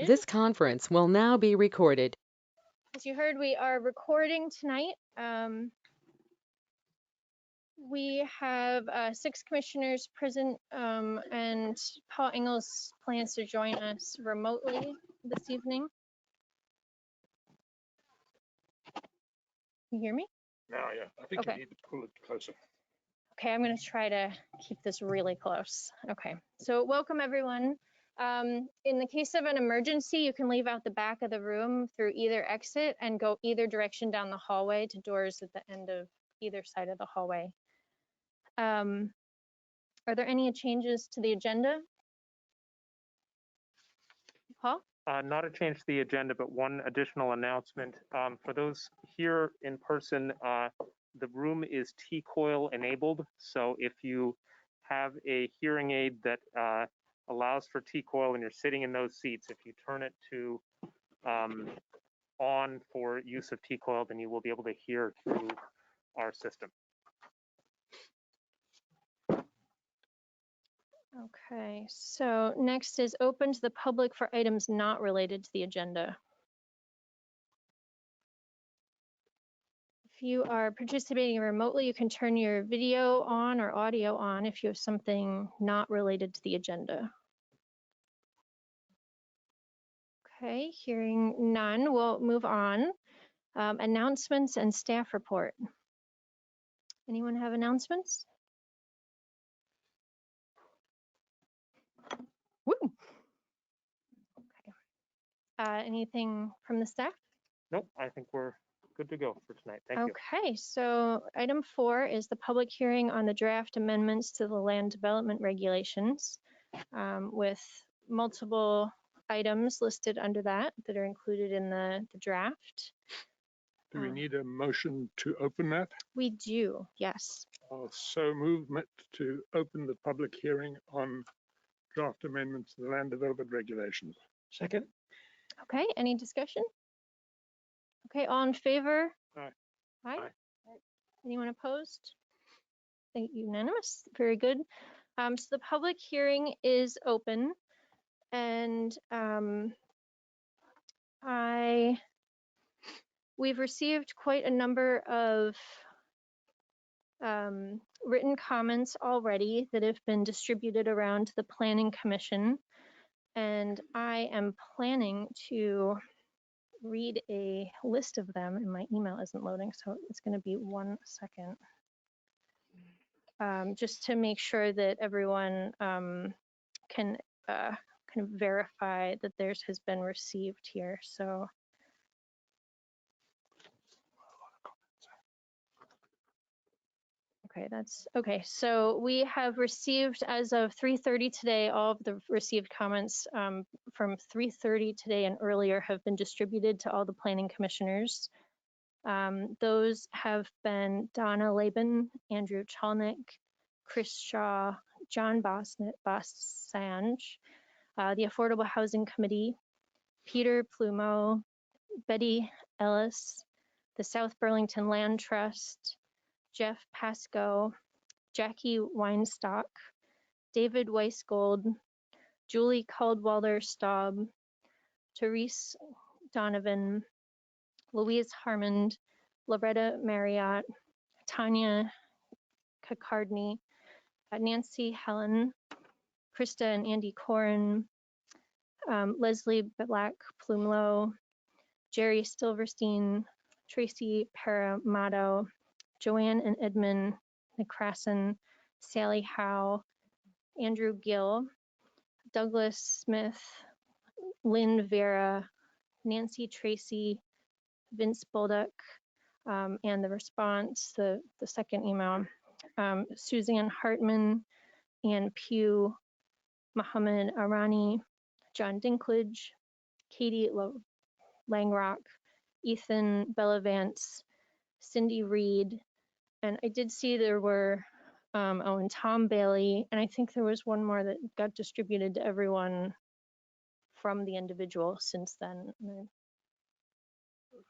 This conference will now be recorded. As you heard, we are recording tonight. We have 6 commissioners present, and Paul Ingalls plans to join us remotely this evening. Can you hear me? Now, yeah, I think Okay. you need to pull it closer. Okay, I'm going to try to keep this really close. Okay, so welcome everyone. In the case of an emergency, you can leave out the back of the room through either exit and go either direction down the hallway to doors at the end of either side of the hallway. Are there any changes to the agenda? Paul? Not a change to the agenda, but one additional announcement. For those here in person, the room is T-coil enabled. So if you have a hearing aid that allows for T-coil and you're sitting in those seats, if you turn it to on for use of T-coil, then you will be able to hear through our system. Okay, so next is open to the public for items not related to the agenda. If you are participating remotely, you can turn your video on or audio on if you have something not related to the agenda. Okay, hearing none, we'll move on. Announcements and staff report. Anyone have announcements? Woo. Okay. Anything from the staff? Nope, I think we're good to go for tonight. Thank you. Okay, so item 4 is the public hearing on the draft amendments to the land development regulations, with multiple items listed under that are included in the draft. Do we need a motion to open that? We do, yes. I'll so movement to open the public hearing on draft amendments to the land development regulations. Second. Okay, any discussion? Okay, all in favor? Aye. Aye. Aye. Anyone opposed? Thank you, unanimous. Very good. So the public hearing is open, and we've received quite a number of written comments already that have been distributed around to the Planning Commission, and I am planning to read a list of them, and my email isn't loading, so it's going to be 1 second. Just to make sure that everyone can kind of verify that theirs has been received here. So okay, that's okay. So we have received, as of 3:30 today, all of the received comments from 3:30 today and earlier have been distributed to all the planning commissioners. Those have been Donna Laban, Andrew Chalnick, Chris Shaw, John Bossange, the Affordable Housing Committee, Peter Plumeau, Betty Ellis, the South Burlington Land Trust, Jeff Pasco, Jackie Weinstock, David Weisgold, Julie Caldwell-Staub, Therese Donovan, Louise Harmond, Loretta Marriott, Tanya Kakardney, Nancy Helen, Krista and Andy Corin, Leslie Black Plumlow, Jerry Silverstein, Tracy Paramato, Joanne and Edmund Necrason, Sally Howe, Andrew Gill, Douglas Smith, Lynn Vera, Nancy Tracy, Vince Bolduck, and the response, the second email, Suzanne Hartman, Ann Pugh, Mohammed Arani, John Dinklage, Katie Langrock, Ethan Bellavance, Cindy Reed, and I did see there were, and Tom Bailey, and I think there was one more that got distributed to everyone from the individual since then.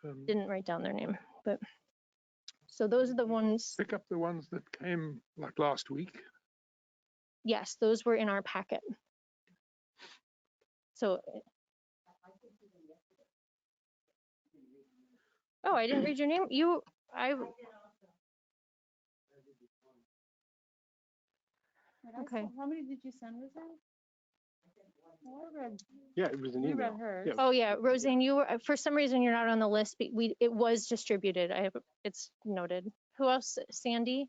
I didn't write down their name, but so those are the ones. Pick up the ones that came like last week. Yes, those were in our packet. So Oh, I didn't read your name. Okay. How many did you send, Roseanne? I read, Yeah, it was an we email. read hers. Yeah. Oh yeah, Roseanne, you were, for some reason you're not on the list, but it was distributed. It's noted. Who else? Sandy?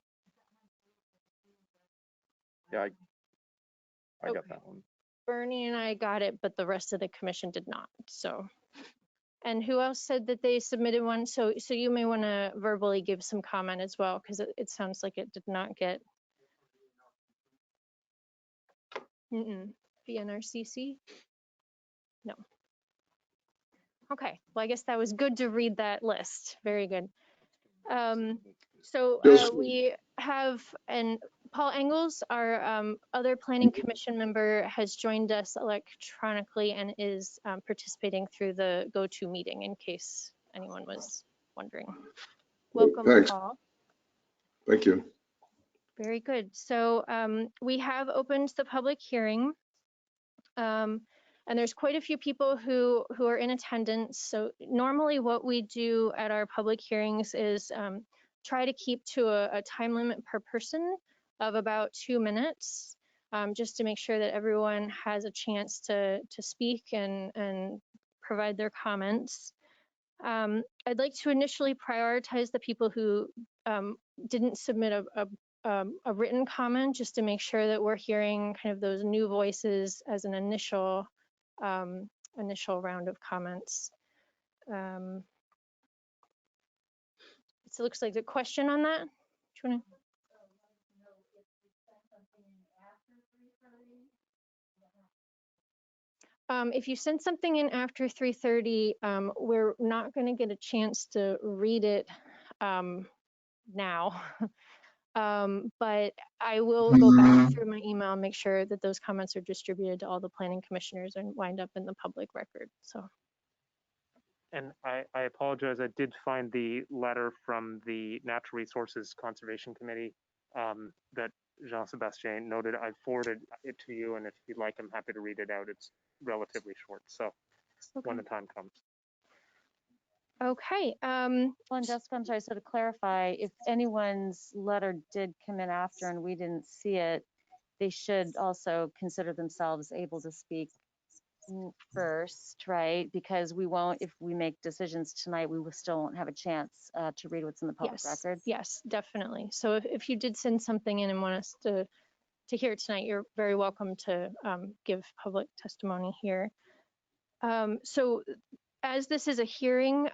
Yeah, I Okay. got that one. Bernie and I got it, but the rest of the commission did not. So, and who else said that they submitted one? So you may want to verbally give some comment as well, because it sounds like it did not get. VNRCC? No. Okay, well, I guess that was good to read that list. Very good. We have, and Paul Engels, our other planning commission member, has joined us electronically and is participating through the GoToMeeting, in case anyone was wondering. Welcome, Thanks. Paul. Thank you. Very good. So we have opened the public hearing. And there's quite a few people who are in attendance. So normally what we do at our public hearings is try to keep to a time limit per person of about 2 minutes, just to make sure that everyone has a chance to speak and provide their comments. I'd like to initially prioritize the people who didn't submit a written comment, just to make sure that we're hearing kind of those new voices as an initial round of comments. So it looks like the question on that. If you send something in after 3:30, we're not going to get a chance to read it now. But I will go back through my email and make sure that those comments are distributed to all the planning commissioners and wind up in the public record. So. And I apologize, I did find the letter from the Natural Resources Conservation Committee that Jean-Sebastien noted. I forwarded it to you, and if you'd like, I'm happy to read it out. It's relatively short, so okay. When the time comes. Okay. Well, and Jessica, I'm sorry, so to clarify, if anyone's letter did come in after and we didn't see it, they should also consider themselves able to speak first, right? Because we won't, if we make decisions tonight, we still won't have a chance to read what's in the public record. Yes, definitely. So if you did send something in and want us to hear it tonight, you're very welcome to give public testimony here. So as this is a hearing,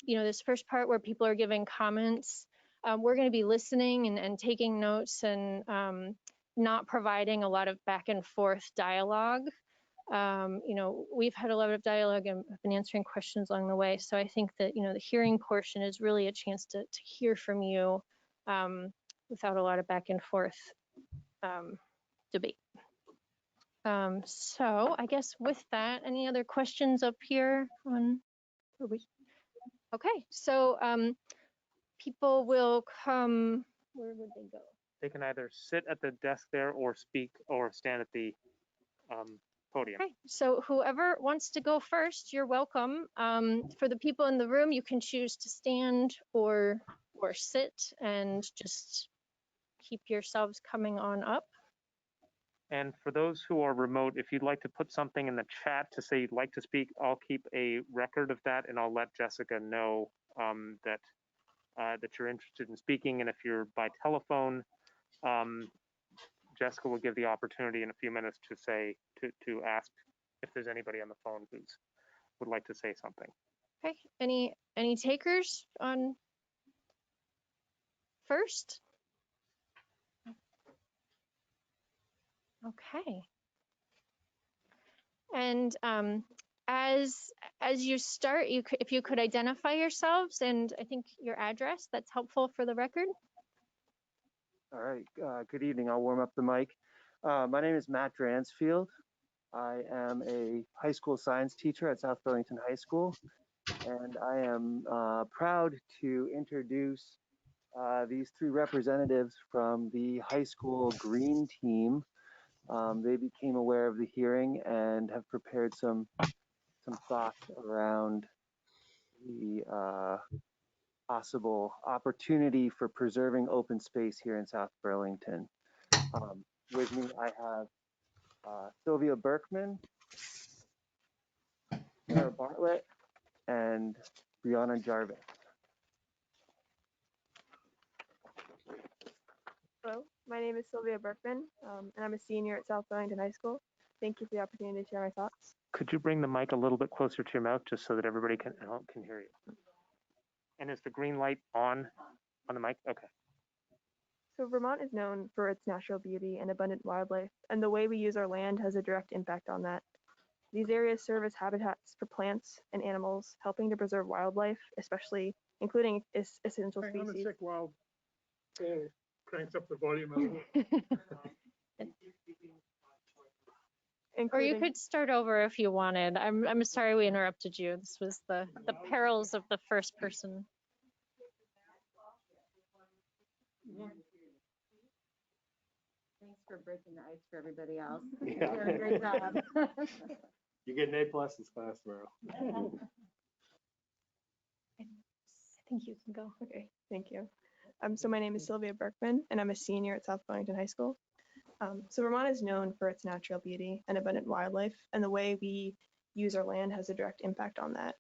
this first part where people are giving comments, we're going to be listening and taking notes and not providing a lot of back and forth dialogue. We've had a lot of dialogue and have been answering questions along the way. So I think that, the hearing portion is really a chance to hear from you without a lot of back and forth debate. So I guess with that, any other questions up here on? Okay, so people will come, where would they go? They can either sit at the desk there or speak or stand at the podium. Okay, so whoever wants to go first, you're welcome. For the people in the room, you can choose to stand or sit and just keep yourselves coming on up. And for those who are remote, if you'd like to put something in the chat to say you'd like to speak, I'll keep a record of that, and I'll let Jessica know that you're interested in speaking. And if you're by telephone, Jessica will give the opportunity in a few minutes to to ask if there's anybody on the phone who would like to say something. Okay, any takers on first? Okay. And as you start, if you could identify yourselves and I think your address, that's helpful for the record. All right, good evening. I'll warm up the mic. My name is Matt Dransfield. I am a high school science teacher at South Burlington High School, and I am proud to introduce these three representatives from the high school green team. They became aware of the hearing and have prepared some thoughts around the possible opportunity for preserving open space here in South Burlington. With me, I have Sylvia Berkman, Sarah Bartlett, and Brianna Jarvis. Hello, my name is Sylvia Berkman, and I'm a senior at South Burlington High School. Thank you for the opportunity to share my thoughts. Could you bring the mic a little bit closer to your mouth just so that everybody can hear you? And is the green light on the mic? Okay. So Vermont is known for its natural beauty and abundant wildlife, and the way we use our land has a direct impact on that. These areas serve as habitats for plants and animals, helping to preserve wildlife, especially including essential Hang on a species. sec while Paul cranks up the volume a little. Or you could start over if you wanted. I'm sorry we interrupted you. This was the perils of the first person. Thanks for breaking the ice for everybody else. Yeah. You're doing a great job. You get an A+ this class tomorrow. I think you can go. Okay, thank you. So my name is Sylvia Berkman, and I'm a senior at South Burlington High School. So Vermont is known for its natural beauty and abundant wildlife, and the way we use our land has a direct impact on that.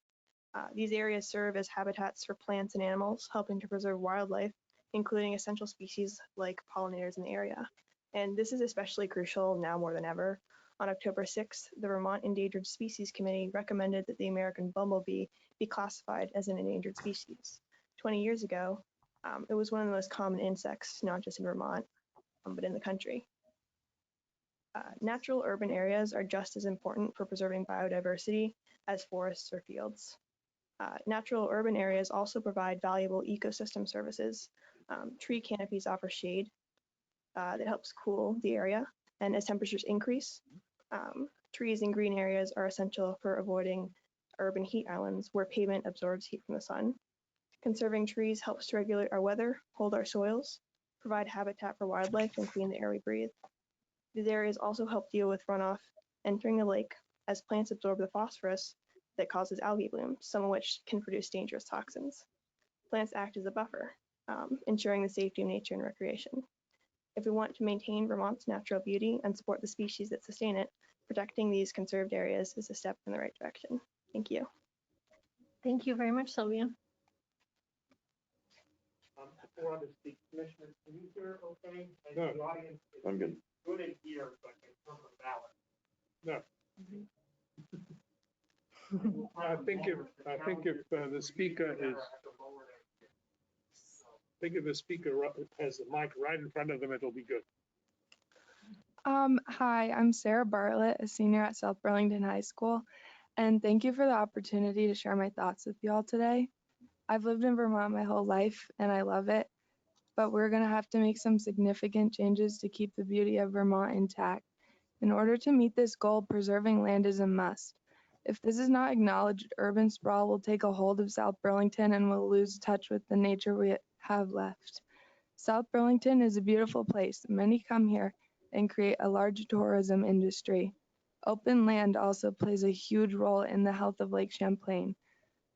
These areas serve as habitats for plants and animals, helping to preserve wildlife, including essential species like pollinators in the area. And this is especially crucial now more than ever. On October 6th, the Vermont Endangered Species Committee recommended that the American bumblebee be classified as an endangered species. 20 years ago, it was one of the most common insects, not just in Vermont, but in the country. Natural urban areas are just as important for preserving biodiversity as forests or fields. Natural urban areas also provide valuable ecosystem services. Tree canopies offer shade that helps cool the area, and as temperatures increase, trees in green areas are essential for avoiding urban heat islands where pavement absorbs heat from the sun. Conserving trees helps to regulate our weather, hold our soils, provide habitat for wildlife, and clean the air we breathe. These areas also help deal with runoff entering the lake as plants absorb the phosphorus that causes algae blooms, some of which can produce dangerous toxins. Plants act as a buffer, ensuring the safety of nature and recreation. If we want to maintain Vermont's natural beauty and support the species that sustain it, protecting these conserved areas is a step in the right direction. Thank you. Thank you very much, Sylvia. Before I speak, Commissioners, can you hear okay? And No. the audience is I'm good. good in here, but in terms of ballot. No. I think if the speaker has the mic right in front of them, it'll be good. Hi, I'm Sarah Bartlett, a senior at South Burlington High School, and thank you for the opportunity to share my thoughts with you all today. I've lived in Vermont my whole life, and I love it, but we're going to have to make some significant changes to keep the beauty of Vermont intact. In order to meet this goal, preserving land is a must. If this is not acknowledged, urban sprawl will take a hold of South Burlington and we'll lose touch with the nature we have left. South Burlington is a beautiful place. Many come here and create a large tourism industry. Open land also plays a huge role in the health of Lake Champlain.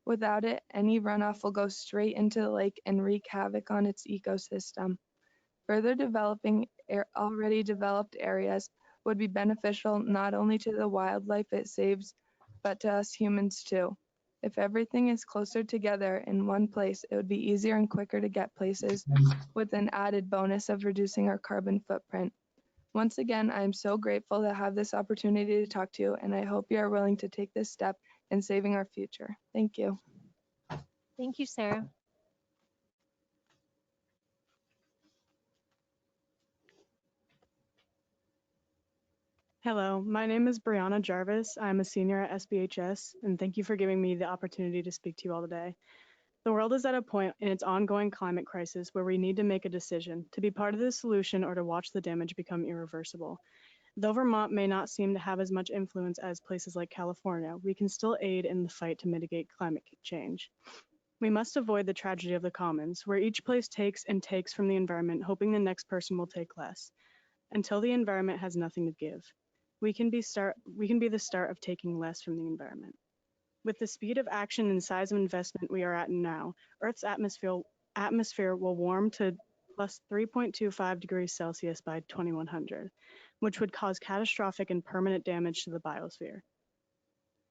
Without it, any runoff will go straight into the lake and wreak havoc on its ecosystem. Further developing already developed areas would be beneficial not only to the wildlife it saves, but to us humans too. If everything is closer together in one place, it would be easier and quicker to get places with an added bonus of reducing our carbon footprint. Once again, I am so grateful to have this opportunity to talk to you, and I hope you are willing to take this step in saving our future. Thank you. Thank you, Sarah. Hello, my name is Brianna Jarvis. I'm a senior at SBHS, and thank you for giving me the opportunity to speak to you all today. The world is at a point in its ongoing climate crisis where we need to make a decision to be part of the solution or to watch the damage become irreversible. Though Vermont may not seem to have as much influence as places like California, we can still aid in the fight to mitigate climate change. We must avoid the tragedy of the commons, where each place takes and takes from the environment, hoping the next person will take less, until the environment has nothing to give. We can be the start of taking less from the environment. With the speed of action and size of investment we are at now, Earth's atmosphere will warm to plus 3.25 degrees Celsius by 2100, which would cause catastrophic and permanent damage to the biosphere.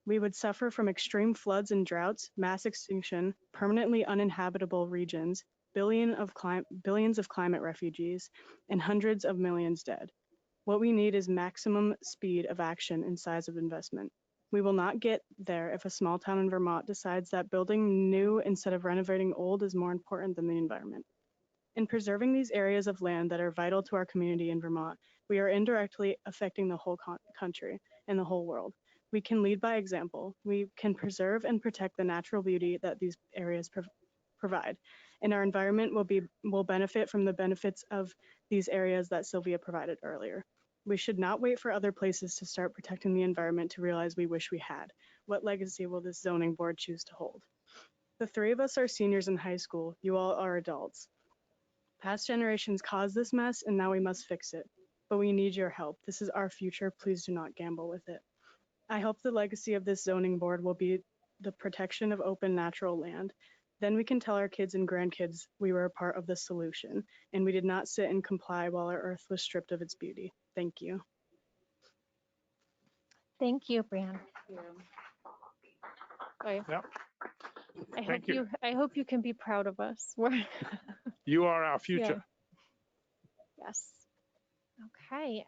We would suffer from extreme floods and droughts, mass extinction, permanently uninhabitable regions, billions of climate refugees, and hundreds of millions dead. What we need is maximum speed of action and size of investment. We will not get there if a small town in Vermont decides that building new instead of renovating old is more important than the environment. In preserving these areas of land that are vital to our community in Vermont, we are indirectly affecting the whole country and the whole world. We can lead by example. We can preserve and protect the natural beauty that these areas provide, and our environment will benefit from the benefits of these areas that Sylvia provided earlier. We should not wait for other places to start protecting the environment to realize we wish we had. What legacy will this zoning board choose to hold? The three of us are seniors in high school. You all are adults. Past generations caused this mess, and now we must fix it. But we need your help. This is our future. Please do not gamble with it. I hope the legacy of this zoning board will be the protection of open natural land. Then we can tell our kids and grandkids we were a part of the solution, and we did not sit and comply while our earth was stripped of its beauty. Thank you. Thank you, Brianna. Yep. I hope you can be proud of us. You are our future. Yeah. Yes. Okay.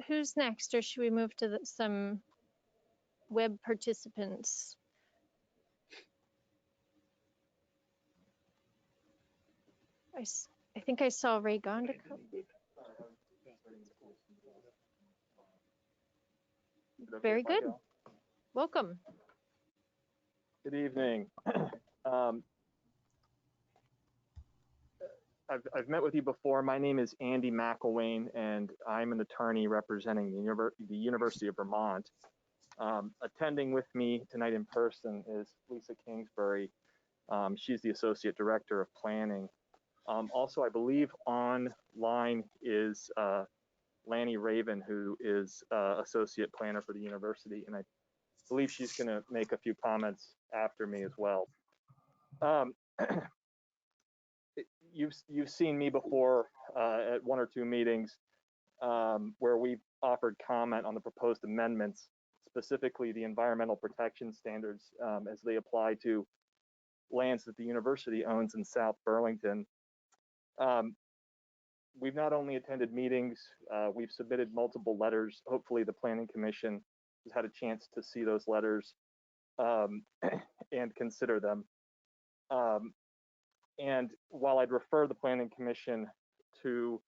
Who's next, or should we move to some web participants? I think I saw Ray Gonda. Very good. Welcome. Good evening. I've met with you before. My name is Andy McElwain, and I'm an attorney representing the University of Vermont. Attending with me tonight in person is Lisa Kingsbury. She's the Associate Director of Planning. Also, I believe online is Lanny Raven, who is Associate Planner for the university, and I believe she's going to make a few comments after me as well. You've seen me before at one or two meetings where we've offered comment on the proposed amendments, specifically the environmental protection standards as they apply to lands that the university owns in South Burlington. We've not only attended meetings, we've submitted multiple letters. Hopefully the Planning Commission has had a chance to see those letters and consider them. And while I'd refer the Planning Commission to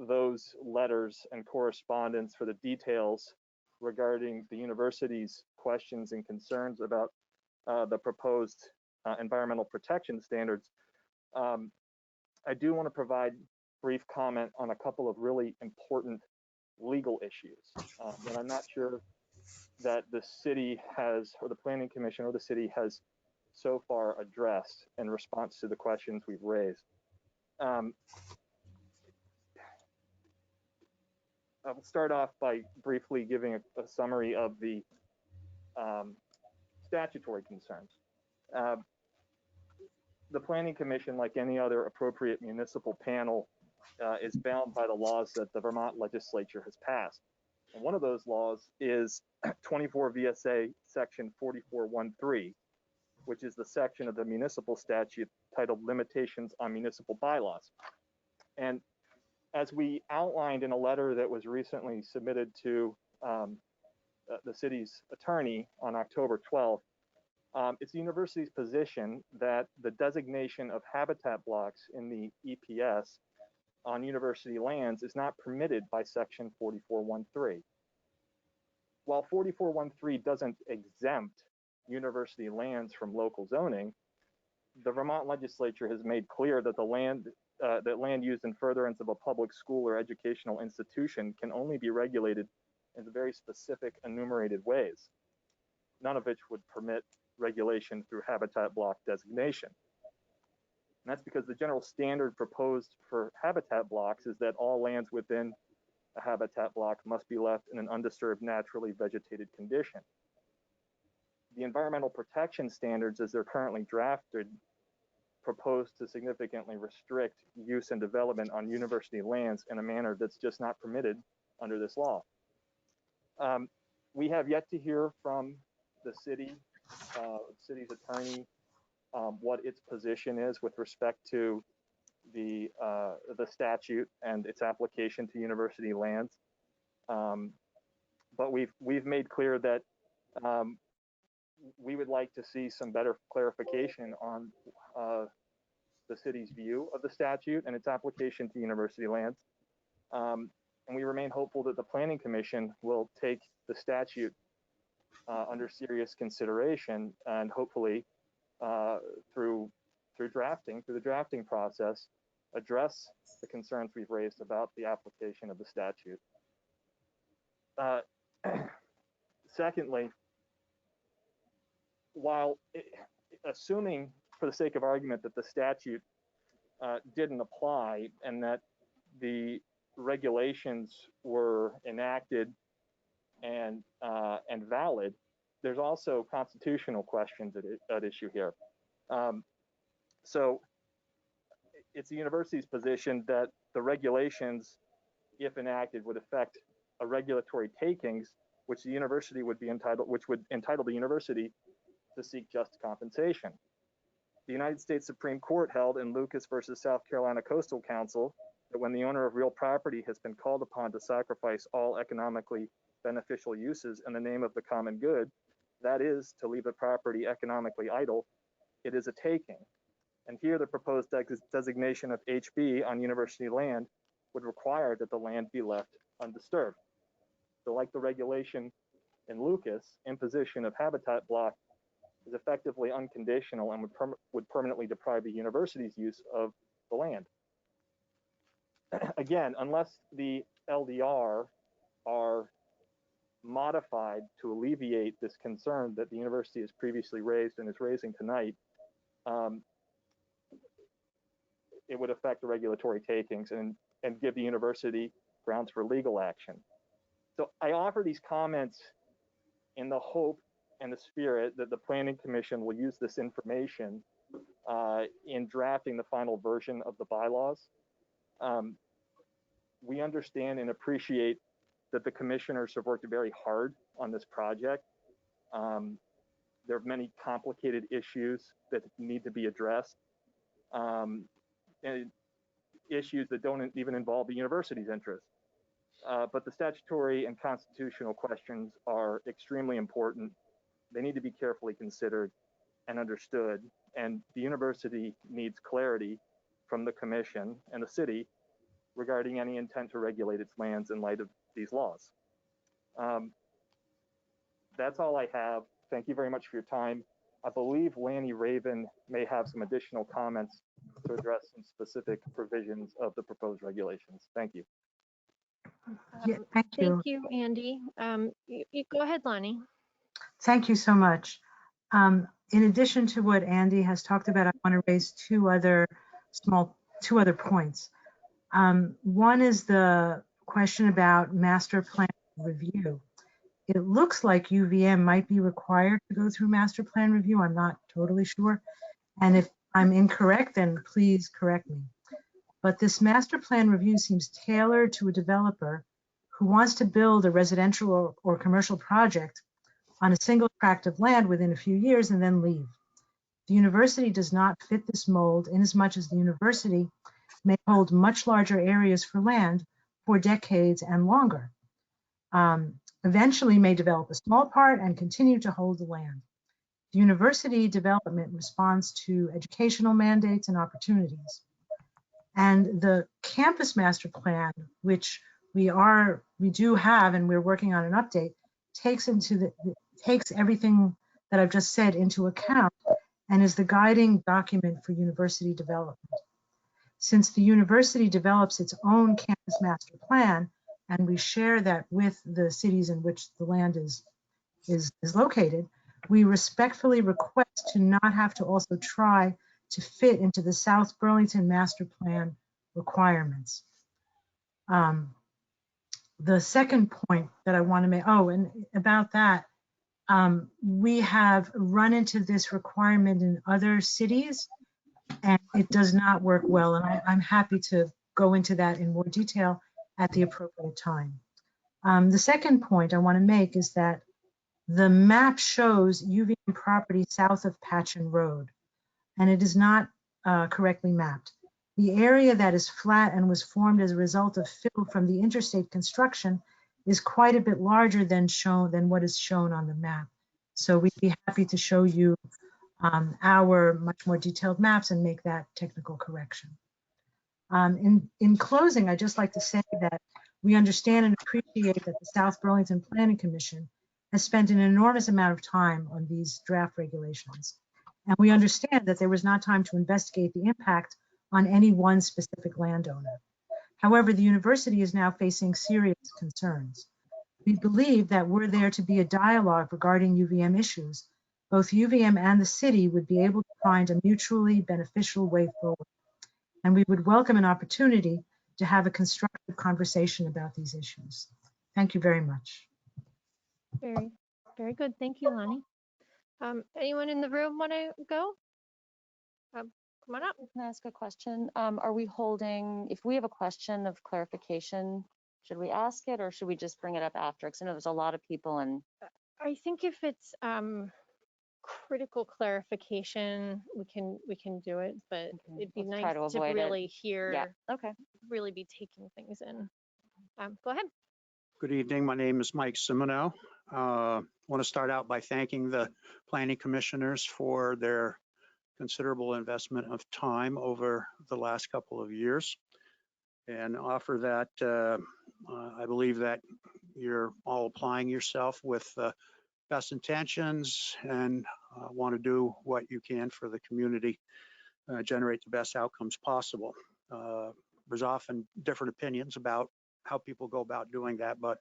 those letters and correspondence for the details regarding the university's questions and concerns about the proposed environmental protection standards, I do want to provide brief comment on a couple of really important legal issues that I'm not sure that the city has, or the Planning Commission or the city has so far addressed in response to the questions we've raised. I'll start off by briefly giving a summary of the statutory concerns. The Planning Commission, like any other appropriate municipal panel, is bound by the laws that the Vermont legislature has passed. And one of those laws is 24 VSA section 4413, which is the section of the municipal statute titled Limitations on Municipal Bylaws. And as we outlined in a letter that was recently submitted to the city's attorney on October 12th, it's the university's position that the designation of habitat blocks in the EPS on university lands is not permitted by section 4413. While 4413 doesn't exempt university lands from local zoning, the Vermont legislature has made clear that land used in furtherance of a public school or educational institution can only be regulated in very specific enumerated ways, none of which would permit regulation through habitat block designation. And that's because the general standard proposed for habitat blocks is that all lands within a habitat block must be left in an undisturbed, naturally vegetated condition. The environmental protection standards, as they're currently drafted, propose to significantly restrict use and development on university lands in a manner that's just not permitted under this law. We have yet to hear from the city's attorney what its position is with respect to the statute and its application to university lands. But we've made clear that we would like to see some better clarification on the city's view of the statute and its application to university lands. And we remain hopeful that the Planning Commission will take the statute under serious consideration and hopefully through the drafting process, address the concerns we've raised about the application of the statute. Secondly, while assuming for the sake of argument that the statute didn't apply and that the regulations were enacted and valid, there's also constitutional questions at issue here. So it's the university's position that the regulations, if enacted, would affect a regulatory takings, which the university would entitle the university to seek just compensation. The United States Supreme Court held in Lucas versus South Carolina Coastal Council that when the owner of real property has been called upon to sacrifice all economically beneficial uses in the name of the common good, that is, to leave the property economically idle, it is a taking. And here the proposed designation of HB on university land would require that the land be left undisturbed. So like the regulation in Lucas, imposition of habitat block is effectively unconditional and would permanently deprive the university's use of the land. Again, unless the LDR are modified to alleviate this concern that the university has previously raised and is raising tonight, it would affect the regulatory takings and give the university grounds for legal action. So I offer these comments in the hope and the spirit that the Planning Commission will use this information in drafting the final version of the bylaws. We understand and appreciate that the commissioners have worked very hard on this project. There are many complicated issues that need to be addressed, and issues that don't even involve the university's interests. But the statutory and constitutional questions are extremely important. They need to be carefully considered and understood, and the university needs clarity from the commission and the city regarding any intent to regulate its lands in light of these laws. That's all I have. Thank you very much for your time. I believe Lanny Raven may have some additional comments to address some specific provisions of the proposed regulations. Thank you. Yeah, thank you. Thank you, Andy. You go ahead, Lonnie. Thank you so much. In addition to what Andy has talked about, I want to raise two other points. One is the question about master plan review. It looks like UVM might be required to go through master plan review. I'm not totally sure. And if I'm incorrect, then please correct me. But this master plan review seems tailored to a developer who wants to build a residential or commercial project on a single tract of land within a few years and then leave. The university does not fit this mold in as much as the university may hold much larger areas for land for decades and longer. Eventually may develop a small part and continue to hold the land. The university development responds to educational mandates and opportunities. And the campus master plan, which we do have and we're working on an update, takes everything that I've just said into account and is the guiding document for university development. Since the university develops its own campus master plan, and we share that with the cities in which the land is located, we respectfully request to not have to also try to fit into the South Burlington master plan requirements. The second point that I want to make, and about that, we have run into this requirement in other cities, and it does not work well. And I'm happy to go into that in more detail at the appropriate time. The second point I want to make is that the map shows UVM property south of Patchen Road, and it is not correctly mapped. The area that is flat and was formed as a result of fill from the interstate construction is quite a bit larger than what is shown on the map. So we'd be happy to show you our much more detailed maps and make that technical correction. In closing, I'd just like to say that we understand and appreciate that the South Burlington Planning Commission has spent an enormous amount of time on these draft regulations. And we understand that there was not time to investigate the impact on any one specific landowner. However, the university is now facing serious concerns. We believe that were there to be a dialogue regarding UVM issues, both UVM and the city would be able to find a mutually beneficial way forward. And we would welcome an opportunity to have a constructive conversation about these issues. Thank you very much. Very, very good. Thank you, Lonnie. Anyone in the room want to go? Come on up. Can I ask a question? Are we holding, if we have a question of clarification, should we ask it or should we just bring it up after? Because I know there's a lot of people and. I think if it's critical clarification, we can do it, but it'd be nice to really hear, really be taking things in. Go ahead. Good evening. My name is Mike Simoneau. I want to start out by thanking the planning commissioners for their considerable investment of time over the last couple of years, and offer that I believe that you're all applying yourself with best intentions and want to do what you can for the community, generate the best outcomes possible. There's often different opinions about how people go about doing that, but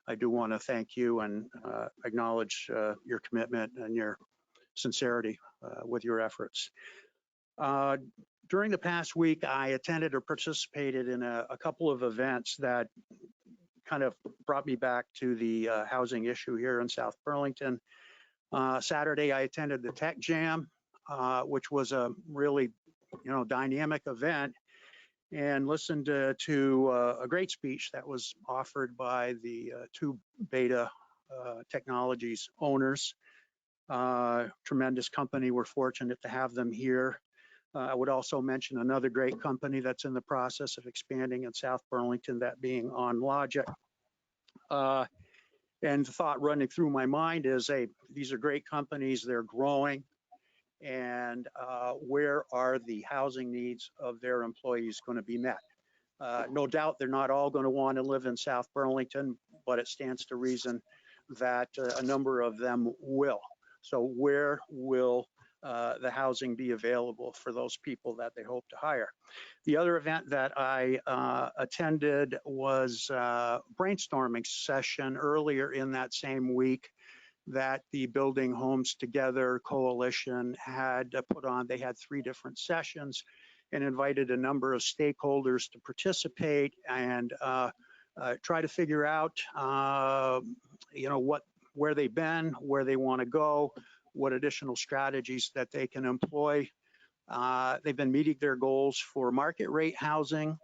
I do want to thank you and acknowledge your commitment and your sincerity with your efforts. During the past week, I attended or participated in a couple of events that kind of brought me back to the housing issue here in South Burlington. Saturday, I attended the Tech Jam, which was a really, dynamic event, and listened to a great speech that was offered by the two Beta Technologies owners. Tremendous company. We're fortunate to have them here. I would also mention another great company that's in the process of expanding in South Burlington, that being OnLogic. And the thought running through my mind is, hey, these are great companies, they're growing, and where are the housing needs of their employees going to be met? No doubt they're not all going to want to live in South Burlington, but it stands to reason that a number of them will. So where will the housing be available for those people that they hope to hire? The other event that I attended was a brainstorming session earlier in that same week that the Building Homes Together Coalition had put on. They had 3 different sessions and invited a number of stakeholders to participate and try to figure out, where they've been, where they want to go, what additional strategies that they can employ. They've been meeting their goals for market rate housing.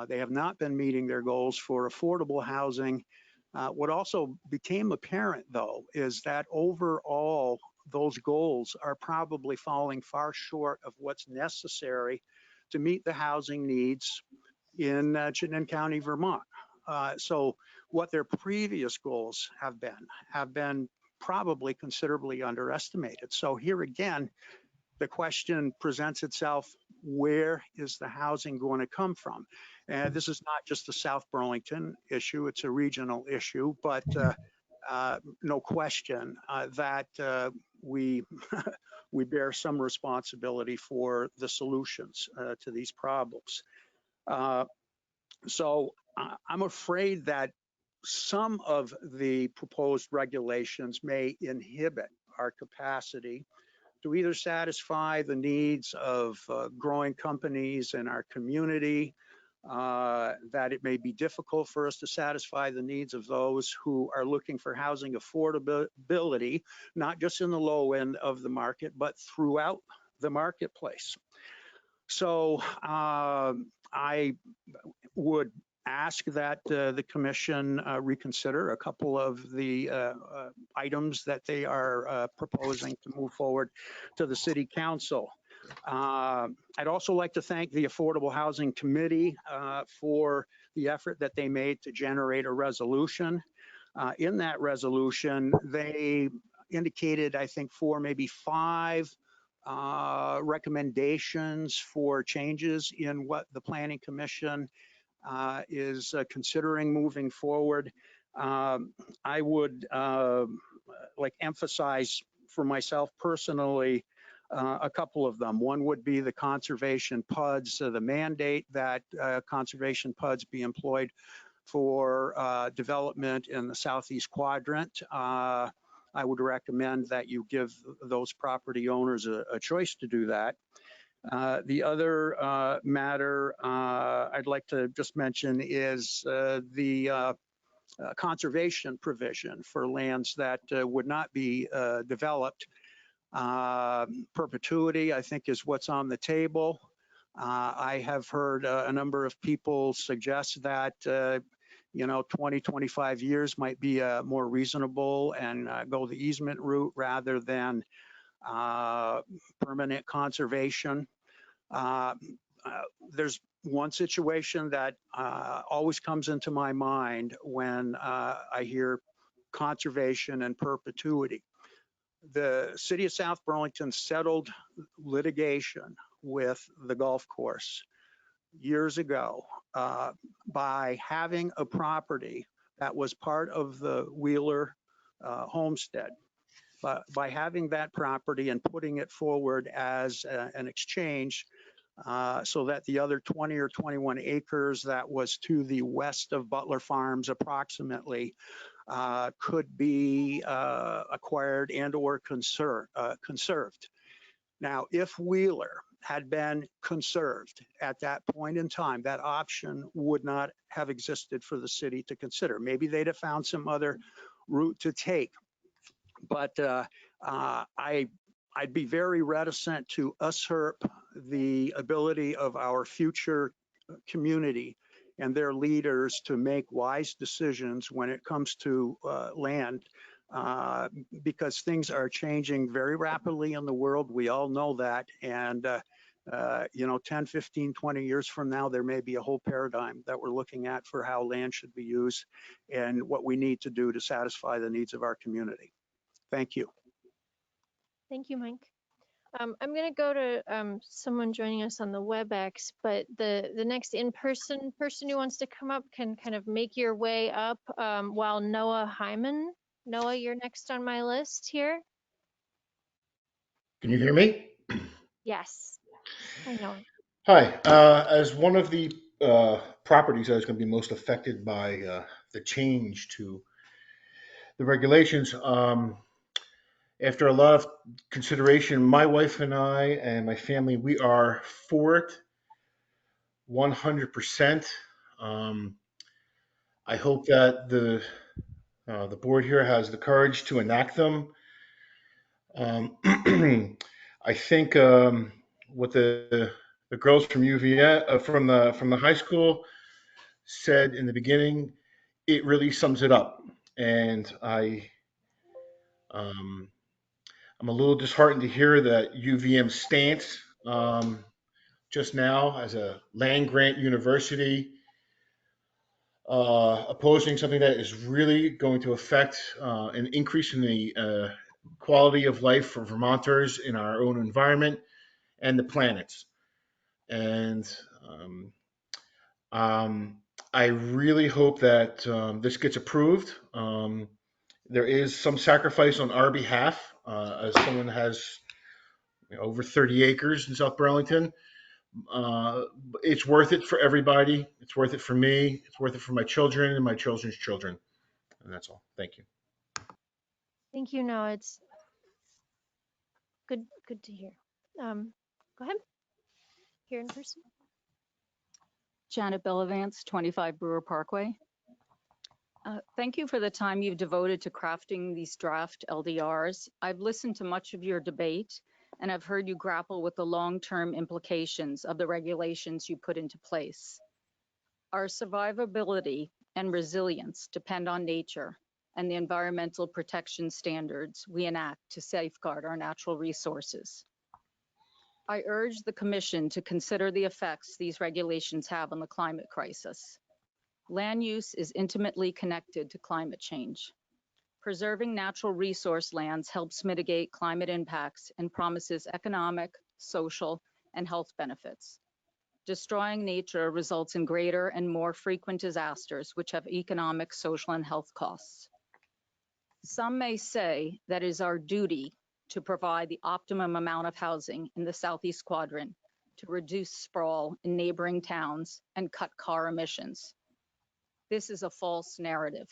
They have not been meeting their goals for affordable housing. What also became apparent, though, is that overall, those goals are probably falling far short of what's necessary to meet the housing needs in Chittenden County, Vermont. So what their previous goals have been probably considerably underestimated. So here again, the question presents itself, where is the housing going to come from? And this is not just a South Burlington issue, it's a regional issue, but no question that we bear some responsibility for the solutions to these problems. So I'm afraid that some of the proposed regulations may inhibit our capacity to either satisfy the needs of growing companies in our community that it may be difficult for us to satisfy the needs of those who are looking for housing affordability, not just in the low end of the market, but throughout the marketplace. So I would ask that the commission reconsider a couple of the items that they are proposing to move forward to the city council. I'd also like to thank the Affordable Housing Committee for the effort that they made to generate a resolution. In that resolution, they indicated, I think, 4, maybe 5 recommendations for changes in what the Planning Commission is considering moving forward. I would like emphasize for myself personally a couple of them. One would be the conservation PUDs, the mandate that conservation PUDs be employed for development in the southeast quadrant. I would recommend that you give those property owners a choice to do that. The other matter I'd like to just mention is the conservation provision for lands that would not be developed. Perpetuity, I think, is what's on the table. I have heard a number of people suggest that 20, 25 years might be more reasonable and go the easement route rather than permanent conservation. There's one situation that always comes into my mind when I hear conservation and perpetuity. The city of South Burlington settled litigation with the golf course years ago by having a property that was part of the Wheeler homestead. But by having that property and putting it forward as an exchange so that the other 20 or 21 acres that was to the west of Butler Farms approximately could be acquired and or conserved. Now, if Wheeler had been conserved at that point in time, that option would not have existed for the city to consider. Maybe they'd have found some other route to take. But I'd be very reticent to usurp the ability of our future community and their leaders to make wise decisions when it comes to land, because things are changing very rapidly in the world. We all know that. And, 10, 15, 20 years from now, there may be a whole paradigm that we're looking at for how land should be used and what we need to do to satisfy the needs of our community. Thank you. Thank you, Mike. I'm going to go to someone joining us on the WebEx, but the next in-person person who wants to come up can kind of make your way up while Noah Hyman. Noah, you're next on my list here. Can you hear me? Yes. I know. Hi. As one of the properties that is going to be most affected by the change to the regulations, after a lot of consideration, my wife and I and my family, we are for it 100%. I hope that the board here has the courage to enact them. I think what the girls from UVA from the high school said in the beginning, it really sums it up. And I'm a little disheartened to hear that UVM's stance just now as a land grant university opposing something that is really going to affect an increase in the quality of life for Vermonters in our own environment and the planets. And I really hope that this gets approved. There is some sacrifice on our behalf as someone has over 30 acres in South Burlington. It's worth it for everybody. It's worth it for me. It's worth it for my children and my children's children. And that's all. Thank you. Thank you, Noah. It's good to hear. Go ahead. Here in person. Janet Bellavance, 25 Brewer Parkway. Thank you for the time you've devoted to crafting these draft LDRs. I've listened to much of your debate, and I've heard you grapple with the long-term implications of the regulations you put into place. Our survivability and resilience depend on nature and the environmental protection standards we enact to safeguard our natural resources. I urge the Commission to consider the effects these regulations have on the climate crisis. Land use is intimately connected to climate change. Preserving natural resource lands helps mitigate climate impacts and promises economic, social, and health benefits. Destroying nature results in greater and more frequent disasters, which have economic, social, and health costs. Some may say that it is our duty to provide the optimum amount of housing in the Southeast Quadrant to reduce sprawl in neighboring towns and cut car emissions. This is a false narrative.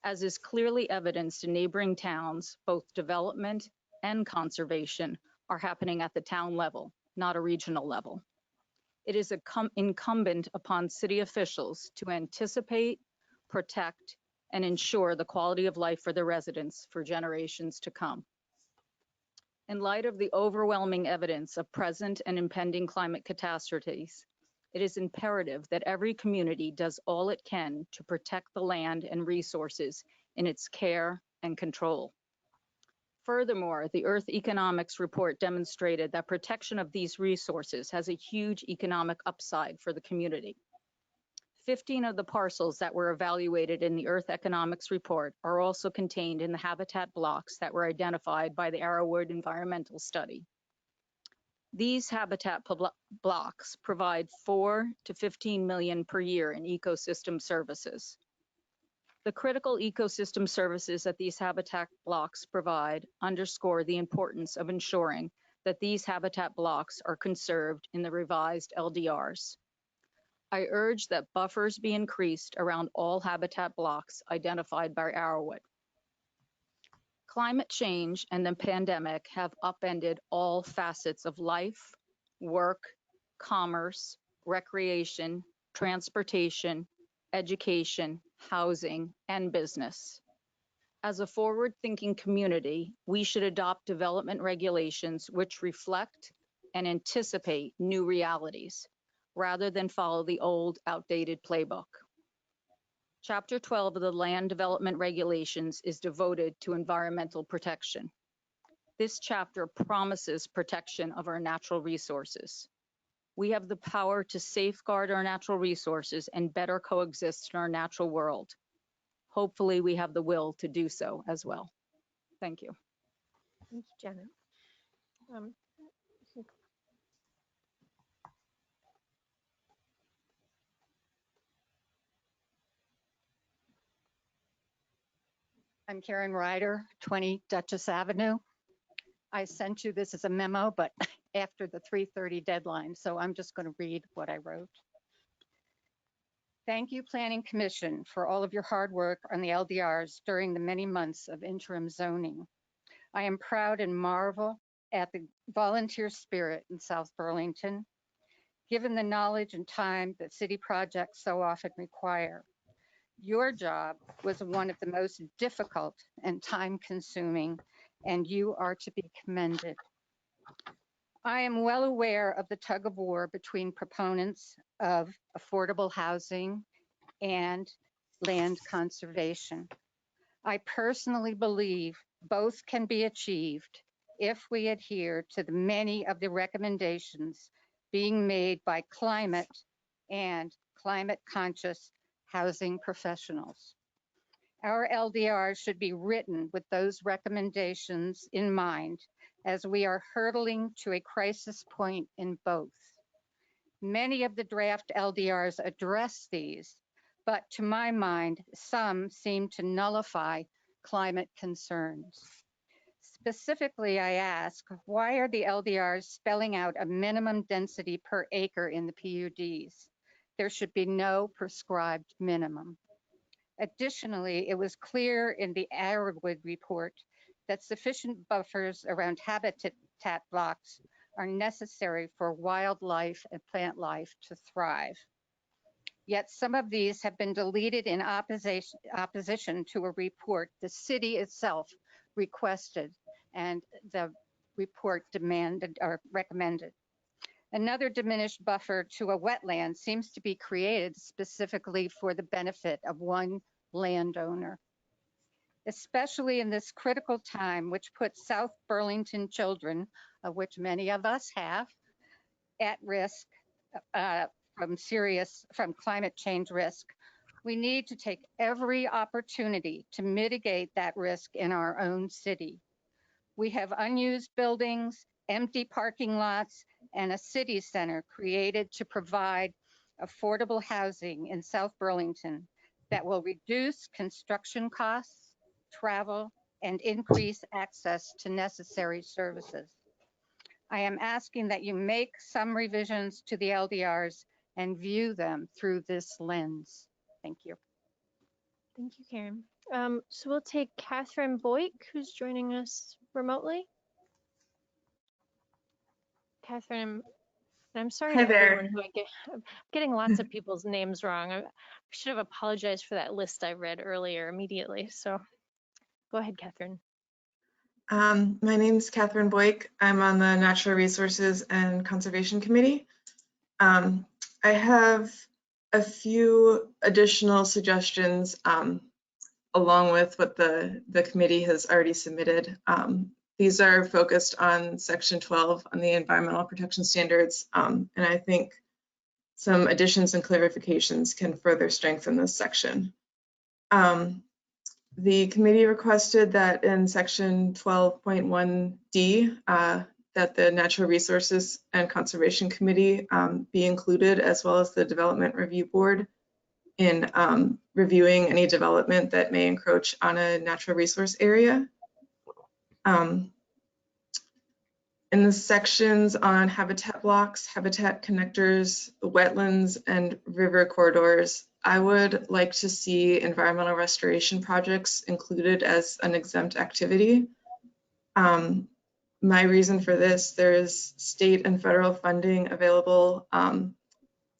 As is clearly evidenced in neighboring towns, both development and conservation are happening at the town level, not a regional level. It is incumbent upon city officials to anticipate, protect, and ensure the quality of life for the residents for generations to come. In light of the overwhelming evidence of present and impending climate catastrophes, it is imperative that every community does all it can to protect the land and resources in its care and control. Furthermore, the Earth Economics Report demonstrated that protection of these resources has a huge economic upside for the community. 15 of the parcels that were evaluated in the Earth Economics Report are also contained in the habitat blocks that were identified by the Arrowwood Environmental Study. These habitat blocks provide 4 to 15 million per year in ecosystem services. The critical ecosystem services that these habitat blocks provide underscore the importance of ensuring that these habitat blocks are conserved in the revised LDRs. I urge that buffers be increased around all habitat blocks identified by Arrowwood. Climate change and the pandemic have upended all facets of life, work, commerce, recreation, transportation, education, housing, and business. As a forward-thinking community, we should adopt development regulations which reflect and anticipate new realities, rather than follow the old, outdated playbook. Chapter 12 of the Land Development Regulations is devoted to environmental protection. This chapter promises protection of our natural resources. We have the power to safeguard our natural resources and better coexist in our natural world. Hopefully, we have the will to do so as well. Thank you. Thank you, Janet. I'm Karen Ryder, 20 Duchess Avenue. I sent you this as a memo, but after the 3:30 deadline, so I'm just going to read what I wrote. Thank you, Planning Commission, for all of your hard work on the LDRs during the many months of interim zoning. I am proud and marvel at the volunteer spirit in South Burlington, given the knowledge and time that city projects so often require. Your job was one of the most difficult and time-consuming, and you are to be commended. I am well aware of the tug of war between proponents of affordable housing and land conservation. I personally believe both can be achieved if we adhere to the many of the recommendations being made by climate and climate-conscious housing professionals. Our LDR should be written with those recommendations in mind as we are hurtling to a crisis point in both. Many of the draft LDRs address these, but to my mind, some seem to nullify climate concerns. Specifically, I ask, why are the LDRs spelling out a minimum density per acre in the PUDs? There should be no prescribed minimum. Additionally, it was clear in the Arrowwood report that sufficient buffers around habitat blocks are necessary for wildlife and plant life to thrive. Yet some of these have been deleted in opposition to a report the city itself requested and the report demanded or recommended. Another diminished buffer to a wetland seems to be created specifically for the benefit of one landowner, especially in this critical time, which puts South Burlington children, of which many of us have, at risk from climate change risk. We need to take every opportunity to mitigate that risk in our own city. We have unused buildings, empty parking lots, and a city center created to provide affordable housing in South Burlington that will reduce construction costs, travel, and increase access to necessary services. I am asking that you make some revisions to the LDRs and view them through this lens. Thank you. Thank you, Karen. So we'll take Catherine Boyk, who's joining us remotely. Catherine, I'm sorry Hi to there. everyone who I'm getting lots of people's names wrong. I should have apologized for that list I read earlier immediately. So go ahead, Catherine. My name is Catherine Boyk. I'm on the Natural Resources and Conservation Committee. I have a few additional suggestions along with what the committee has already submitted. These are focused on Section 12 on the environmental protection standards, and I think some additions and clarifications can further strengthen this section. The committee requested that in Section 12.1D that the Natural Resources and Conservation Committee be included, as well as the Development Review Board, in reviewing any development that may encroach on a natural resource area. In the sections on habitat blocks, habitat connectors, wetlands, and river corridors, I would like to see environmental restoration projects included as an exempt activity. My reason for this, there is state and federal funding available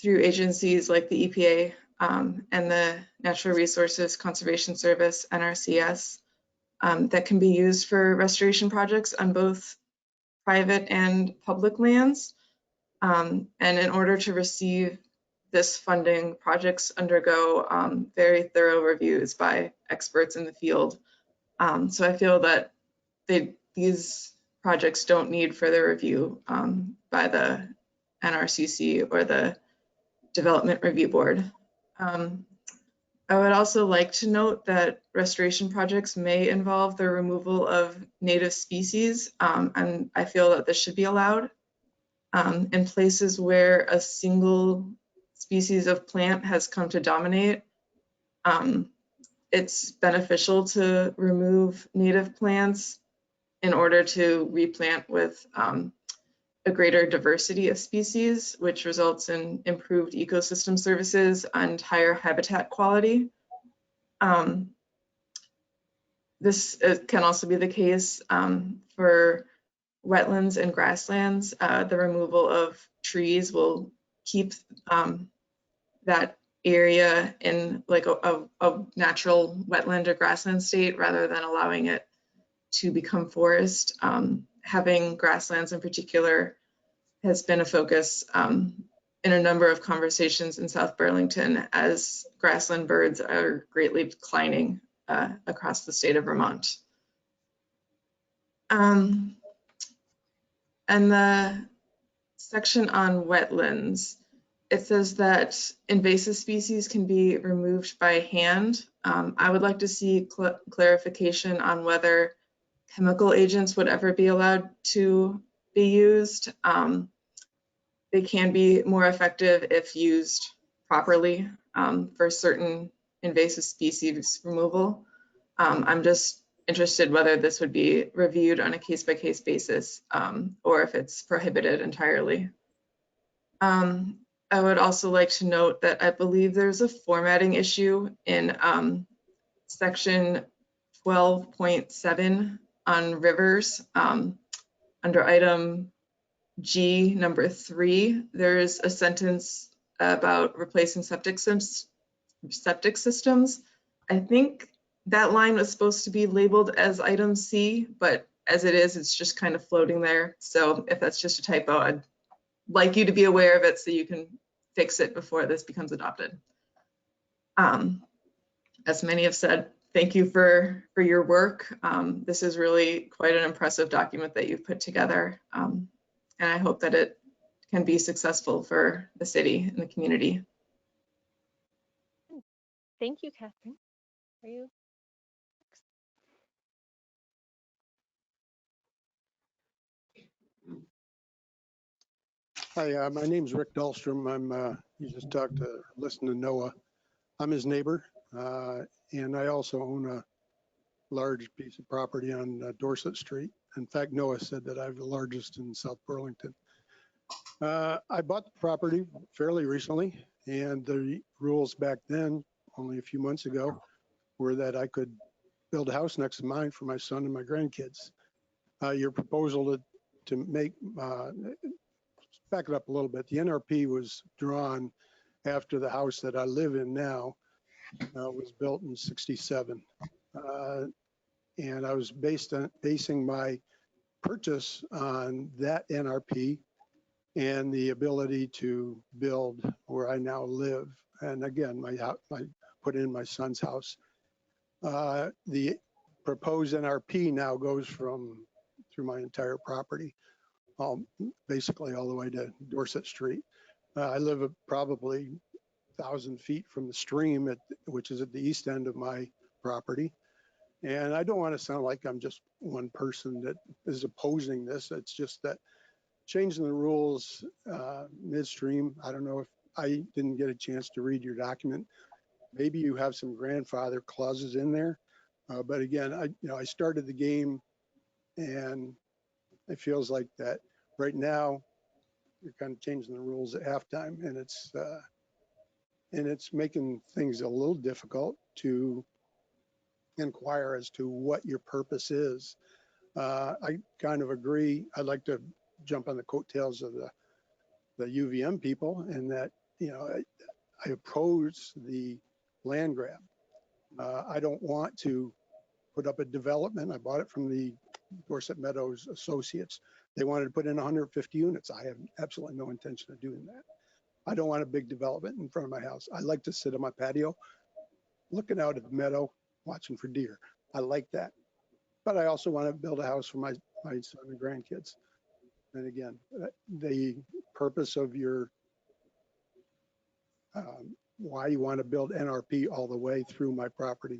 through agencies like the EPA and the Natural Resources Conservation Service, NRCS, that can be used for restoration projects on both private and public lands. And in order to receive this funding, projects undergo very thorough reviews by experts in the field. So I feel that these projects don't need further review by the NRCC or the Development Review Board. I would also like to note that restoration projects may involve the removal of native species, and I feel that this should be allowed. In places where a single species of plant has come to dominate, it's beneficial to remove native plants in order to replant with a greater diversity of species, which results in improved ecosystem services and higher habitat quality. This can also be the case for wetlands and grasslands. The removal of trees will keep that area in like a natural wetland or grassland state rather than allowing it to become forest. Having grasslands in particular has been a focus in a number of conversations in South Burlington as grassland birds are greatly declining across the state of Vermont. And the section on wetlands, it says that invasive species can be removed by hand. I would like to see clarification on whether chemical agents would ever be allowed to be used. They can be more effective if used properly for certain invasive species removal. I'm just interested whether this would be reviewed on a case-by-case basis or if it's prohibited entirely. I would also like to note that I believe there's a formatting issue in section 12.7 on rivers. Under item G number 3, there's a sentence about replacing septic systems. I think that line was supposed to be labeled as item C, but as it is, it's just kind of floating there. So if that's just a typo, I'd like you to be aware of it so you can fix it before this becomes adopted. As many have said, thank you for your work. This is really quite an impressive document that you've put together. And I hope that it can be successful for the city and the community. Thank you, Catherine. Are you? Hi, my name's Rick Dalstrom. You just listened to Noah. I'm his neighbor, and I also own a large piece of property on Dorset Street. In fact, Noah said that I have the largest in South Burlington. I bought the property fairly recently, and the rules back then, only a few months ago, were that I could build a house next to mine for my son and my grandkids. Your proposal to make, back it up a little bit, the NRP was drawn after the house that I live in now was built in '67. And I was basing my purchase on that NRP and the ability to build where I now live. And again, I put in my son's house. The proposed NRP now goes through my entire property, basically all the way to Dorset Street. I live probably 1,000 feet from the stream, which is at the east end of my property. And I don't want to sound like I'm just one person that is opposing this. It's just that changing the rules midstream, I don't know if I didn't get a chance to read your document. Maybe you have some grandfather clauses in there. But again, I started the game, and it feels like that right now you're kind of changing the rules at halftime, and it's making things a little difficult to inquire as to what your purpose is. I kind of agree. I'd like to jump on the coattails of the UVM people, and that, I oppose the land grab. I don't want to put up a development. I bought it from the Dorset Meadows Associates. They wanted to put in 150 units. I have absolutely no intention of doing that. I don't want a big development in front of my house. I like to sit on my patio, looking out at the meadow, watching for deer. I like that. But I also want to build a house for my son and grandkids. And again, the purpose of your, why you want to build NRP all the way through my property,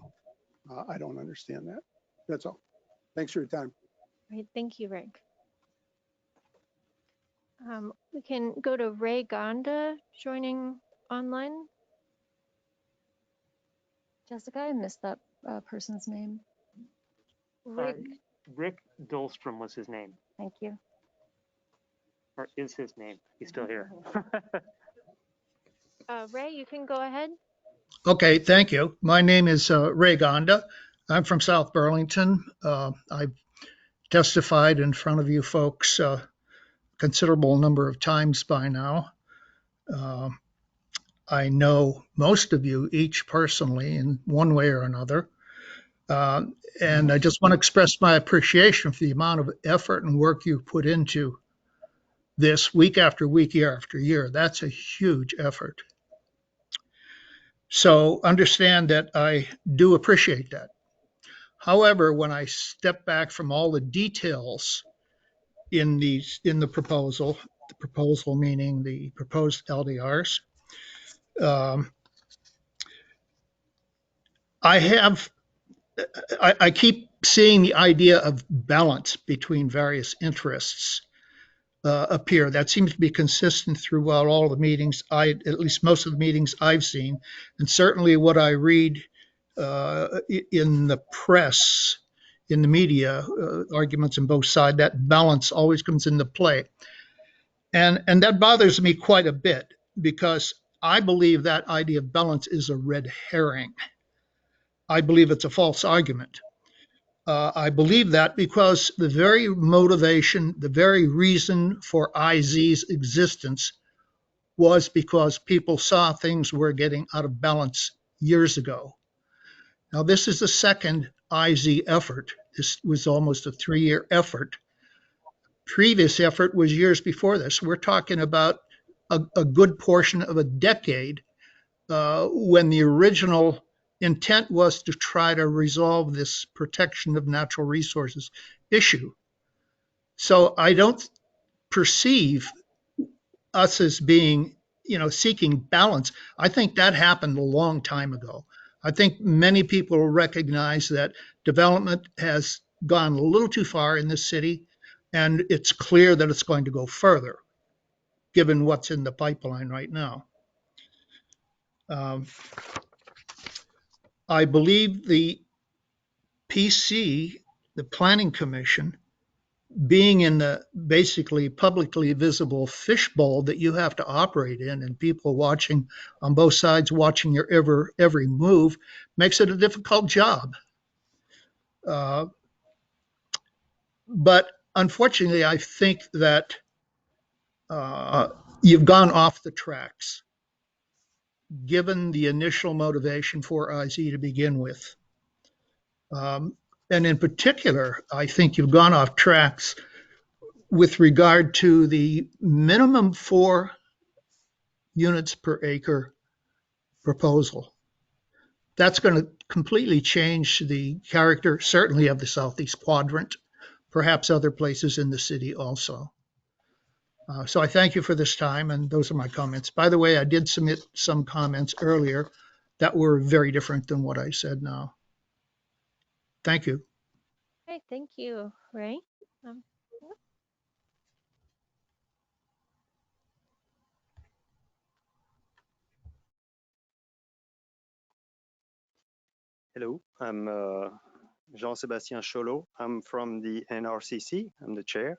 I don't understand that. That's all. Thanks for your time. Right, thank you, Rick. We can go to Ray Gonda joining online. Jessica, I missed that person's name. Rick Dalstrom was his name. Thank you. Or is his name? He's still here. Ray, you can go ahead. Okay, thank you. My name is Ray Gonda. I'm from South Burlington. I've testified in front of you folks a considerable number of times by now. I know most of you each personally in one way or another. And I just want to express my appreciation for the amount of effort and work you've put into this week after week, year after year. That's a huge effort. So understand that I do appreciate that. However, when I step back from all the details in the proposal meaning the proposed LDRs, I keep seeing the idea of balance between various interests appear. That seems to be consistent throughout all the meetings, at least most of the meetings I've seen, and certainly what I read in the press, in the media, arguments on both sides. That balance always comes into play, and that bothers me quite a bit, because I believe that idea of balance is a red herring. I believe it's a false argument. I believe that because the very motivation, the very reason for IZ's existence was because people saw things were getting out of balance years ago. Now, this is the second IZ effort. This was almost a 3-year effort. Previous effort was years before this. We're talking about a good portion of a decade when the original intent was to try to resolve this protection of natural resources issue. So I don't perceive us as being, seeking balance. I think that happened a long time ago. I think many people recognize that development has gone a little too far in this city, and it's clear that it's going to go further, given what's in the pipeline right now. I believe the PC, the Planning Commission, being in the basically publicly visible fishbowl that you have to operate in, and people watching on both sides, watching your every move, makes it a difficult job. But unfortunately, I think that you've gone off the tracks, given the initial motivation for IZ to begin with. And in particular, I think you've gone off tracks with regard to the minimum 4 units per acre proposal. That's going to completely change the character, certainly of the southeast quadrant, perhaps other places in the city also. So I thank you for this time, and those are my comments. By the way, I did submit some comments earlier that were very different than what I said now. Thank you. Okay, thank you, Ray. Hello, I'm Jean-Sébastien Cholot. I'm from the NRCC. I'm the chair.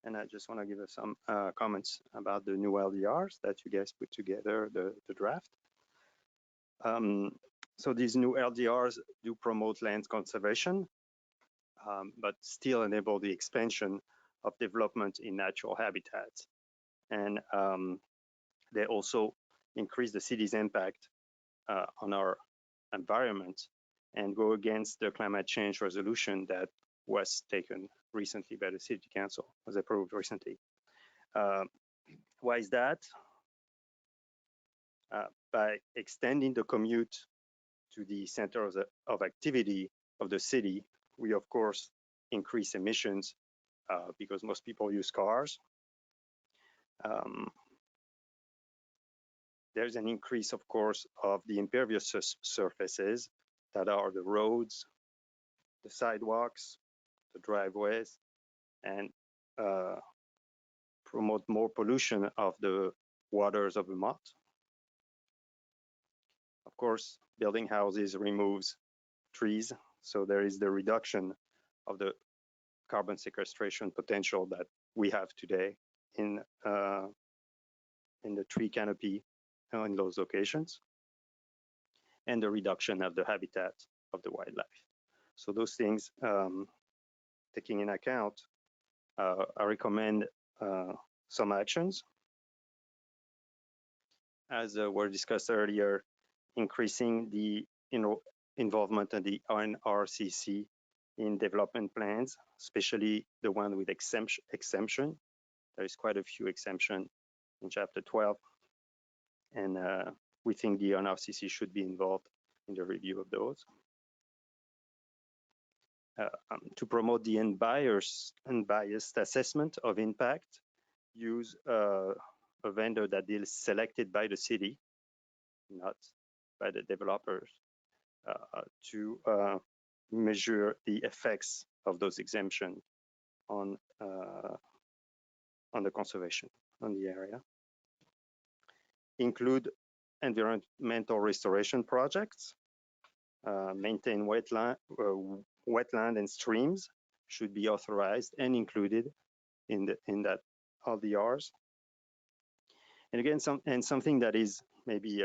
And I just want to give us some comments about the new LDRs that you guys put together, the draft. So these new LDRs do promote land conservation, but still enable the expansion of development in natural habitats. And they also increase the city's impact on our environment and go against the climate change resolution that was taken recently by the city council, was approved recently. Why is that? By extending the commute to the center of activity of the city, we of course increase emissions because most people use cars. There's an increase, of course, of the impervious surfaces that are the roads, the sidewalks, the driveways, and promote more pollution of the waters of Vermont. Of course, building houses removes trees, so there is the reduction of the carbon sequestration potential that we have today in the tree canopy in those locations, and the reduction of the habitat of the wildlife. So those things, taking in account, I recommend some actions. As were discussed earlier, increasing the involvement of the NRCC in development plans, especially the one with exemption. There is quite a few exemptions in Chapter 12, and we think the NRCC should be involved in the review of those. To promote the unbiased assessment of impact, use a vendor that is selected by the city, not by the developers, to measure the effects of those exemptions on the conservation on the area. Include environmental restoration projects, maintain wetland and streams should be authorized and included in that LDRs. And again, something that is maybe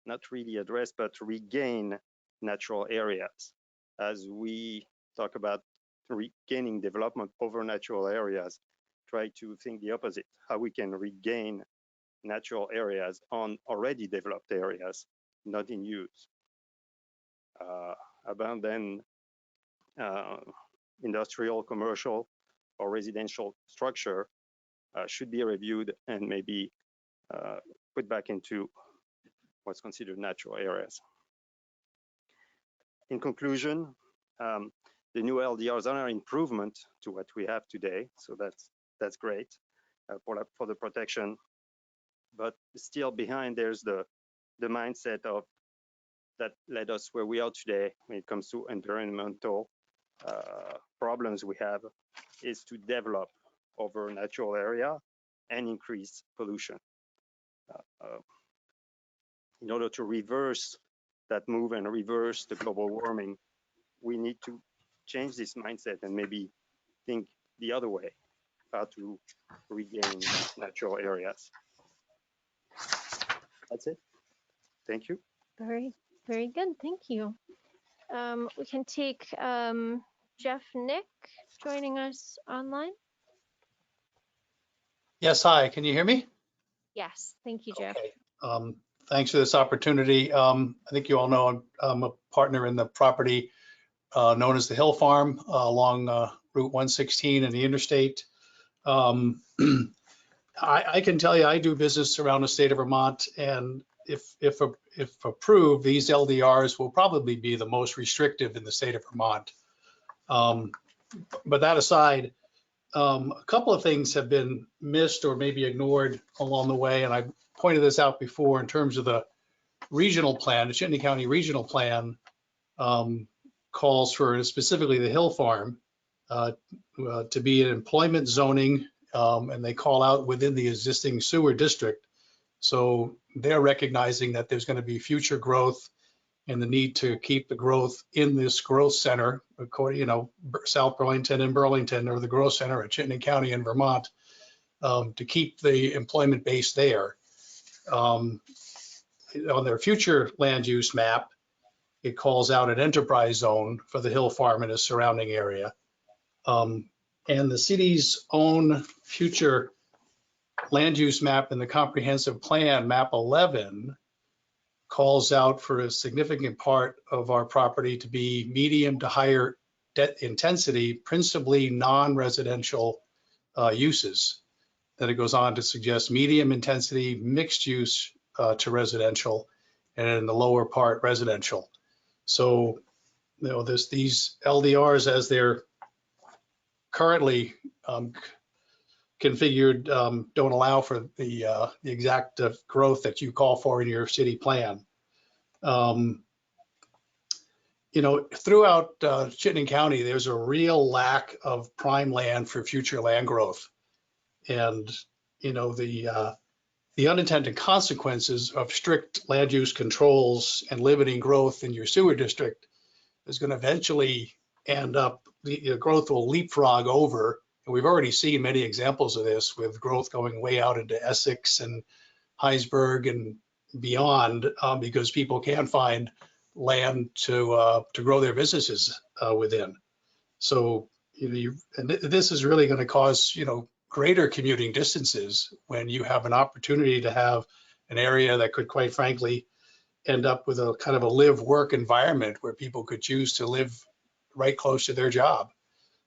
not really addressed, but regain natural areas. As we talk about regaining development over natural areas, try to think the opposite, how we can regain natural areas on already developed areas not in use. Abandoned industrial, commercial, or residential structure should be reviewed and maybe put back into what's considered natural areas. In conclusion, the new LDRs are an improvement to what we have today, so that's great for the protection. But still behind there's the mindset of that led us where we are today when it comes to environmental problems we have, is to develop over natural area and increase pollution. In order to reverse that move and reverse the global warming, we need to change this mindset and maybe think the other way, how to regain natural areas. That's it. Thank you. Very, very good. Thank you. We can take Jeff Nick joining us online. Yes, hi, can you hear me? Yes, thank you, Jeff. Okay. Thanks for this opportunity. I think you all know I'm a partner in the property known as the Hill Farm along Route 116 and the Interstate. I can tell you I do business around the state of Vermont, and if approved, these LDRs will probably be the most restrictive in the state of Vermont. But that aside, a couple of things have been missed or maybe ignored along the way, and I pointed this out before in terms of the regional plan. The Chittenden County Regional Plan calls for specifically the Hill Farm to be an employment zoning, and they call out within the existing sewer district. So they're recognizing that there's going to be future growth and the need to keep the growth in this growth center, according, South Burlington and Burlington are the growth center at Chittenden County in Vermont, to keep the employment base there. On their future land use map, it calls out an enterprise zone for the Hill Farm and its surrounding area. And the city's own future land use map in the comprehensive plan, map 11, calls out for a significant part of our property to be medium to higher debt intensity, principally non-residential uses. Then it goes on to suggest medium intensity mixed use to residential, and in the lower part residential. So, these LDRs as they're currently configured don't allow for the exact growth that you call for in your city plan. Throughout Chittenden County, there's a real lack of prime land for future land growth. And, the unintended consequences of strict land use controls and limiting growth in your sewer district is going to eventually end up, the growth will leapfrog over. And we've already seen many examples of this, with growth going way out into Essex and Heinsberg and beyond, because people can't find land to grow their businesses within. So and this is really going to cause greater commuting distances when you have an opportunity to have an area that could, quite frankly, end up with a kind of a live-work environment where people could choose to live right close to their job.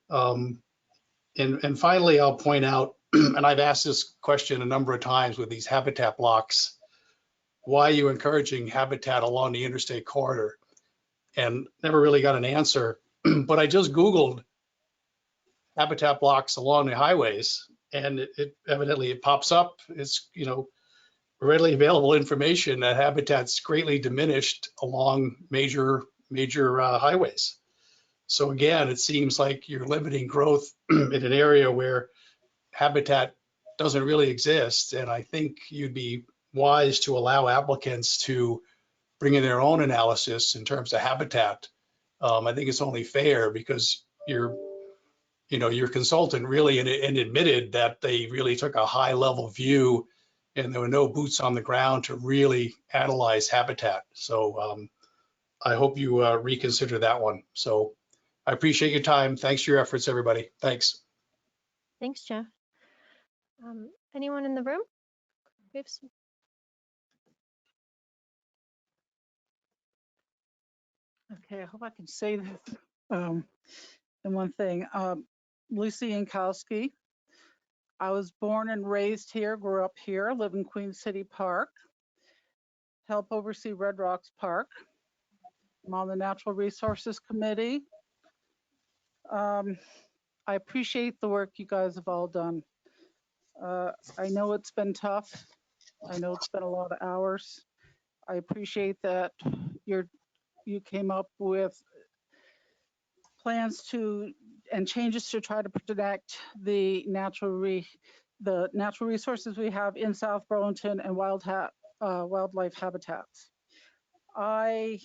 And finally, I'll point out, and I've asked this question a number of times with these habitat blocks, why are you encouraging habitat along the interstate corridor? And never really got an answer, but I just Googled habitat blocks along the highways, and it evidently pops up. It's, readily available information that habitat's greatly diminished along major highways. So again, it seems like you're limiting growth in an area where habitat doesn't really exist. And I think you'd be wise to allow applicants to bring in their own analysis in terms of habitat. I think it's only fair, because your consultant really and admitted that they really took a high level view and there were no boots on the ground to really analyze habitat. So I hope you reconsider that one. So I appreciate your time. Thanks for your efforts, everybody. Thanks. Thanks, Jeff. Anyone in the room? We have some. Okay, I hope I can say this in one thing. Lucy Yankowski. I was born and raised here, grew up here, live in Queen City Park, help oversee Red Rocks Park. I'm on the Natural Resources Committee. I appreciate the work you guys have all done. I know it's been tough. I know it's been a lot of hours. I appreciate that you came up with plans and changes to try to protect the natural resources we have in South Burlington and wildlife habitats. I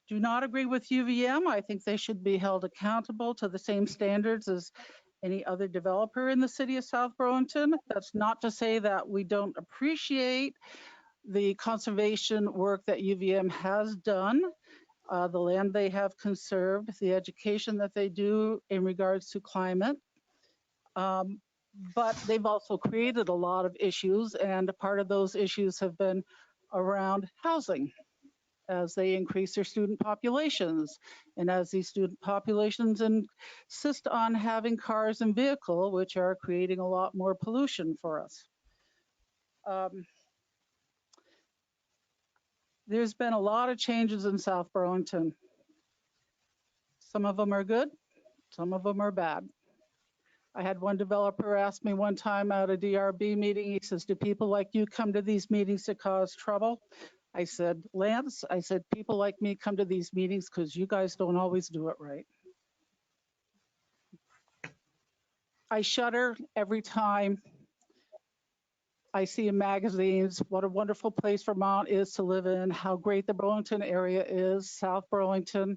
do not agree with UVM. I think they should be held accountable to the same standards as any other developer in the city of South Burlington. That's not to say that we don't appreciate the conservation work that UVM has done, the land they have conserved, the education that they do in regards to climate. But they've also created a lot of issues, and part of those issues have been around housing as they increase their student populations. And as these student populations insist on having cars and vehicles, which are creating a lot more pollution for us. There's been a lot of changes in South Burlington. Some of them are good, some of them are bad. I had one developer ask me one time at a DRB meeting, he says, do people like you come to these meetings to cause trouble? I said, Lance, I said, people like me come to these meetings because you guys don't always do it right. I shudder every time I see in magazines what a wonderful place Vermont is to live in, how great the Burlington area is, South Burlington.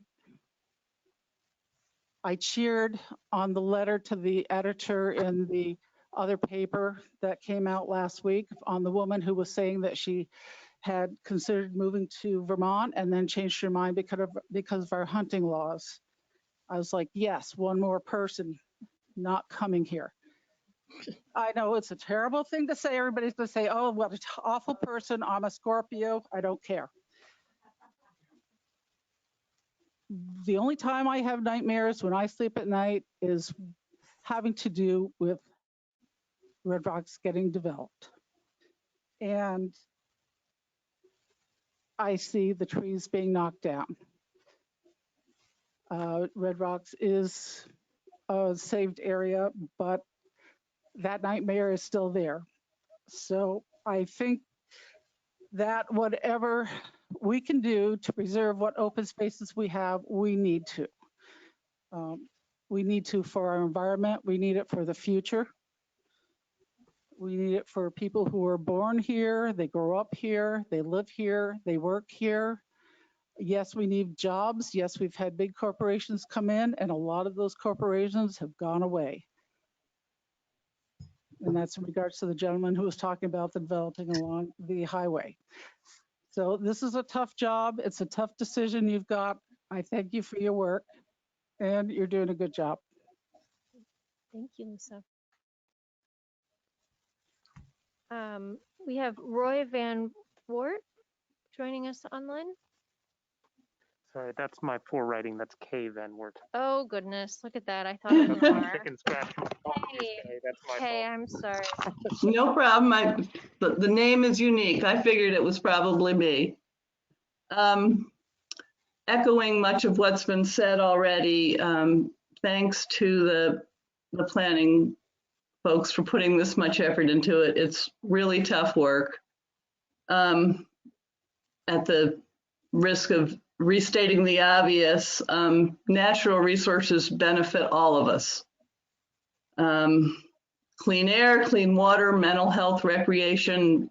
I cheered on the letter to the editor in the other paper that came out last week on the woman who was saying that she had considered moving to Vermont and then changed her mind because of our hunting laws. I was like, yes, one more person not coming here. I know it's a terrible thing to say. Everybody's going to say, oh, what an awful person. I'm a Scorpio. I don't care. The only time I have nightmares when I sleep at night is having to do with Red Rocks getting developed. And I see the trees being knocked down. Red Rocks is a saved area, but that nightmare is still there. So I think that whatever we can do to preserve what open spaces we have, we need to. We need to for our environment. We need it for the future. We need it for people who are born here, they grow up here, they live here, they work here. Yes, we need jobs. Yes, we've had big corporations come in, and a lot of those corporations have gone away. And that's in regards to the gentleman who was talking about the developing along the highway. So this is a tough job. It's a tough decision you've got. I thank you for your work, and you're doing a good job. Thank you, Lisa. We have Roy Van Wart joining us online. Sorry, that's my poor writing. That's K Van Wert. Oh goodness, look at that. I thought it was more. Chicken scratch. That's my Hey, fault. I'm sorry. No problem. The name is unique. I figured it was probably me. Echoing much of what's been said already, thanks to the planning folks for putting this much effort into it. It's really tough work. At the risk of restating the obvious, natural resources benefit all of us. Clean air, clean water, mental health, recreation,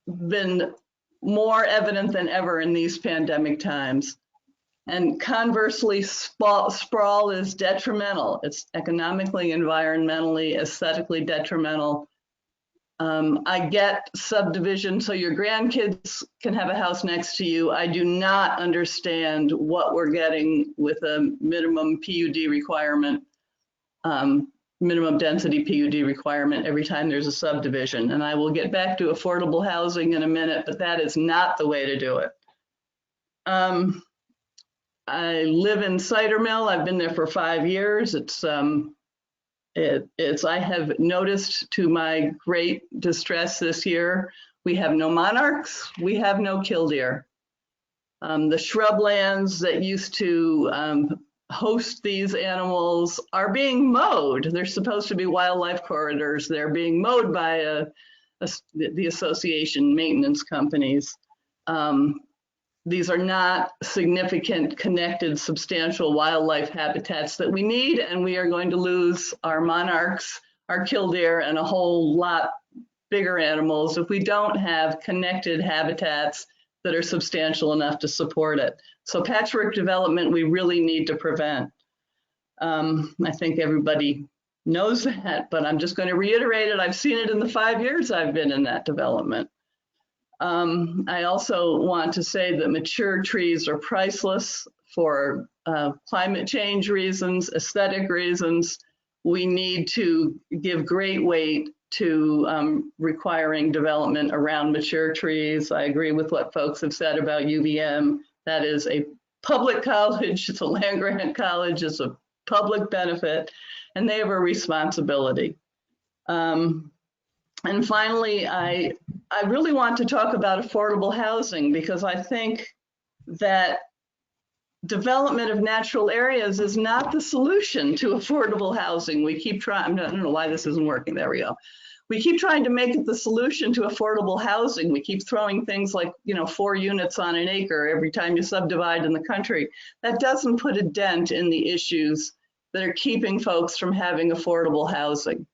been more evident than ever in these pandemic times. And conversely, sprawl is detrimental. It's economically, environmentally, aesthetically detrimental. I get subdivision so your grandkids can have a house next to you. I do not understand what we're getting with a minimum PUD requirement minimum density PUD requirement every time there's a subdivision. And I will get back to affordable housing in a minute, but that is not the way to do it. I live in Cider Mill. I've been there for 5 years. I have noticed, to my great distress this year, we have no monarchs, we have no killdeer. The shrublands that used to host these animals are being mowed. They're supposed to be wildlife corridors. They're being mowed by the association maintenance companies. These are not significant, connected, substantial wildlife habitats that we need, and we are going to lose our monarchs, our killdeer, and a whole lot bigger animals if we don't have connected habitats that are substantial enough to support it. So patchwork development, we really need to prevent. I think everybody knows that, but I'm just going to reiterate it. I've seen it in the 5 years I've been in that development. I also want to say that mature trees are priceless for climate change reasons, aesthetic reasons. We need to give great weight to requiring development around mature trees. I agree with what folks have said about UVM. That is a public college, it's a land grant college, it's a public benefit, and they have a responsibility. And finally, I really want to talk about affordable housing, because I think that development of natural areas is not the solution to affordable housing. We keep trying, I don't know why this isn't working, there we go. We keep trying to make it the solution to affordable housing. We keep throwing things like, 4 units on an acre every time you subdivide in the country. That doesn't put a dent in the issues that are keeping folks from having affordable housing.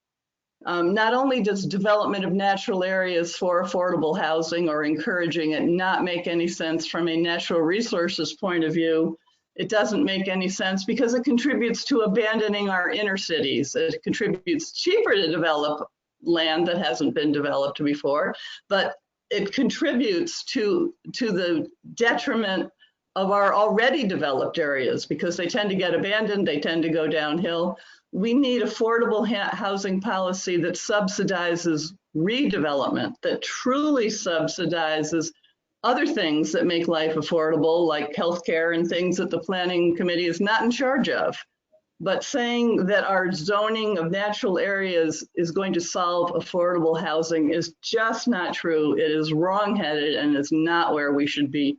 Not only does development of natural areas for affordable housing or encouraging it not make any sense from a natural resources point of view, it doesn't make any sense because it contributes to abandoning our inner cities. It contributes cheaper to develop land that hasn't been developed before, but it contributes to the detriment of our already developed areas because they tend to get abandoned, they tend to go downhill. We need affordable housing policy that subsidizes redevelopment, that truly subsidizes other things that make life affordable, like healthcare and things that the planning committee is not in charge of. But saying that our zoning of natural areas is going to solve affordable housing is just not true. It is wrongheaded, and it's not where we should be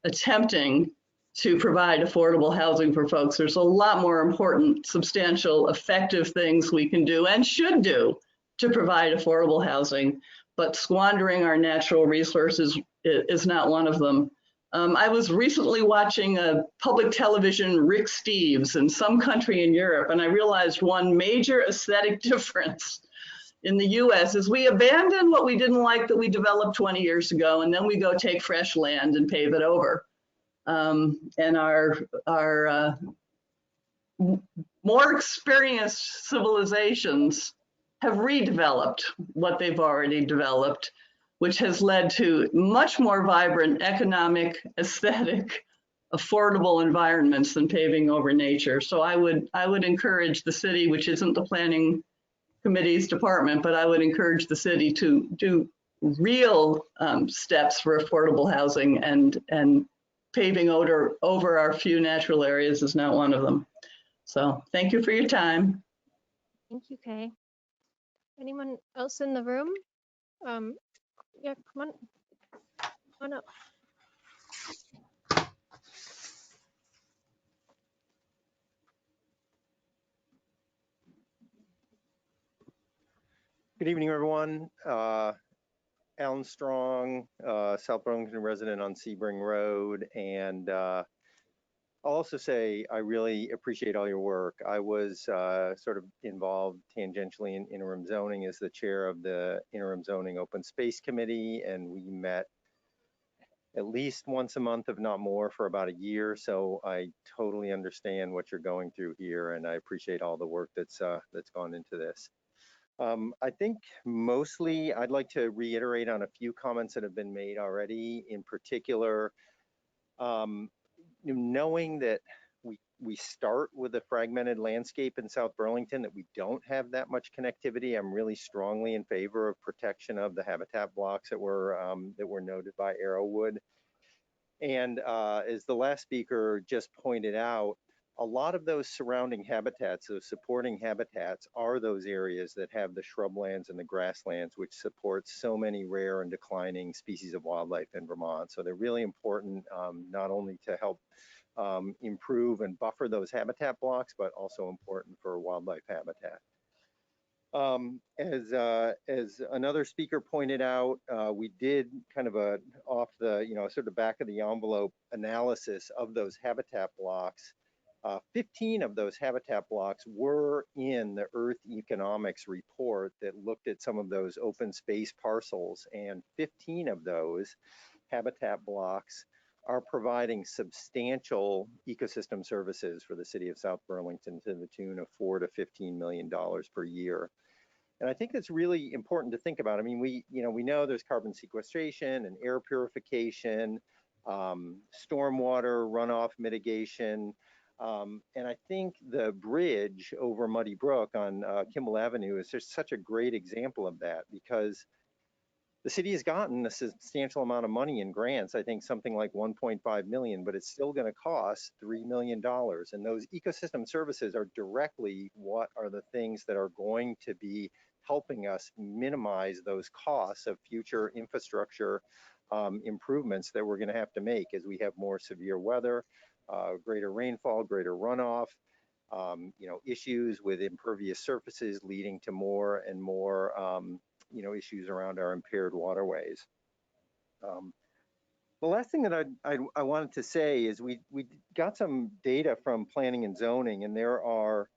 attempting to provide affordable housing for folks. There's a lot more important, substantial, effective things we can do and should do to provide affordable housing, but squandering our natural resources is not one of them. I was recently watching a public television Rick Steves in some country in Europe, and I realized one major aesthetic difference in the US is we abandon what we didn't like that we developed 20 years ago, and then we go take fresh land and pave it over. And our more experienced civilizations have redeveloped what they've already developed, which has led to much more vibrant economic, aesthetic, affordable environments than paving over nature. So I would encourage the city, which isn't the planning committee's department, but I would encourage the city to do real steps for affordable housing, and paving over our few natural areas is not one of them. So thank you for your time. Thank you, Kay. Anyone else in the room? Yeah, come on up. Good evening, everyone. Alan Strong, South Burlington resident on Sebring Road. And I'll also say I really appreciate all your work. I was sort of involved tangentially in interim zoning as the chair of the Interim Zoning Open Space Committee, and we met at least once a month, if not more, for about a year. So I totally understand what you're going through here, and I appreciate all the work that's gone into this. I think mostly I'd like to reiterate on a few comments that have been made already. In particular, knowing that we we start with a fragmented landscape in South Burlington, that we don't have that much connectivity. I'm really strongly in favor of protection of the habitat blocks that were noted by Arrowwood. And as the last speaker just pointed out, a lot of those surrounding habitats, those supporting habitats, are those areas that have the shrublands and the grasslands, which support so many rare and declining species of wildlife in Vermont. So they're really important, not only to help improve and buffer those habitat blocks, but also important for wildlife habitat. As another speaker pointed out, we did kind of a off the, sort of back of the envelope analysis of those habitat blocks. 15 of those habitat blocks were in the Earth Economics report that looked at some of those open space parcels, and 15 of those habitat blocks are providing substantial ecosystem services for the city of South Burlington to the tune of $4 to $15 million per year. And I think that's really important to think about. I mean, we know there's carbon sequestration and air purification, stormwater runoff mitigation. And I think the bridge over Muddy Brook on Kimball Avenue is just such a great example of that, because the city has gotten a substantial amount of money in grants, I think something like 1.5 million, but it's still going to cost $3 million. And those ecosystem services are directly what are the things that are going to be helping us minimize those costs of future infrastructure improvements that we're going to have to make as we have more severe weather, greater rainfall, greater runoff, issues with impervious surfaces leading to more and more issues around our impaired waterways. The last thing that I wanted to say is we got some data from planning and zoning, and there are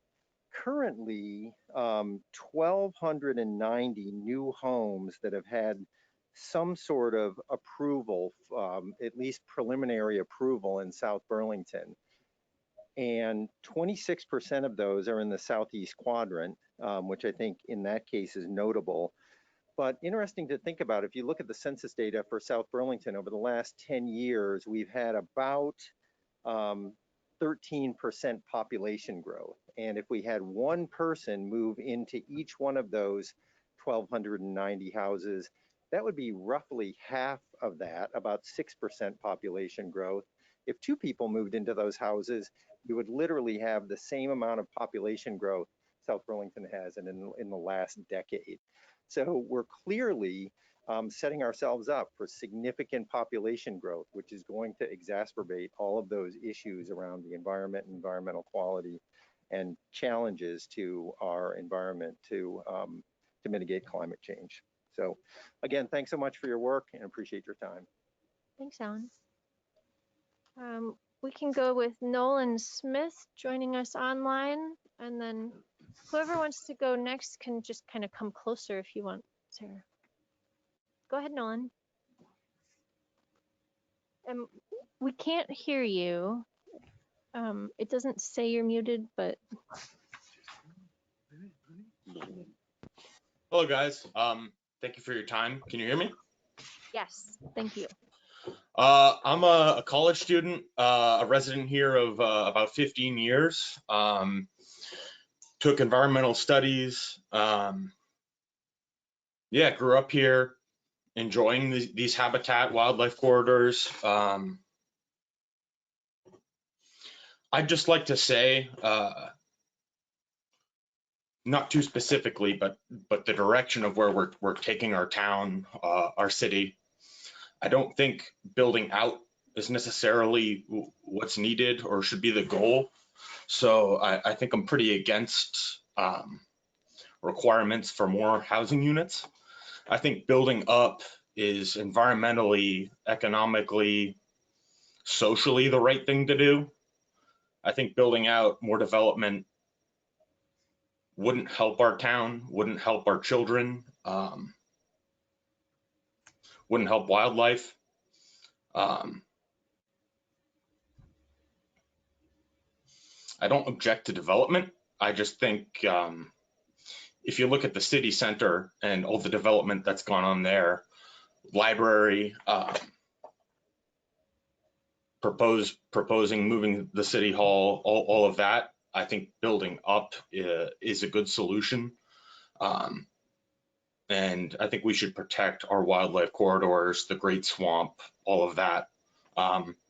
currently 1,290 new homes that have had some sort of approval, at least preliminary approval in South Burlington. And 26% of those are in the southeast quadrant, which I think in that case is notable. But interesting to think about, if you look at the census data for South Burlington over the last 10 years, we've had about 13% population growth. And if we had one person move into each one of those 1,290 houses, that would be roughly half of that, about 6% population growth. If two people moved into those houses, you would literally have the same amount of population growth South Burlington has in the last decade. So we're clearly setting ourselves up for significant population growth, which is going to exacerbate all of those issues around the environment and environmental quality and challenges to our environment to mitigate climate change. So again, thanks so much for your work and appreciate your time. Thanks, Alan. We can go with Nolan Smith joining us online, and then whoever wants to go next can just kind of come closer if you want, Sarah. Go ahead, Nolan. We can't hear you. It doesn't say you're muted, but. Hello, guys. Thank you for your time. Can you hear me? Yes, thank you. I'm a college student, a resident here of about 15 years. Took environmental studies. Yeah, grew up here, enjoying these habitat wildlife corridors. I'd just like to say, not too specifically, but the direction of where we're taking our town, our city. I don't think building out is necessarily what's needed or should be the goal. So I think I'm pretty against requirements for more housing units. I think building up is environmentally, economically, socially the right thing to do. I think building out more development wouldn't help our town, wouldn't help our children, wouldn't help wildlife. I don't object to development. I just think if you look at the city center and all the development that's gone on there, library, proposing moving the city hall, all of that. I think building up is a good solution. And I think we should protect our wildlife corridors, the Great Swamp, all of that.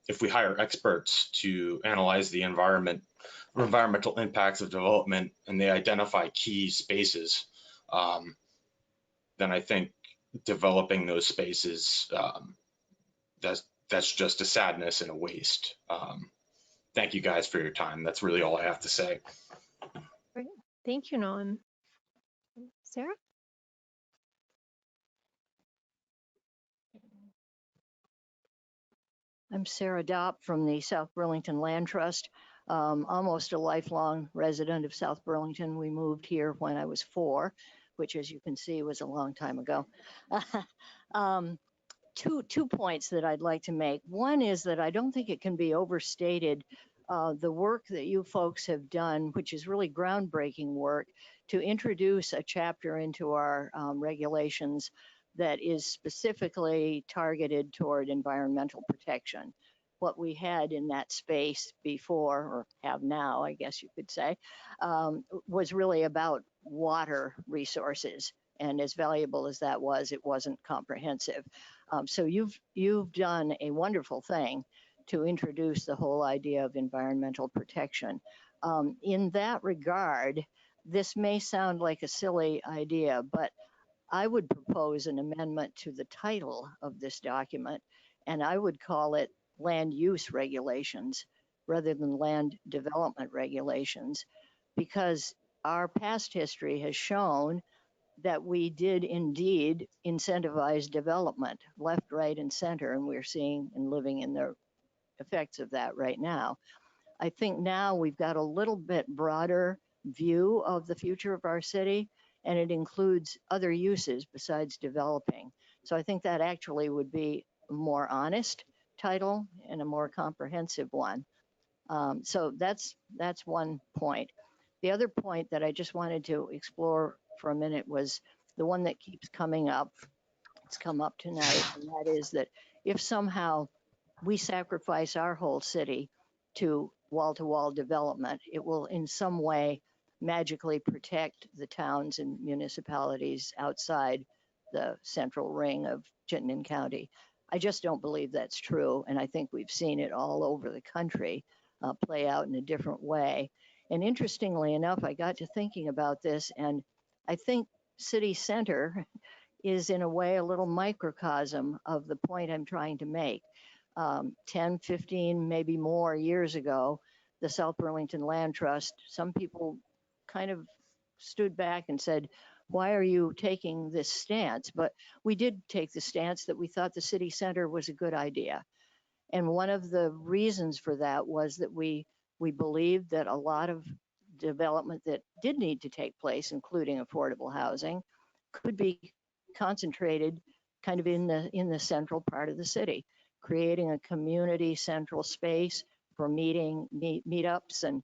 If we hire experts to analyze the environmental impacts of development, and they identify key spaces, then I think developing those spaces, that's just a sadness and a waste. Thank you guys for your time. That's really all I have to say. Great. Thank you, Nolan. Sarah? I'm Sarah Dopp from the South Burlington Land Trust, almost a lifelong resident of South Burlington. We moved here when I was 4, which, as you can see, was a long time ago. Two points that I'd like to make. One is that I don't think it can be overstated the work that you folks have done, which is really groundbreaking work, to introduce a chapter into our regulations that is specifically targeted toward environmental protection. What we had in that space before, or have now, I guess you could say, was really about water resources. And as valuable as that was, it wasn't comprehensive. So you've done a wonderful thing to introduce the whole idea of environmental protection. In that regard, this may sound like a silly idea, but I would propose an amendment to the title of this document, and I would call it land use regulations rather than land development regulations, because our past history has shown that we did indeed incentivize development left, right, and center, and we're seeing and living in the effects of that right now. I think now we've got a little bit broader view of the future of our city, and it includes other uses besides developing. So I think that actually would be a more honest title and a more comprehensive one. So that's one point. The other point that I just wanted to explore for a minute was the one that keeps coming up. It's come up tonight, and that is that if somehow we sacrifice our whole city to wall-to-wall development, it will in some way magically protect the towns and municipalities outside the central ring of Chittenden County. I just don't believe that's true, and I think we've seen it all over the country play out in a different way. And interestingly enough, I got to thinking about this, and I think city center is in a way a little microcosm of the point I'm trying to make. 10, 15, maybe more years ago, the South Burlington Land Trust, some people kind of stood back and said, why are you taking this stance? But we did take the stance that we thought the city center was a good idea. And one of the reasons for that was that we believed that a lot of development that did need to take place, including affordable housing, could be concentrated kind of in the central part of the city, creating a community central space for meetups and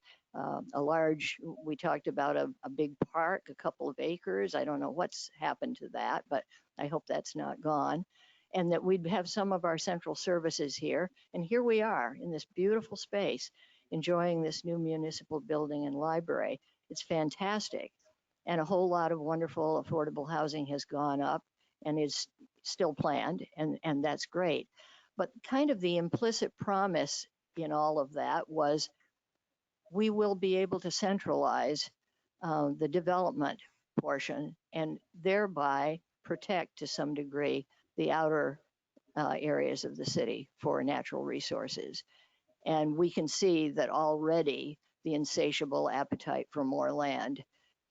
a large, we talked about a big park, a couple of acres. I don't know what's happened to that, but I hope that's not gone. And that we'd have some of our central services here. And here we are in this beautiful space, enjoying this new municipal building and library. It's fantastic. And a whole lot of wonderful affordable housing has gone up and is still planned, and that's great. But kind of the implicit promise in all of that was we will be able to centralize the development portion and thereby protect to some degree the outer areas of the city for natural resources. And we can see that already the insatiable appetite for more land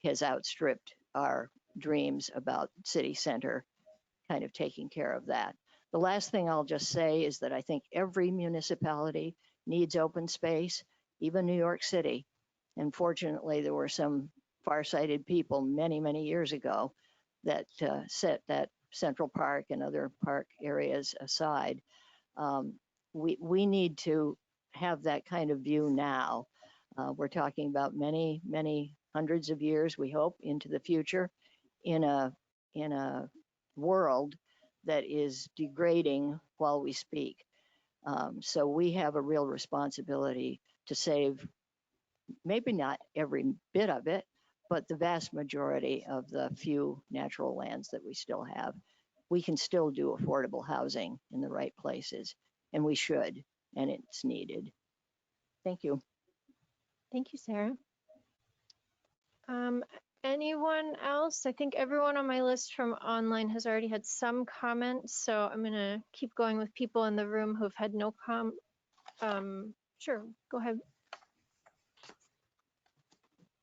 has outstripped our dreams about city center kind of taking care of that. The last thing I'll just say is that I think every municipality needs open space, even New York City. And fortunately, there were some farsighted people many, many years ago that set that Central Park and other park areas aside. We need to have that kind of view now. We're talking about many, many hundreds of years, we hope, into the future in a world that is degrading while we speak. So we have a real responsibility to save maybe not every bit of it, but the vast majority of the few natural lands that we still have. We can still do affordable housing in the right places, and we should, and it's needed. Thank you. Thank you, Sarah. Anyone else? I think everyone on my list from online has already had some comments, so I'm gonna keep going with people in the room who've had no sure, go ahead.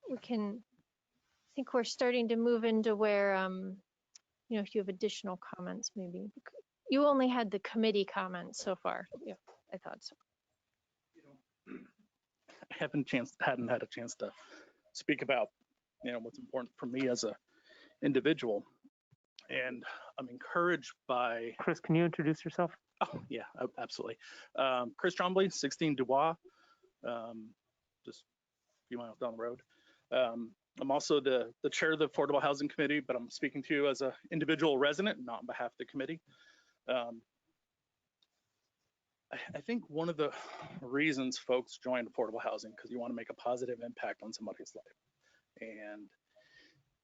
We can, I think we're starting to move into where, you know, if you have additional comments, maybe. You only had the committee comments so far. Yeah, I thought so. I hadn't had a chance to speak about, you know, what's important for me as a individual, and I'm encouraged by. Chris, can you introduce yourself? Oh yeah, absolutely. Chris Trombley, 16 Dubois, just a few miles down the road. I'm also the chair of the Affordable Housing Committee, but I'm speaking to you as an individual resident, not on behalf of the committee. I think one of the reasons folks join affordable housing because you want to make a positive impact on somebody's life. And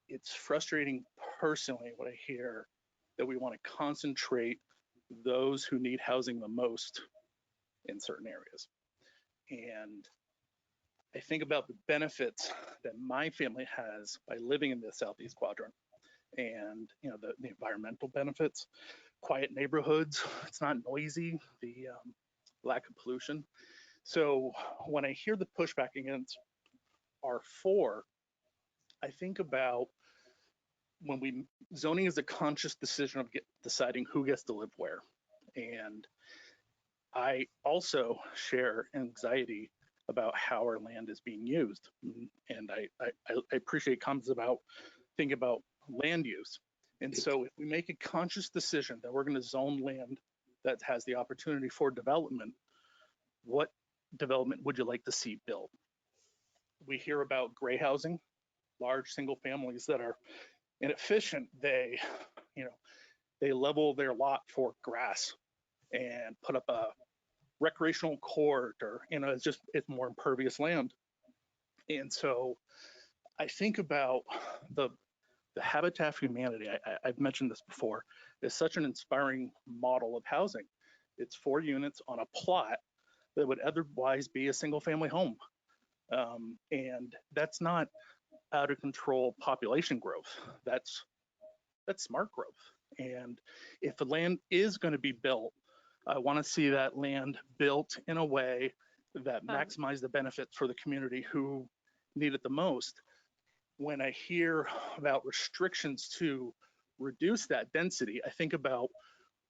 it's frustrating personally when I hear that we want to concentrate those who need housing the most in certain areas. And I think about the benefits that my family has by living in the Southeast Quadrant, and you know the environmental benefits, quiet neighborhoods, it's not noisy, the lack of pollution. So when I hear the pushback against R4, I think about when zoning is a conscious decision of deciding who gets to live where. And I also share anxiety about how our land is being used. And I appreciate comments about thinking about land use. And so if we make a conscious decision that we're going to zone land that has the opportunity for development, what development would you like to see built? We hear about gray housing, large single families that are inefficient. They, you know, they level their lot for grass and put up a recreational court, or you know, it's more impervious land. And so I think about the Habitat for Humanity. I've mentioned this before. Is such an inspiring model of housing. It's 4 units on a plot that would otherwise be a single family home. And that's not out of control population growth. That's smart growth. And if the land is going to be built, I want to see that land built in a way that maximizes the benefits for the community who need it the most. When I hear about restrictions to reduce that density, I think about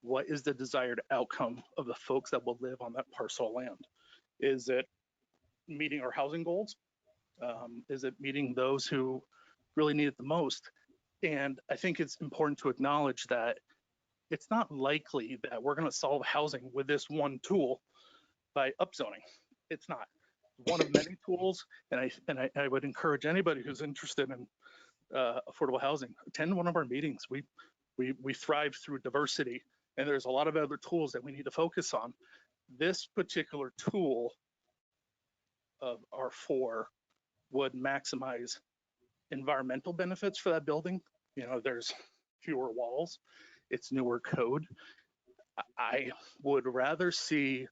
what is the desired outcome of the folks that will live on that parcel of land. Is it meeting our housing goals? Is it meeting those who really need it the most? And I think it's important to acknowledge that it's not likely that we're going to solve housing with this one tool by upzoning. It's not. One of many tools, and I would encourage anybody who's interested in affordable housing, attend one of our meetings. We thrive through diversity, and there's a lot of other tools that we need to focus on. This particular tool of R4 would maximize environmental benefits for that building. You know, there's fewer walls, it's newer code. I would rather see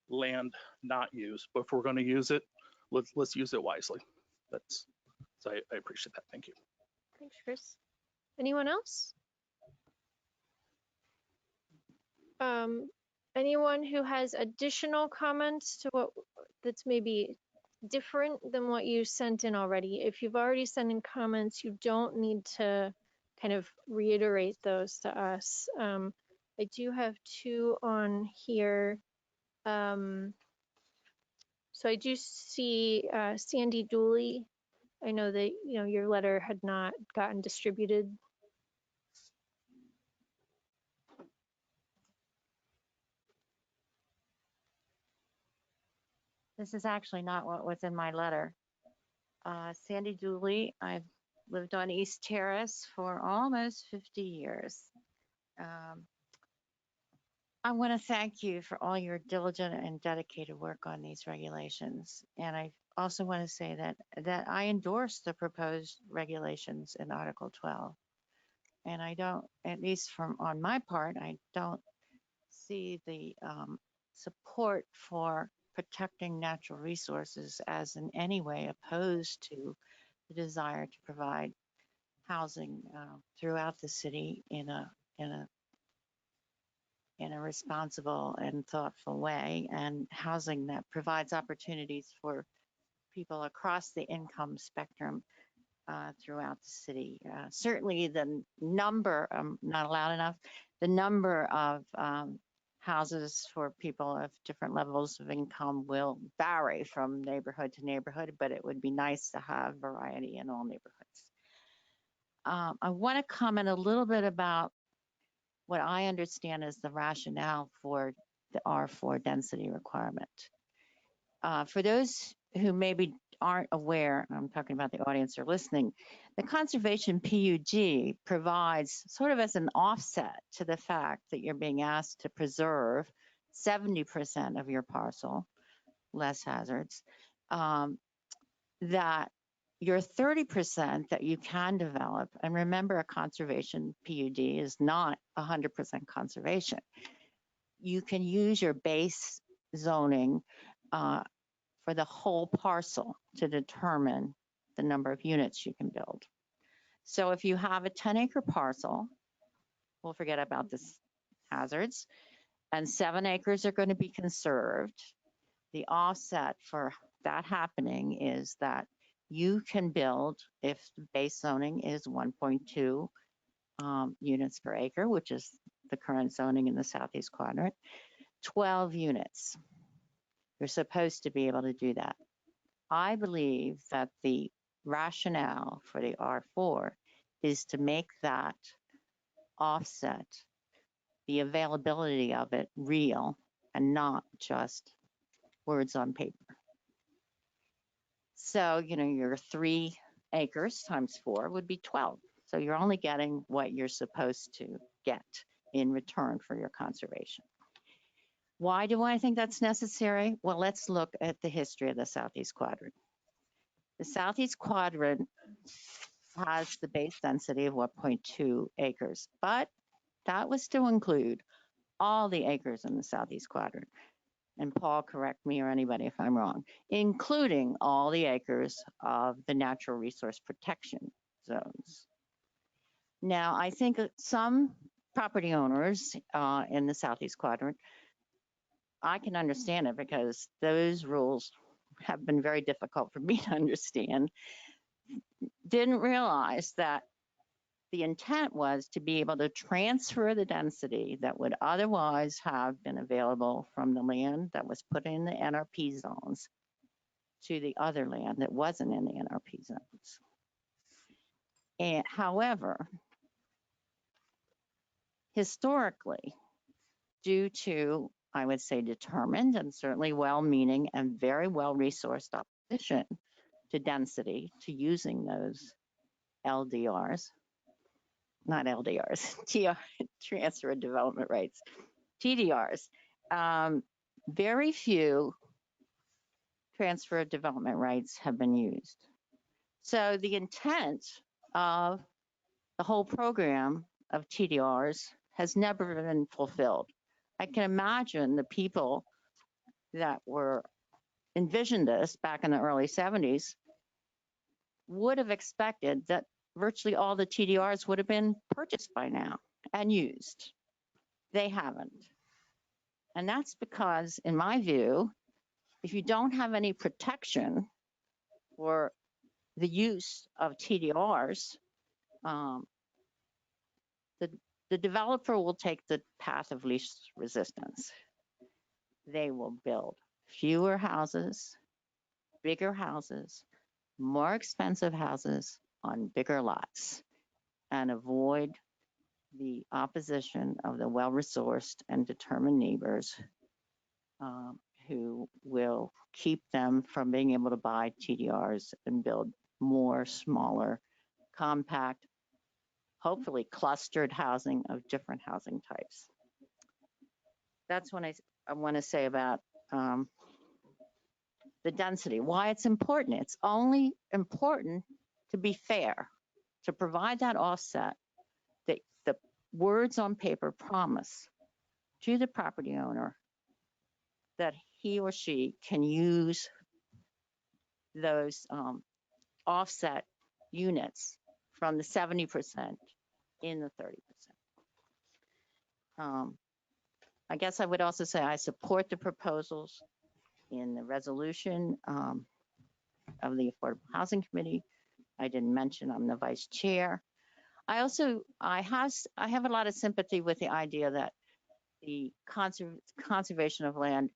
land not used, but if we're going to use it, let's use it wisely. So I appreciate that. Thank you. Thanks, Chris. Anyone else? Anyone who has additional comments to what that's maybe different than what you sent in already? If you've already sent in comments, you don't need to kind of reiterate those to us. I do have 2 on here. So I do see Sandy Dooley. I know that, you know, your letter had not gotten distributed. This is actually not what was in my letter. Sandy Dooley, I've lived on East Terrace for almost 50 years. I want to thank you for all your diligent and dedicated work on these regulations. And I also want to say that I endorse the proposed regulations in Article 12. And I don't, at least from on my part, I don't see the support for protecting natural resources as in any way opposed to the desire to provide housing throughout the city in a responsible and thoughtful way, and housing that provides opportunities for people across the income spectrum throughout the city. Certainly the number, not allowed enough, the number of houses for people of different levels of income will vary from neighborhood to neighborhood, but it would be nice to have variety in all neighborhoods. I want to comment a little bit about what I understand is the rationale for the R4 density requirement. For those who maybe aren't aware, I'm talking about the audience or listening, the conservation PUD provides sort of as an offset to the fact that you're being asked to preserve 70% of your parcel, less hazards, that your 30% that you can develop, and remember a conservation PUD is not 100% conservation. You can use your base zoning for the whole parcel to determine the number of units you can build. So if you have a 10-acre parcel, we'll forget about this hazards, and 7 acres are going to be conserved, the offset for that happening is that you can build, if the base zoning is 1.2 units per acre, which is the current zoning in the southeast quadrant, 12 units. You're supposed to be able to do that. I believe that the rationale for the R4 is to make that offset, the availability of it, real and not just words on paper. So, you know, your 3 acres times 4 would be 12. So you're only getting what you're supposed to get in return for your conservation. Why do I think that's necessary? Well, let's look at the history of the Southeast Quadrant. The Southeast Quadrant has the base density of 1.2 acres, but that was to include all the acres in the Southeast Quadrant. And Paul, correct me or anybody if I'm wrong, including all the acres of the natural resource protection zones. Now, I think some property owners in the Southeast Quadrant, I can understand it because those rules have been very difficult for me to understand, didn't realize that the intent was to be able to transfer the density that would otherwise have been available from the land that was put in the NRP zones to the other land that wasn't in the NRP zones. And however, historically, due to, I would say, determined and certainly well-meaning and very well-resourced opposition to density, to using those LDRs, not LDRs, transfer of development rights, TDRs. Very few transfer of development rights have been used. So the intent of the whole program of TDRs has never been fulfilled. I can imagine the people that were envisioned this back in the early 70s would have expected that virtually all the TDRs would have been purchased by now and used. They haven't. And that's because, in my view, if you don't have any protection for the use of TDRs, the developer will take the path of least resistance. They will build fewer houses, bigger houses, more expensive houses on bigger lots, and avoid the opposition of the well-resourced and determined neighbors who will keep them from being able to buy TDRs and build more smaller, compact, hopefully clustered housing of different housing types. that's when I want to say about the density, why it's important. It's only important to be fair, to provide that offset that the words on paper promise to the property owner that he or she can use those offset units from the 70% in the 30%. I guess I would also say I support the proposals in the resolution of the Affordable Housing Committee. I didn't mention I'm the vice chair. I have a lot of sympathy with the idea that the conservation of land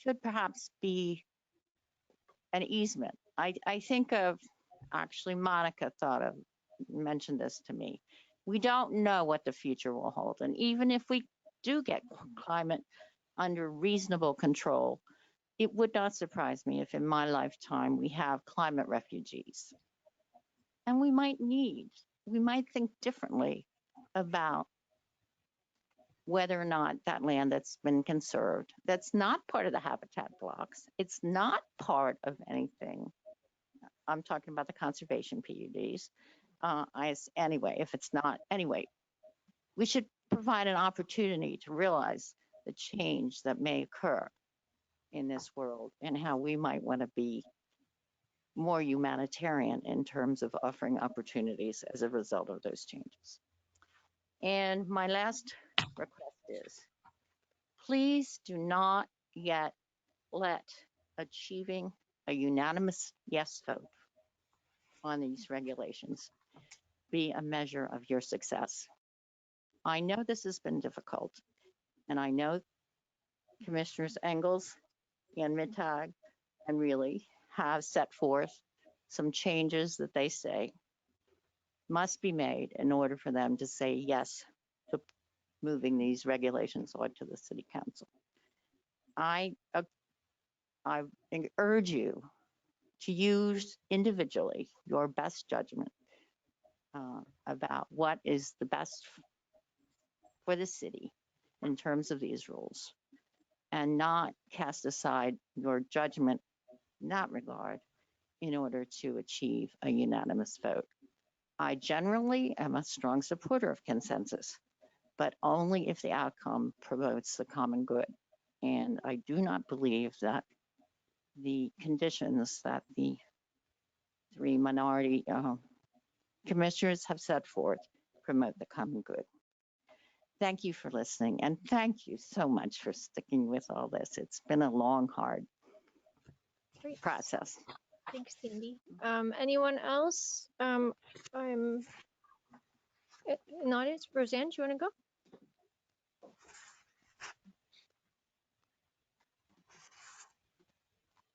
should perhaps be an easement. I think of, actually Monica mentioned this to me. We don't know what the future will hold. And even if we do get climate under reasonable control, it would not surprise me if in my lifetime we have climate refugees. And we might think differently about whether or not that land that's been conserved, that's not part of the habitat blocks, it's not part of anything. I'm talking about the conservation PUDs. We should provide an opportunity to realize the change that may occur in this world and how we might want to be more humanitarian in terms of offering opportunities as a result of those changes. And my last request is, please do not yet let achieving a unanimous yes vote on these regulations be a measure of your success. I know this has been difficult, and I know Commissioners Engels and Mittag and really have set forth some changes that they say must be made in order for them to say yes to moving these regulations on to the City Council. I urge you to use individually your best judgment about what is the best for the city in terms of these rules, and not cast aside your judgment in that regard in order to achieve a unanimous vote. I generally am a strong supporter of consensus, but only if the outcome promotes the common good. And I do not believe that the conditions that the three minority commissioners have set forth promote the common good. Thank you for listening, and thank you so much for sticking with all this. It's been a long, hard process. Thanks, Cindy. Anyone else? I'm in the audience. Roseanne, do you want to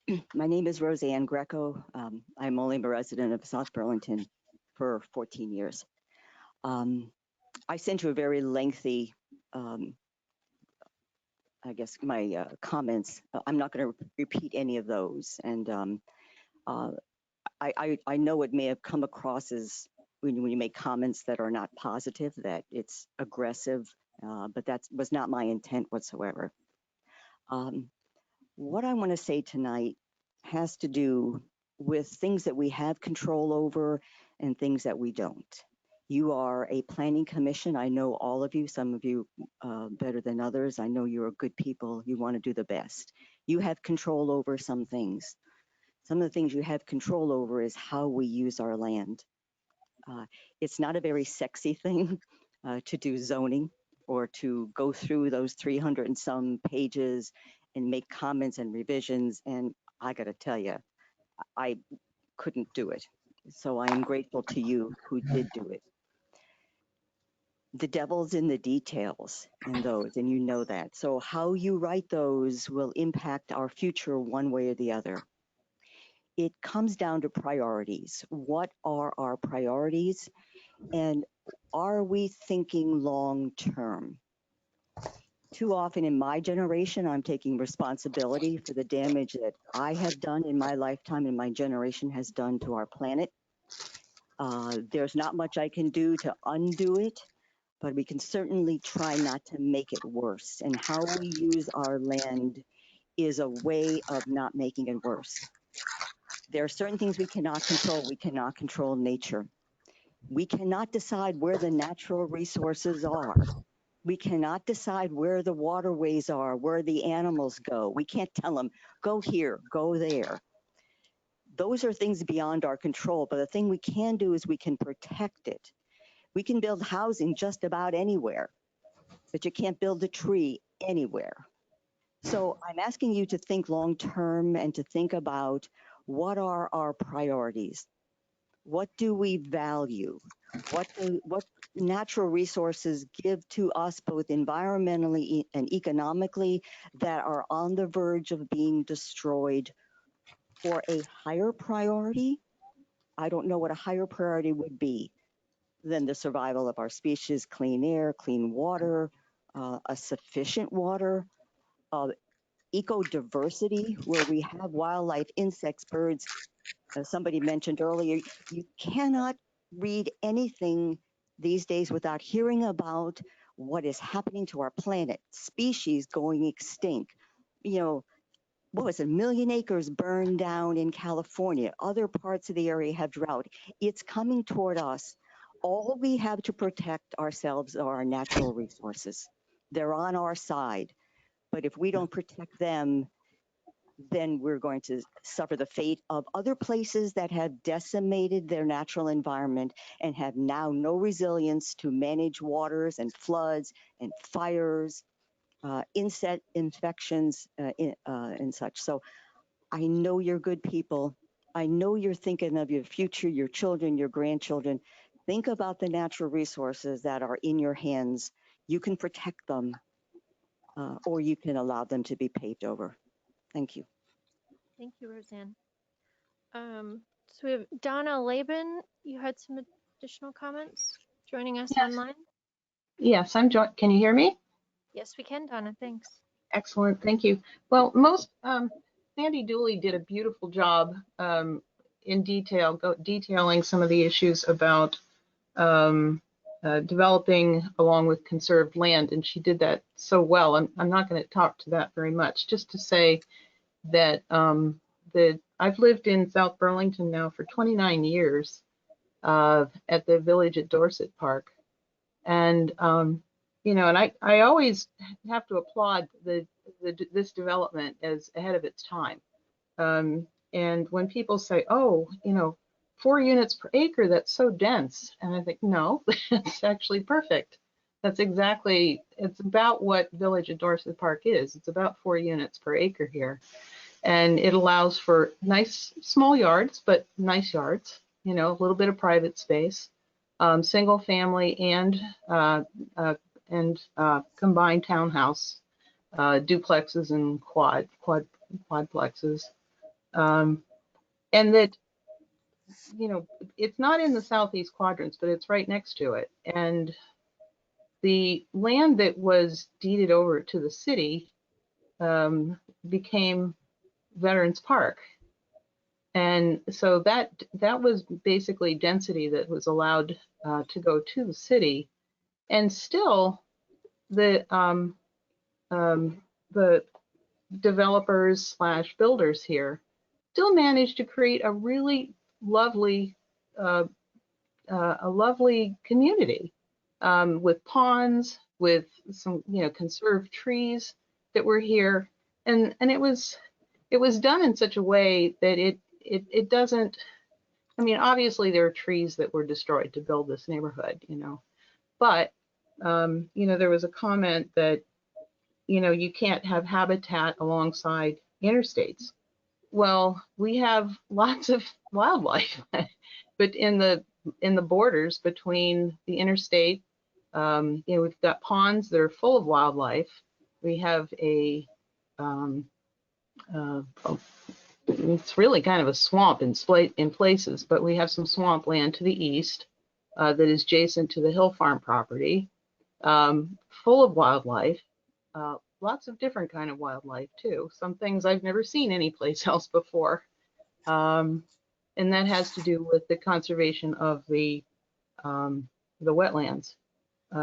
go? My name is Roseanne Greco. I'm only a resident of South Burlington for 14 years. I sent you a very lengthy, I guess, my comments. I'm not going to repeat any of those. And I know it may have come across as when you make comments that are not positive, that it's aggressive, but that was not my intent whatsoever. What I want to say tonight has to do with things that we have control over and things that we don't. You are a planning commission. I know all of you, some of you better than others. I know you're good people. You want to do the best. You have control over some things. Some of the things you have control over is how we use our land. It's not a very sexy thing to do zoning or to go through those 300 and some pages and make comments and revisions. And I got to tell you, I couldn't do it. So I am grateful to you who did do it. The devil's in the details in those, and you know that. So how you write those will impact our future one way or the other. It comes down to priorities. What are our priorities? And are we thinking long term? Too often in my generation, I'm taking responsibility for the damage that I have done in my lifetime and my generation has done to our planet. There's not much I can do to undo it, but we can certainly try not to make it worse. And how we use our land is a way of not making it worse. There are certain things we cannot control. We cannot control nature. We cannot decide where the natural resources are. We cannot decide where the waterways are, where the animals go. We can't tell them, go here, go there. Those are things beyond our control, but the thing we can do is we can protect it. We can build housing just about anywhere, but you can't build a tree anywhere. So I'm asking you to think long-term and to think about what are our priorities? What do we value? What natural resources give to us both environmentally and economically that are on the verge of being destroyed for a higher priority? I don't know what a higher priority would be than the survival of our species, clean air, clean water, a sufficient water, eco-diversity, where we have wildlife, insects, birds. As somebody mentioned earlier, you cannot read anything these days without hearing about what is happening to our planet, species going extinct. You know, what was it, 1 million acres burned down in California. Other parts of the area have drought. It's coming toward us. All we have to protect ourselves are our natural resources. They're on our side. But if we don't protect them, then we're going to suffer the fate of other places that have decimated their natural environment and have now no resilience to manage waters and floods and fires, insect infections and such. So I know you're good people. I know you're thinking of your future, your children, your grandchildren. Think about the natural resources that are in your hands. You can protect them, or you can allow them to be paved over. Thank you. Thank you, Roseanne. So we have Donna Laban. You had some additional comments joining us online? Yes, can you hear me? Yes, we can, Donna. Thanks. Excellent. Thank you. Well, Sandy Dooley did a beautiful job in detailing some of the issues about developing along with conserved land, and she did that so well. I'm not going to talk to that very much, just to say that I've lived in South Burlington now for 29 years at the Village at Dorset Park. And, and I always have to applaud this development as ahead of its time. And when people say, oh, 4 units per acre, that's so dense. And I think, no, it's actually perfect. That's exactly, it's about what Village at Dorset Park is. It's about 4 units per acre here. And it allows for nice small yards, but nice yards, a little bit of private space, single family and combined townhouse, duplexes and quadplexes. And that, it's not in the southeast quadrants, but it's right next to it. And the land that was deeded over to the city became Veterans Park. And so that was basically density that was allowed to go to the city. And still the developers / builders here still managed to create a really lovely community with ponds, with some conserved trees that were here, and it was done in such a way that it doesn't. I mean, obviously there are trees that were destroyed to build this neighborhood, but there was a comment that you can't have habitat alongside interstates. Well, we have lots of wildlife, but in the borders between the interstate, we've got ponds that are full of wildlife. We have it's really kind of a swamp in places, but we have some swampland to the east that is adjacent to the Hill Farm property, full of wildlife. Lots of different kind of wildlife too. Some things I've never seen anyplace else before. And that has to do with the conservation of the wetlands.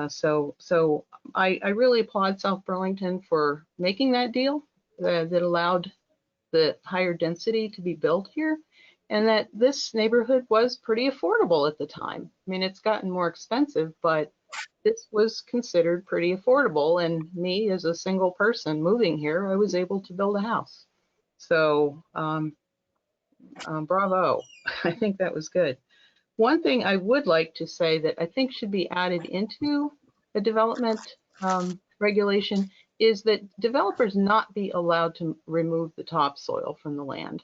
So I really applaud South Burlington for making that deal that allowed the higher density to be built here, and that this neighborhood was pretty affordable at the time. I mean, it's gotten more expensive, but this was considered pretty affordable. And me, as a single person moving here, I was able to build a house. So bravo. I think that was good. One thing I would like to say that I think should be added into the development regulation is that developers not be allowed to remove the topsoil from the land.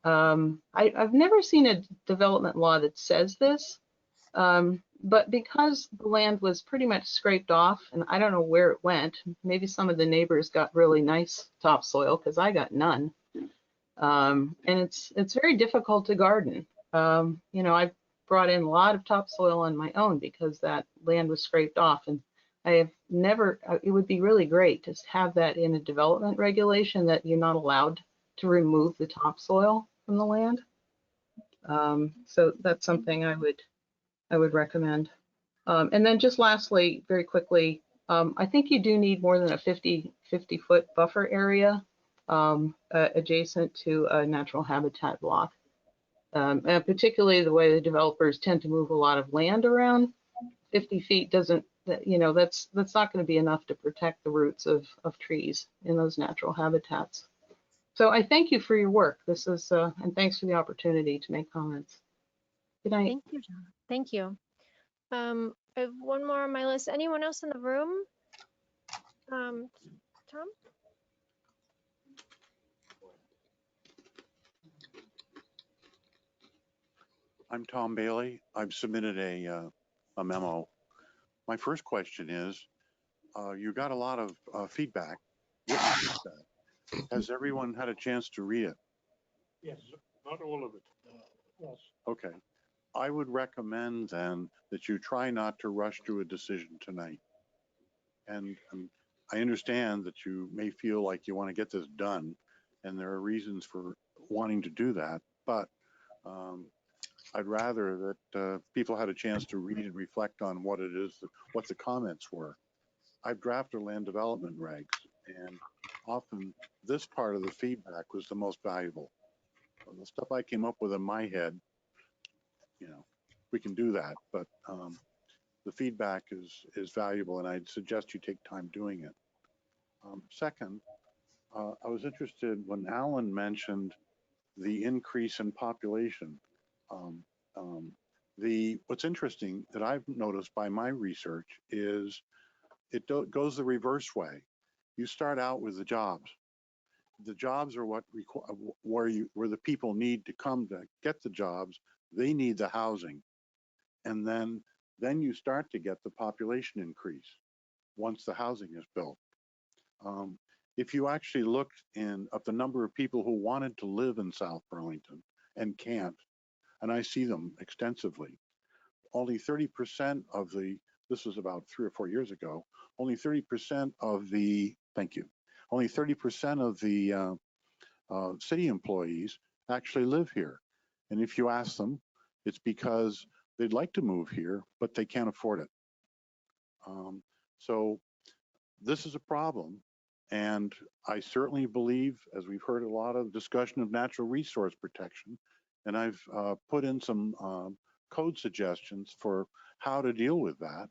I've never seen a development law that says this, but because the land was pretty much scraped off, and I don't know where it went, maybe some of the neighbors got really nice topsoil because I got none. And it's very difficult to garden. You know, I've brought in a lot of topsoil on my own because that land was scraped off, and I have never, it would be really great to have that in a development regulation that you're not allowed to remove the topsoil from the land. So that's something I would recommend. And then just lastly, very quickly, I think you do need more than a 50-foot buffer area adjacent to a natural habitat block. And particularly the way the developers tend to move a lot of land around, 50 feet doesn't, you know, that's not going to be enough to protect the roots of trees in those natural habitats. So I thank you for your work. This is, and thanks for the opportunity to make comments. Good night. Thank you, John. Thank you. I have one more on my list. Anyone else in the room? Tom? I'm Tom Bailey. I've submitted a memo. My first question is, you got a lot of feedback. Has everyone had a chance to read it? Yes, not all of it. Yes. Okay. I would recommend then that you try not to rush to a decision tonight. And I understand that you may feel like you want to get this done, and there are reasons for wanting to do that, but I'd rather that people had a chance to read and reflect on what it is, what the comments were. I've drafted land development regs, and often this part of the feedback was the most valuable. The stuff I came up with in my head, you know, we can do that, but the feedback is valuable, and I'd suggest you take time doing it. Second, I was interested when Alan mentioned the increase in population. What's interesting that I've noticed by my research is it goes the reverse way. You start out with the jobs. The jobs are what where the people need to come to get the jobs. They need the housing, and then you start to get the population increase once the housing is built. If you actually look at the number of people who wanted to live in South Burlington and can't, and I see them extensively, only 30% of this was about 3 or 4 years ago, only 30% of the, thank you, only 30% of the city employees actually live here. And if you ask them, it's because they'd like to move here, but they can't afford it. So this is a problem. And I certainly believe, as we've heard a lot of discussion of natural resource protection, and I've put in some code suggestions for how to deal with that,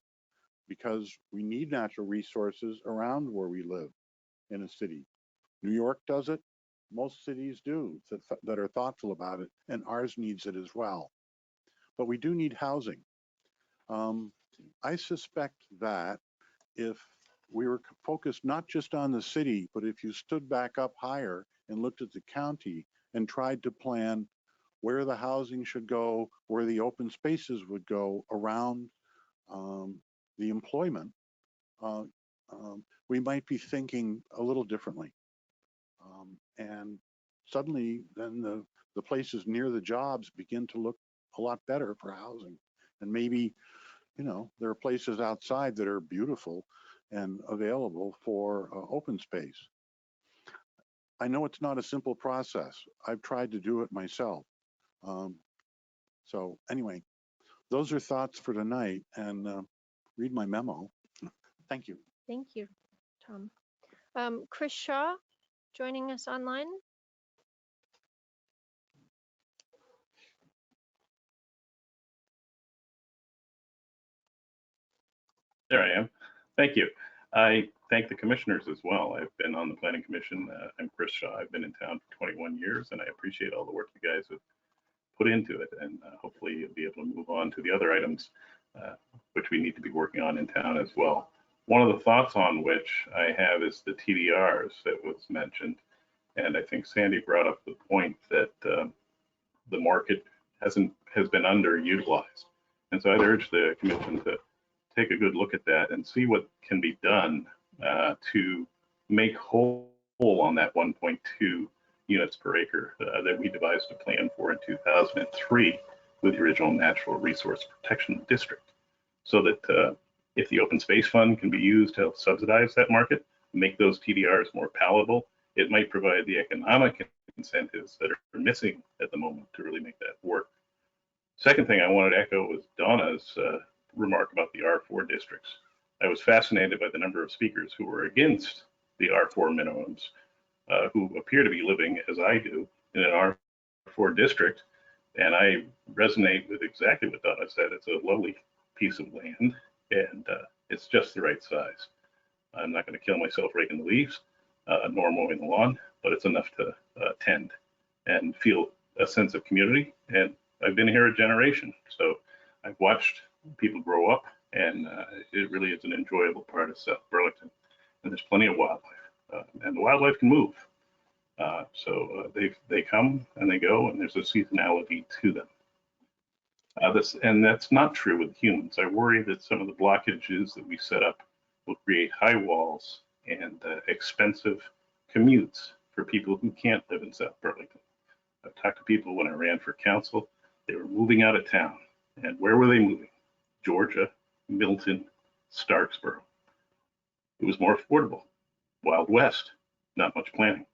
because we need natural resources around where we live in a city. New York does it. Most cities do that are thoughtful about it, and ours needs it as well. But we do need housing. I suspect that if we were focused not just on the city, but if you stood back up higher and looked at the county and tried to plan where the housing should go, where the open spaces would go around the employment, we might be thinking a little differently. And suddenly then the places near the jobs begin to look a lot better for housing. And maybe, you know, there are places outside that are beautiful and available for open space. I know it's not a simple process. I've tried to do it myself. So anyway, those are thoughts for tonight, and read my memo. Thank you. Thank you, Tom. Chris Shaw joining us online. There I am. Thank you. I thank the commissioners as well. I've been on the Planning Commission. I'm Chris Shaw. I've been in town for 21 years, and I appreciate all the work you guys have put into it. And hopefully you'll be able to move on to the other items which we need to be working on in town as well. One of the thoughts on which I have is the TDRs that was mentioned. And I think Sandy brought up the point that the market has been underutilized. And so I'd urge the commission to take a good look at that and see what can be done to make whole on that 1.2 units per acre that we devised a plan for in 2003 with the original Natural Resource Protection District. So that if the Open Space Fund can be used to help subsidize that market, make those TDRs more palatable, it might provide the economic incentives that are missing at the moment to really make that work. Second thing I wanted to echo was Donna's remark about the R4 districts. I was fascinated by the number of speakers who were against the R4 minimums, who appear to be living, as I do, in an R4 district. And I resonate with exactly what Donna said. It's a lovely piece of land, and it's just the right size. I'm not going to kill myself raking the leaves, nor mowing the lawn, but it's enough to tend and feel a sense of community. And I've been here a generation, so I've watched people grow up, and it really is an enjoyable part of South Burlington. And there's plenty of wildlife, and the wildlife can move. So they come and they go, and there's a seasonality to them. And that's not true with humans. I worry that some of the blockages that we set up will create high walls and expensive commutes for people who can't live in South Burlington. I've talked to people when I ran for council. They were moving out of town. And where were they moving? Georgia, Milton, Starksboro. It was more affordable. Wild West, not much planning.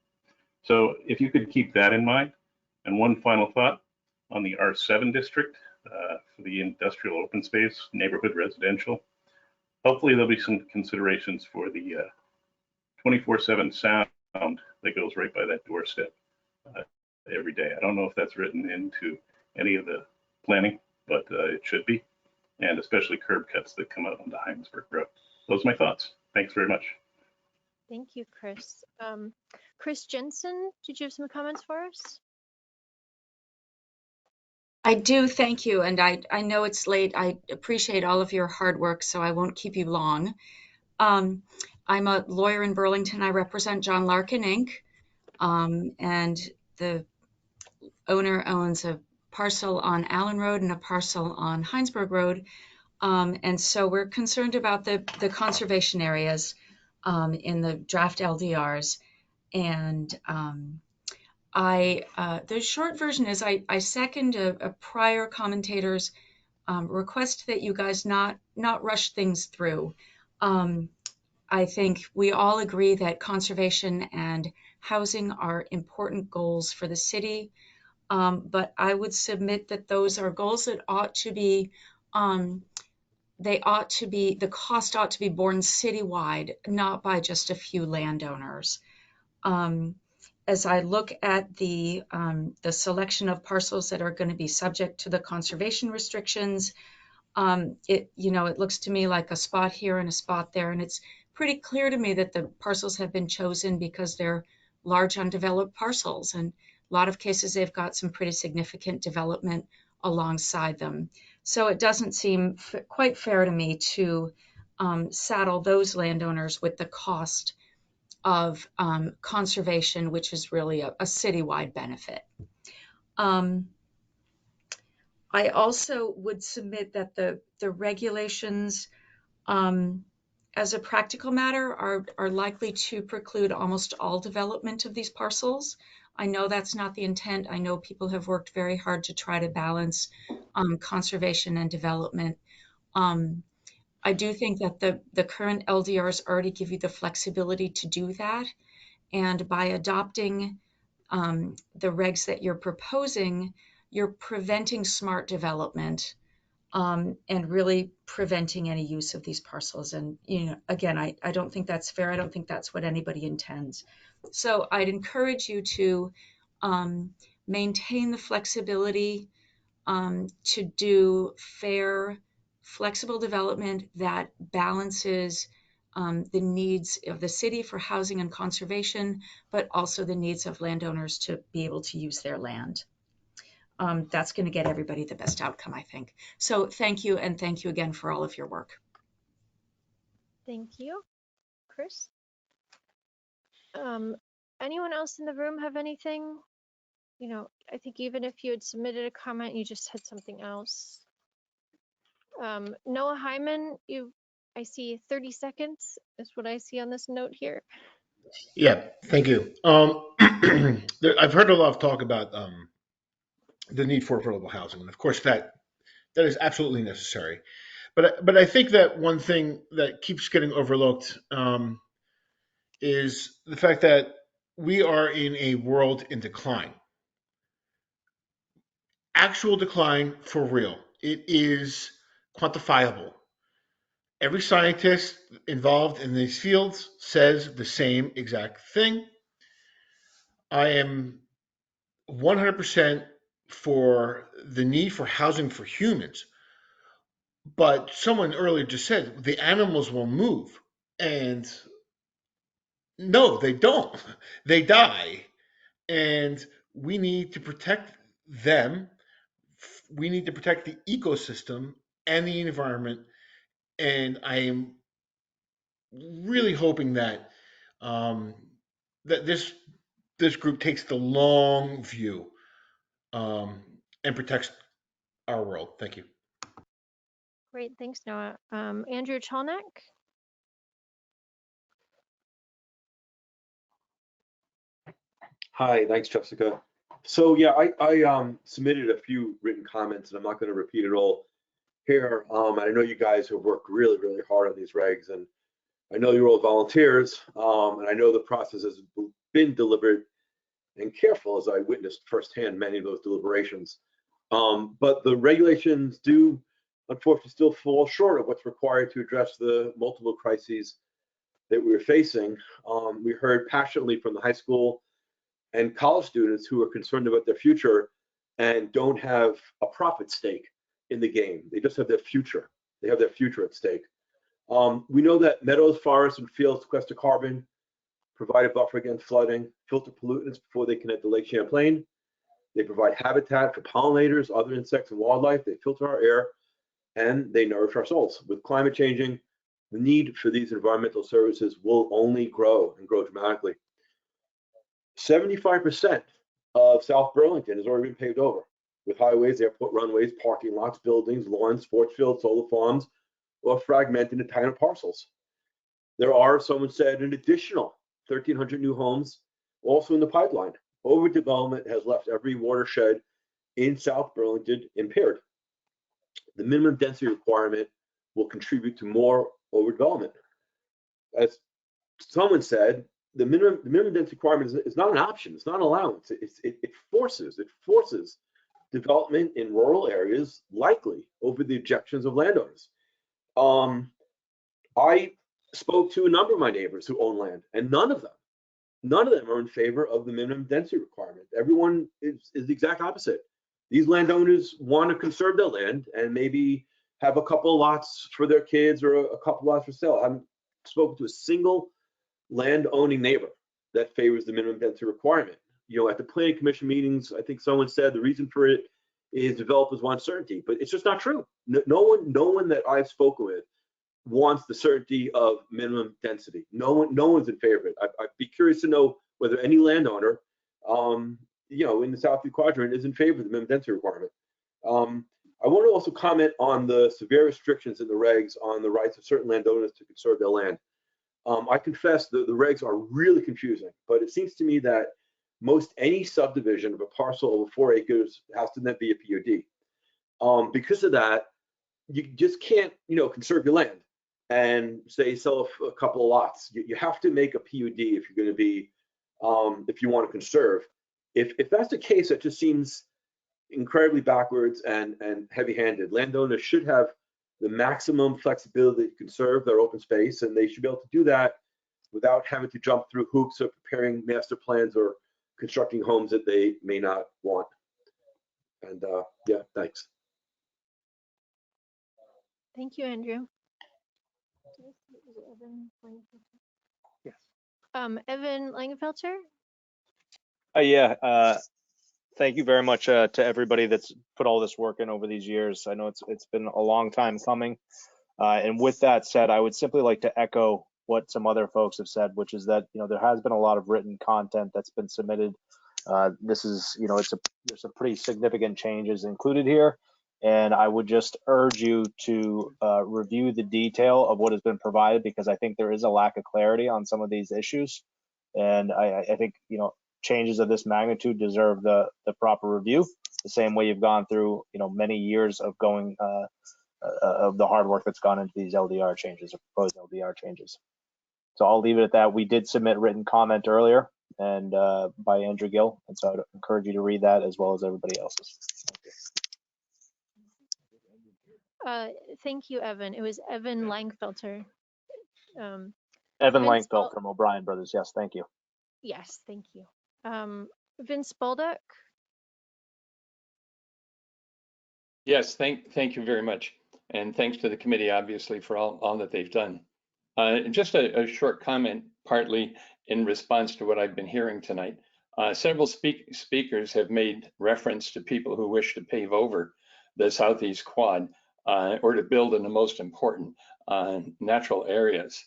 So if you could keep that in mind. And one final thought on the R7 district for the industrial open space, neighborhood residential. Hopefully there'll be some considerations for the 24/7 sound that goes right by that doorstep every day. I don't know if that's written into any of the planning, but it should be, and especially curb cuts that come out onto Heinsberg Road. Those are my thoughts. Thanks very much. Thank you, Chris. Chris Jensen, did you have some comments for us? I do, thank you. And I know it's late. I appreciate all of your hard work, so I won't keep you long. I'm a lawyer in Burlington. I represent John Larkin, Inc. And the owner owns a parcel on Allen Road and a parcel on Heinsberg Road. And so we're concerned about the conservation areas in the draft LDRs. And the short version is I second a prior commentator's request that you guys not rush things through. I think we all agree that conservation and housing are important goals for the city, but I would submit that those are goals that ought to be, the cost ought to be borne citywide, not by just a few landowners. As I look at the selection of parcels that are going to be subject to the conservation restrictions, it looks to me like a spot here and a spot there, and it's pretty clear to me that the parcels have been chosen because they're large undeveloped parcels, and a lot of cases they've got some pretty significant development alongside them. So it doesn't seem quite fair to me to saddle those landowners with the cost of conservation, which is really a citywide benefit. I also would submit that the regulations, as a practical matter, are likely to preclude almost all development of these parcels. I know that's not the intent. I know people have worked very hard to try to balance conservation and development. I do think that the current LDRs already give you the flexibility to do that. And by adopting the regs that you're proposing, you're preventing smart development and really preventing any use of these parcels. And, you know, again, I don't think that's fair. I don't think that's what anybody intends. So I'd encourage you to maintain the flexibility to do fair, flexible development that balances the needs of the city for housing and conservation, but also the needs of landowners to be able to use their land. That's going to get everybody the best outcome, I think. So thank you, and thank you again for all of your work. Thank you. Chris? Anyone else in the room have anything? You know, I think even if you had submitted a comment, you just had something else. Noah Hyman, I see 30 seconds is what I see on this note here. Yeah, thank you. I've heard a lot of talk about the need for affordable housing, and of course that is absolutely necessary. But I think that one thing that keeps getting overlooked is the fact that we are in a world in decline. Actual decline for real. It is quantifiable. Every scientist involved in these fields says the same exact thing. I am 100% for the need for housing for humans. But someone earlier just said the animals will move. And no, they don't. They die. And we need to protect them. We need to protect the ecosystem and the environment. And I am really hoping that that this group takes the long view and protects our world. Thank you. Great, thanks, Noah. Andrew Chalnak? Hi, thanks, Jessica. So yeah, I submitted a few written comments, and I'm not going to repeat it all here. And I know you guys have worked really, really hard on these regs, and I know you're all volunteers, and I know the process has been deliberate and careful, as I witnessed firsthand many of those deliberations. But the regulations do, unfortunately, still fall short of what's required to address the multiple crises that we're facing. We heard passionately from the high school and college students who are concerned about their future and don't have a profit stake in the game. They just have their future. They have their future at stake. We know that meadows, forests, and fields sequester carbon, provide a buffer against flooding, filter pollutants before they connect to Lake Champlain. They provide habitat for pollinators, other insects, and wildlife. They filter our air, and they nourish our souls. With climate changing, the need for these environmental services will only grow and grow dramatically. 75% of South Burlington has already been paved over, with highways, airport runways, parking lots, buildings, lawns, sports fields, solar farms, or fragmented into tiny parcels. There are, someone said, an additional 1,300 new homes also in the pipeline. Overdevelopment has left every watershed in South Burlington impaired. The minimum density requirement will contribute to more overdevelopment. As someone said, the minimum density requirement is not an option. It's not an allowance. It forces development in rural areas, likely over the objections of landowners. I spoke to a number of my neighbors who own land, and none of them are in favor of the minimum density requirement. Everyone is the exact opposite. These landowners want to conserve their land and maybe have a couple of lots for their kids or a couple of lots for sale. I haven't spoken to a single land-owning neighbor that favors the minimum density requirement. You know, at the planning commission meetings, I think someone said the reason for it is developers want certainty, but it's just not true. No one that I've spoken with wants the certainty of minimum density. No one's in favor of it. I'd be curious to know whether any landowner, you know, in the Southeast Quadrant is in favor of the minimum density requirement. I want to also comment on the severe restrictions in the regs on the rights of certain landowners to conserve their land. I confess that the regs are really confusing, but it seems to me that most any subdivision of a parcel over 4 acres has to then be a PUD. Because of that, you just can't, you know, conserve your land and say sell a couple of lots. You have to make a PUD if you're going to be, if you want to conserve. If that's the case, it just seems incredibly backwards and heavy-handed. Landowners should have the maximum flexibility to conserve their open space, and they should be able to do that without having to jump through hoops of preparing master plans or constructing homes that they may not want. And yeah, thanks. Thank you, Andrew. Yes. Evan Langenfelter? Yeah, thank you very much to everybody that's put all this work in over these years. I know it's been a long time coming. And with that said, I would simply like to echo what some other folks have said, which is that, you know, there has been a lot of written content that's been submitted. This is, you know, there's some pretty significant changes included here. And I would just urge you to review the detail of what has been provided, because I think there is a lack of clarity on some of these issues. And I think, you know, changes of this magnitude deserve the proper review, the same way you've gone through, you know, many years of going of the hard work that's gone into these LDR changes or proposed LDR changes. So I'll leave it at that. We did submit written comment earlier and by Andrew Gill, and so I'd encourage you to read that as well as everybody else's. Thank you, Evan. It was Evan Langfelter. Evan Vince Langfeld from O'Brien Brothers. Yes, thank you. Yes, thank you. Vince Baldock? Yes, thank you very much. And thanks to the committee, obviously, for all that they've done. Just a short comment, partly in response to what I've been hearing tonight. Several speakers have made reference to people who wish to pave over the Southeast Quad or to build in the most important natural areas.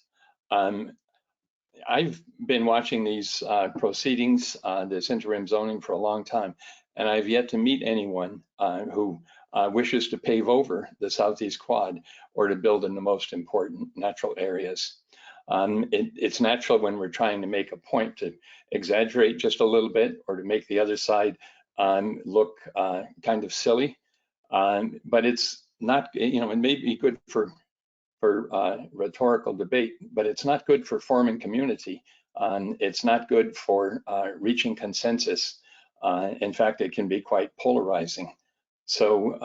I've been watching these proceedings, this interim zoning, for a long time, and I've yet to meet anyone who wishes to pave over the Southeast Quad or to build in the most important natural areas. It's natural when we're trying to make a point to exaggerate just a little bit or to make the other side look kind of silly, but it's not, you know, it may be good for rhetorical debate, but it's not good for forming community. It's not good for reaching consensus. In fact, it can be quite polarizing. So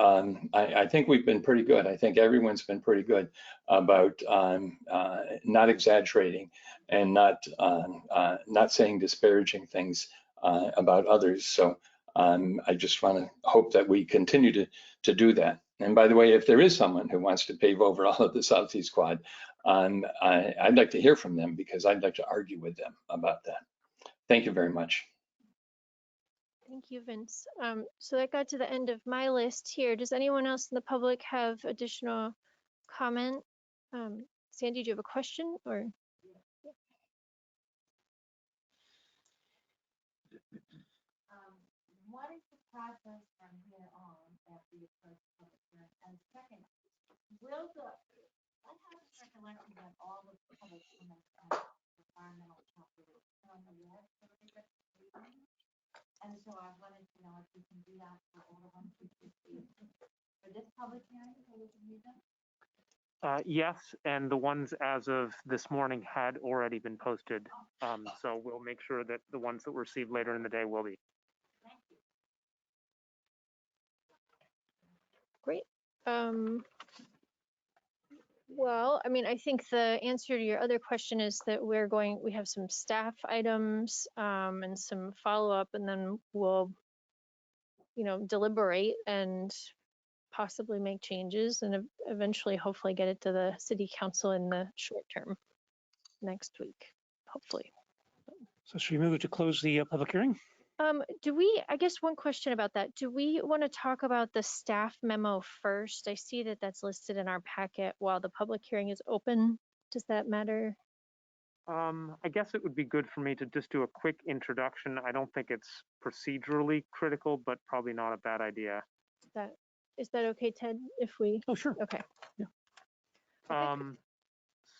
I think we've been pretty good. I think everyone's been pretty good about not exaggerating and not saying disparaging things about others. So I just want to hope that we continue to do that. And by the way, if there is someone who wants to pave over all of the Southeast Quad, I'd like to hear from them, because I'd like to argue with them about that. Thank you very much. Thank you, Vince. So that got to the end of my list here. Does anyone else in the public have additional comment? Sandy, do you have a question or? What is the process from here on after you approach public hearing? And second, will the, I have a recollection that all the public comments on environmental chapter on the web, and so I wanted to know if you can do that for all the ones we received for this public hearing, so we can read them? Yes, and the ones as of this morning had already been posted. So we'll make sure that the ones that were received later in the day will be. Great. Well, I mean, I think the answer to your other question is that we have some staff items and some follow-up, and then we'll, you know, deliberate and possibly make changes and eventually hopefully get it to the city council in the short term next week, hopefully. So should we move to close the public hearing? I guess one question about that. Do we want to talk about the staff memo first? I see that that's listed in our packet while the public hearing is open. Does that matter? I guess it would be good for me to just do a quick introduction. I don't think it's procedurally critical, but probably not a bad idea. Is that okay, Ted, if we? Oh, sure. Okay. Yeah.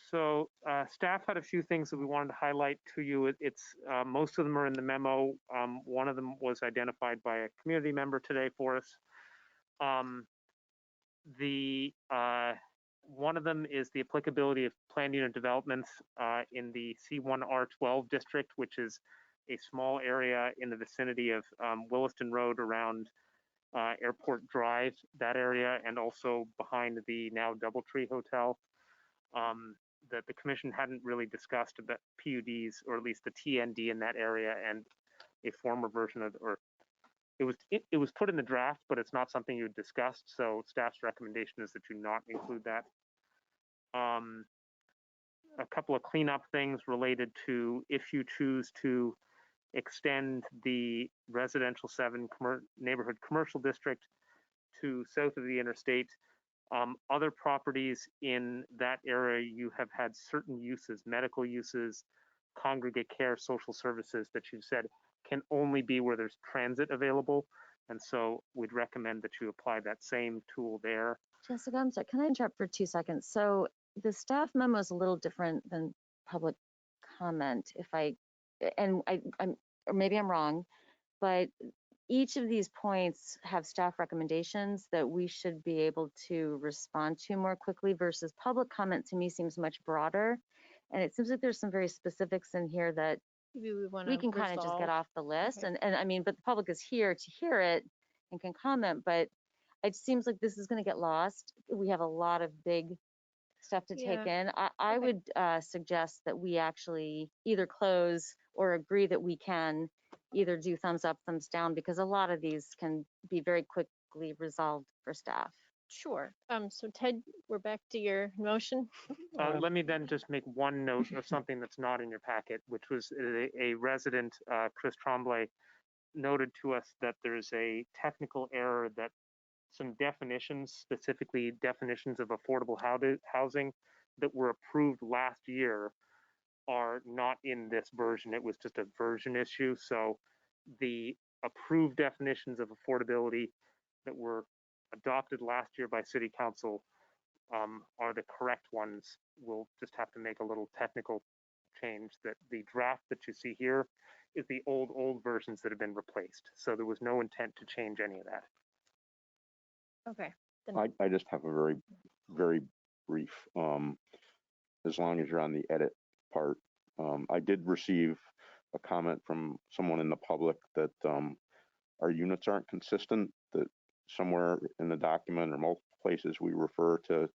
So staff had a few things that we wanted to highlight to you. Most of them are in the memo. One of them was identified by a community member today for us. One of them is the applicability of planned unit developments in the C1R12 district, which is a small area in the vicinity of Williston Road around Airport Drive, that area, and also behind the now Doubletree Hotel. That the commission hadn't really discussed about PUDs, or at least the TND in that area, and a former version of, or it was put in the draft, but it's not something you discussed. So staff's recommendation is that you not include that. A couple of cleanup things related to if you choose to extend the residential 7 neighborhood commercial district to south of the interstate. Other properties in that area, you have had certain uses, medical uses, congregate care, social services that you've said can only be where there's transit available. And so we'd recommend that you apply that same tool there. Jessica, I'm sorry, can I interrupt for 2 seconds? So the staff memo is a little different than public comment. I'm, or maybe I'm wrong, but each of these points have staff recommendations that we should be able to respond to more quickly versus public comment to me seems much broader. And it seems like there's some very specifics in here that we can kind of just get off the list. Okay. And I mean, but the public is here to hear it and can comment, but it seems like this is going to get lost. We have a lot of big stuff to take in. I would suggest that we actually either close or agree that we can either do thumbs up, thumbs down, because a lot of these can be very quickly resolved for staff. Sure. So Ted, we're back to your motion. Let me then just make one note of something that's not in your packet, which was a resident, Chris Tremblay, noted to us that there's a technical error that some definitions, specifically definitions of affordable housing that were approved last year, are not in this version. It was just a version issue. So the approved definitions of affordability that were adopted last year by City Council are the correct ones. We'll just have to make a little technical change that the draft that you see here is the old versions that have been replaced. So there was no intent to change any of that. Okay. I just have a very brief, as long as you're on the edit part. I did receive a comment from someone in the public that our units aren't consistent, that somewhere in the document or multiple places we refer to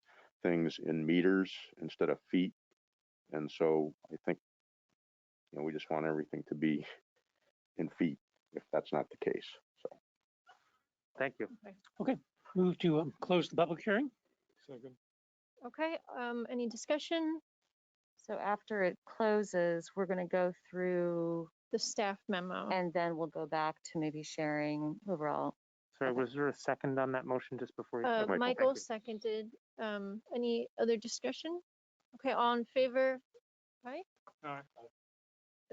things in meters instead of feet. And so I think, we just want everything to be in feet if that's not the case. So thank you. Okay, move to close the public hearing. Second. Okay, any discussion? So after it closes, we're going to go through the staff memo, and then we'll go back to maybe sharing overall. Sorry, was there a second on that motion just before you? Michael seconded. Any other discussion? Okay, all in favor? Right?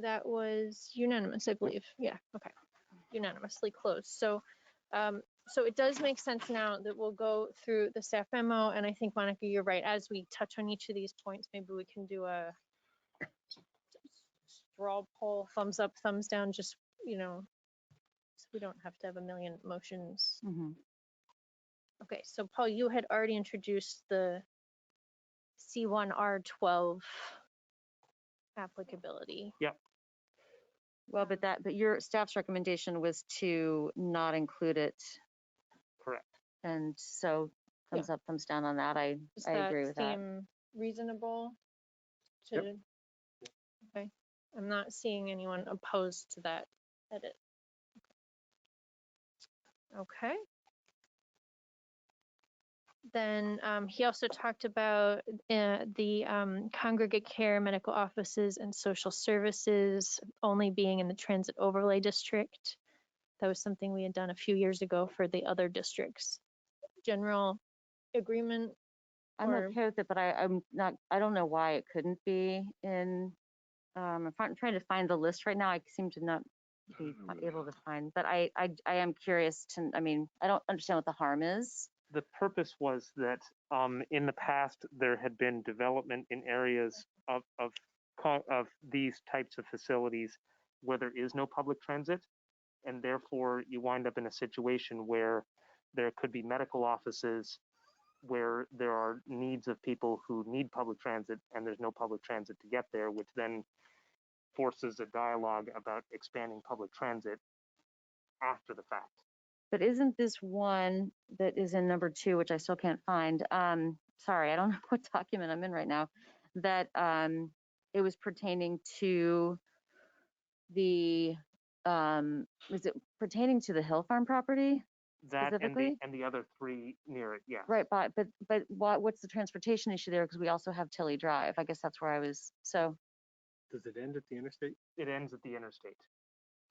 That was unanimous, I believe. Yeah, okay. Unanimously closed. So so it does make sense now that we'll go through the staff memo, and I think, Monica, you're right. As we touch on each of these points, maybe we can do a straw poll, thumbs up, thumbs down, just, so we don't have to have a million motions. Mm-hmm. Okay, so Paul, you had already introduced the C1R12 applicability. Yep. Well, but your staff's recommendation was to not include it. Correct. And so thumbs up, thumbs down on that. I agree with that. Seem reasonable to? Yep. Okay. I'm not seeing anyone opposed to that edit. Okay. Then he also talked about the congregate care, medical offices, and social services only being in the transit overlay district. That was something we had done a few years ago for the other districts. General agreement? I'm okay with it, but I don't know why it couldn't be in, I'm trying to find the list right now. I seem to not be able to find, but I am curious to, I don't understand what the harm is. The purpose was that in the past there had been development in areas of these types of facilities where there is no public transit, and therefore you wind up in a situation where there could be medical offices where there are needs of people who need public transit and there's no public transit to get there, which then forces a dialogue about expanding public transit after the fact. But isn't this one that is in number 2, which I still can't find? Sorry, I don't know what document I'm in right now. That it was pertaining to the, was it pertaining to the Hill Farm property That specifically? and the other 3 near it, yes. Right, but what's the transportation issue there? Because we also have Tilly Drive. I guess that's where I was. So Does it end at the interstate? It ends at the interstate.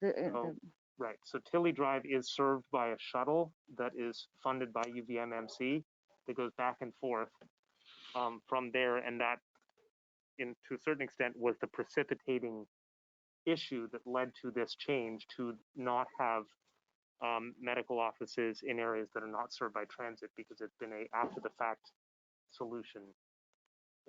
the, Right. So Tilly Drive is served by a shuttle that is funded by UVMMC that goes back and forth from there, and that, to a certain extent, was the precipitating issue that led to this change to not have medical offices in areas that are not served by transit, because it's been a after the fact solution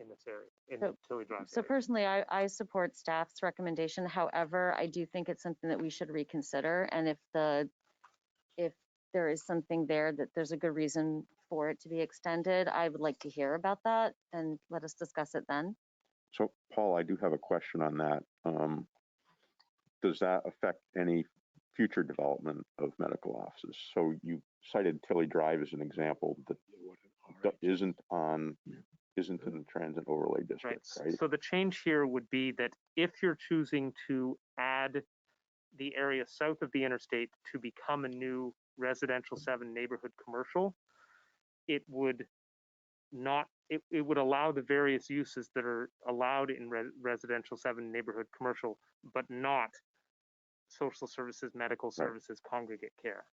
in this area, in the Tilly Drive So area. personally, I support staff's recommendation. However, I do think it's something that we should reconsider. And if there is something there that there's a good reason for it to be extended, I would like to hear about that and let us discuss it then. So Paul, I do have a question on that. Does that affect any future development of medical offices? So you cited Tilly Drive as an example that isn't in the transit overlay district, right? So the change here would be that if you're choosing to add the area south of the interstate to become a new residential 7 neighborhood commercial, it would not, it would allow the various uses that are allowed in residential 7 neighborhood commercial, but not social services, medical services, congregate care,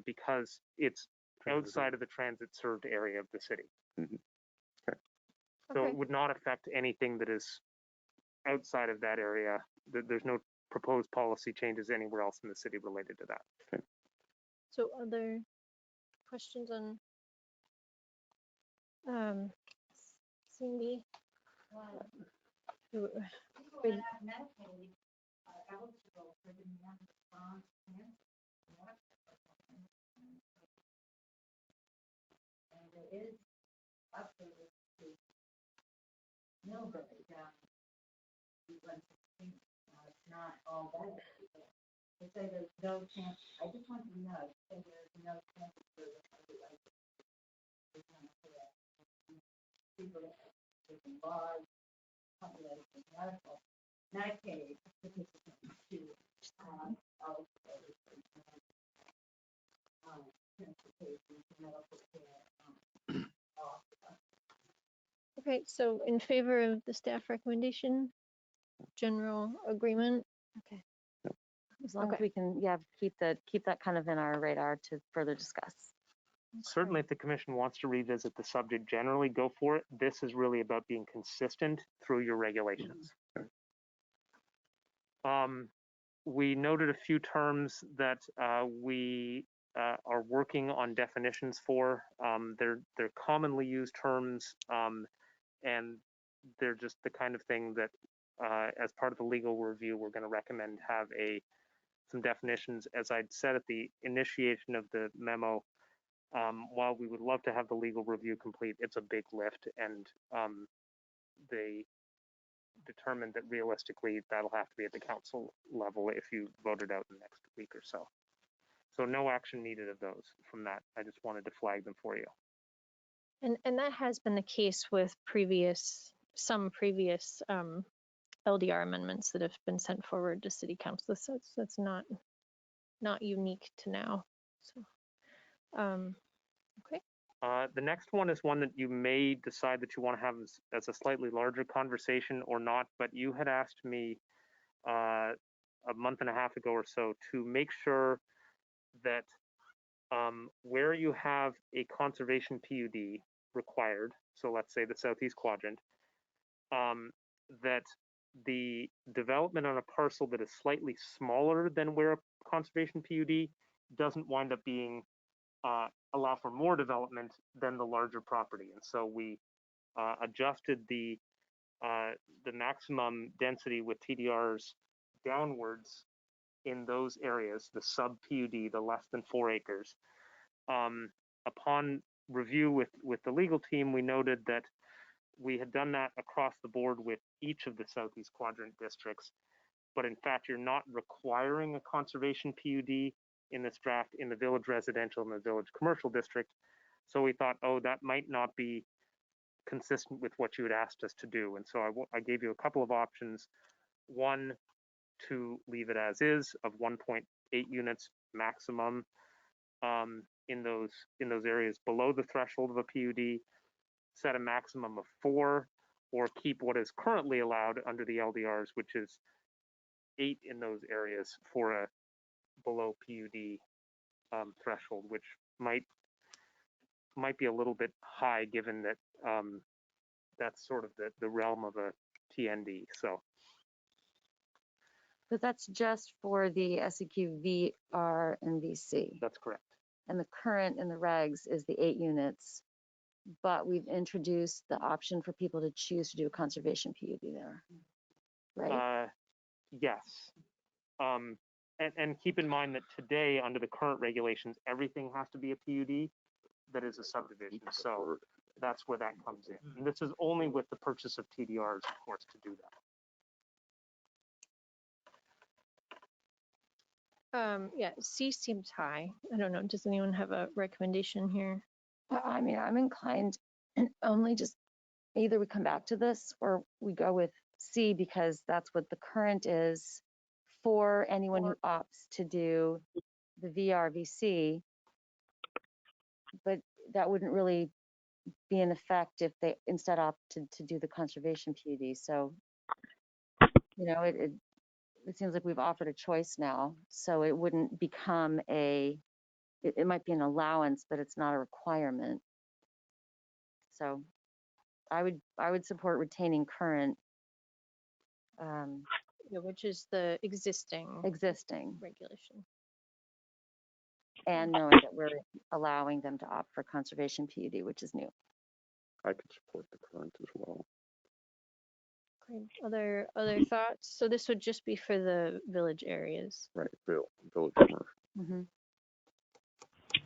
because it's outside of the transit served area of the city. So it would not affect anything that is outside of that area. There's no proposed policy changes anywhere else in the city related to that. Okay. So other questions on Cindy? Millbury down. It's not all bad. They say there's no chance. I just want to know. Say there's no chance for the people that are large population medical Medicaid participants to transportation to medical care. Okay, so in favor of the staff recommendation, general agreement? Okay. As long as we can, keep that kind of in our radar to further discuss. Certainly, if the commission wants to revisit the subject generally, go for it. This is really about being consistent through your regulations. We noted a few terms that we are working on definitions for. They're commonly used terms, and they're just the kind of thing that, as part of the legal review, we're going to recommend have some definitions. As I'd said at the initiation of the memo, while we would love to have the legal review complete, it's a big lift, and they determined that realistically that'll have to be at the council level if you vote it out in the next week or so. So no action needed of those from that. I just wanted to flag them for you. And that has been the case with some previous LDR amendments that have been sent forward to city council. So that's not unique to now. So, okay. The next one is one that you may decide that you want to have as a slightly larger conversation or not, but you had asked me a month and a half ago or so to make sure that where you have a conservation PUD required, so let's say the southeast quadrant, that the development on a parcel that is slightly smaller than where a conservation PUD doesn't wind up being allow for more development than the larger property. And so we adjusted the maximum density with TDRs downwards in those areas, the sub PUD, the less than 4 acres. Upon review with the legal team, we noted that we had done that across the board with each of the southeast quadrant districts, but in fact, you're not requiring a conservation PUD in this draft in the village residential and the village commercial district. So we thought, oh, that might not be consistent with what you had asked us to do. And so I gave you a couple of options. One, to leave it as is of 1.8 units maximum in those areas below the threshold of a PUD, set a maximum of 4, or keep what is currently allowed under the LDRs, which is 8 in those areas for a below PUD threshold, which might be a little bit high given that that's sort of the realm of a TND. So. But that's just for the SEQ VR and VC. That's correct. And the current in the regs is the 8 units, but we've introduced the option for people to choose to do a conservation PUD there, right? Yes. And keep in mind that today, under the current regulations, everything has to be a PUD that is a subdivision. So that's where that comes in. And this is only with the purchase of TDRs, of course, to do that. Yeah, C seems high. I don't know. Does anyone have a recommendation here? I mean, I'm inclined only just either we come back to this or we go with C because that's what the current is for anyone who opts to do the VRVC. But that wouldn't really be in effect if they instead opted to do the conservation PUD. So, you know, it seems like we've offered a choice now, so it wouldn't become it might be an allowance, but it's not a requirement. So I would support retaining current. Yeah, which is the existing regulation. And knowing that we're allowing them to opt for conservation PUD, which is new. I could support the current as well. Great. Other thoughts? So this would just be for the village areas. Right, village commercial. Mm-hmm.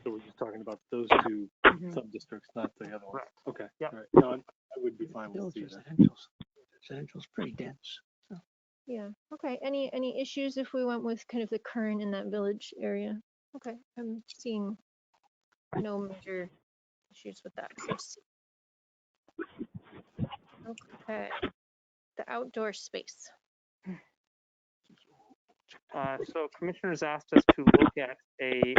So we're just talking about those 2 sub-districts, not the other ones. Right. Okay. Yeah. All right. No, I would be fine with Village that. residential's pretty dense. So. Yeah. Okay. Any issues if we went with kind of the current in that village area? Okay. I'm seeing no major issues with that. So C. Okay. The outdoor space. So commissioners asked us to look at a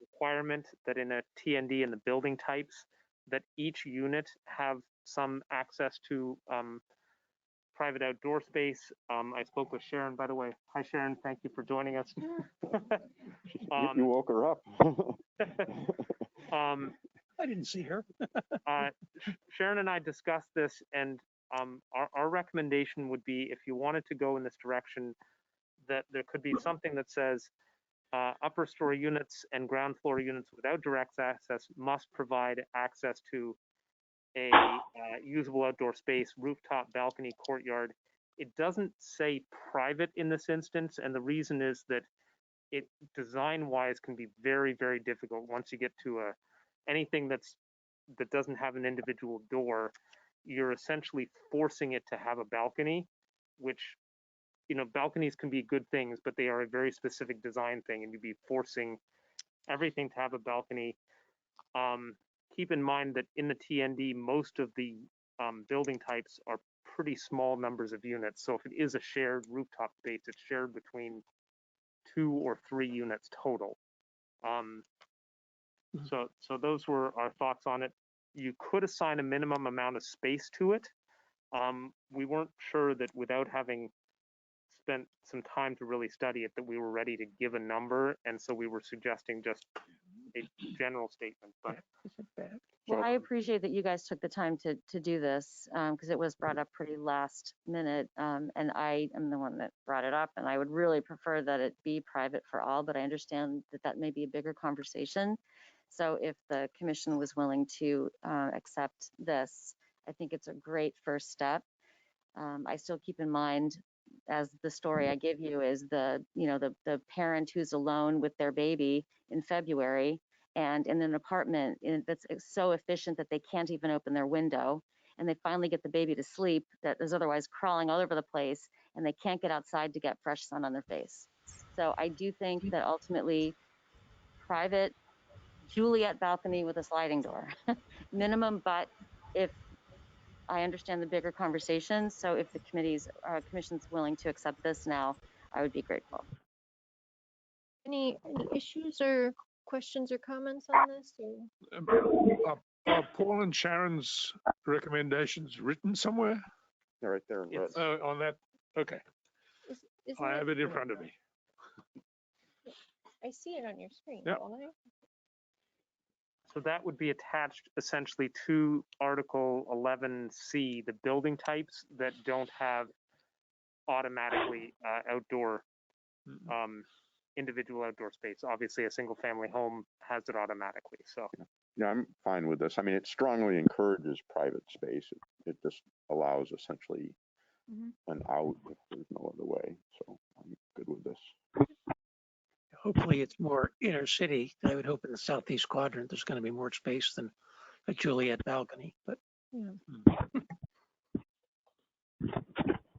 requirement that in a TND in the building types that each unit have some access to private outdoor space. I spoke with Sharon, by the way. Hi, Sharon. Thank you for joining us. You woke her up. I didn't see her. Sharon and I discussed this, and our recommendation would be, if you wanted to go in this direction, that there could be something that says upper story units and ground floor units without direct access must provide access to a usable outdoor space, rooftop, balcony, courtyard. It doesn't say private in this instance, and the reason is that it design-wise can be very, very difficult once you get to anything that doesn't have an individual door. You're essentially forcing it to have a balcony, which, you know, balconies can be good things, but they are a very specific design thing, and you'd be forcing everything to have a balcony. Keep in mind that in the TND, most of the building types are pretty small numbers of units. So if it is a shared rooftop space, it's shared between 2 or 3 units total. So those were our thoughts on it. You could assign a minimum amount of space to it. We weren't sure that without having spent some time to really study it, that we were ready to give a number, and so we were suggesting just a general statement. But well, I appreciate that you guys took the time to do this because it was brought up pretty last minute, and I am the one that brought it up, and I would really prefer that it be private for all, but I understand that may be a bigger conversation. So if the commission was willing to accept this, I think it's a great first step. I still keep in mind, as the story I give you is the parent who's alone with their baby in February and in an apartment that's so efficient that they can't even open their window, and they finally get the baby to sleep that is otherwise crawling all over the place, and they can't get outside to get fresh sun on their face. So I do think that ultimately private Juliet balcony with a sliding door. Minimum, but if I understand the bigger conversations, so if the commission's willing to accept this now, I would be grateful. Any issues or questions or comments on this? Or? Are Paul and Sharon's recommendations written somewhere? They're right there. Yes. On that, okay. I have it in front of me. I see it on your screen, Yep. don't I? So that would be attached essentially to Article 11C, the building types that don't have automatically outdoor, individual outdoor space. Obviously, a single family home has it automatically, so. Yeah, I'm fine with this. I mean, it strongly encourages private space. It just allows essentially an out if there's no other way. So I'm good with this. Hopefully it's more inner city. I would hope in the southeast quadrant, there's going to be more space than a Juliet balcony, but.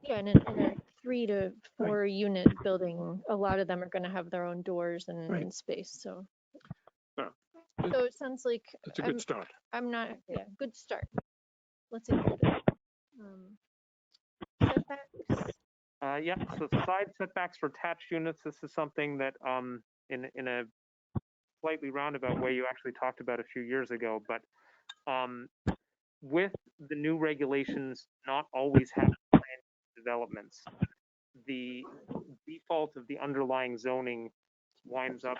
Yeah, and in a 3 to 4 unit building, a lot of them are going to have their own doors and space. So, so it sounds like it's a good start. I'm not, good start. Let's include it. Setbacks. Yeah, so side setbacks for attached units. This is something that in a slightly roundabout way you actually talked about a few years ago, but with the new regulations not always having planned developments, the default of the underlying zoning winds up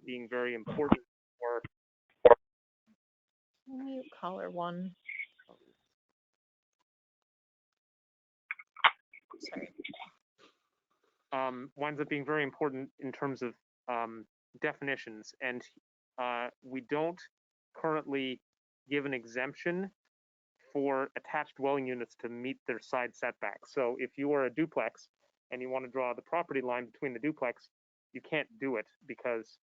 being very important for. Mute caller 1. Sorry. Winds up being very important in terms of definitions, and we don't currently give an exemption for attached dwelling units to meet their side setbacks. So if you are a duplex and you want to draw the property line between the duplex, you can't do it because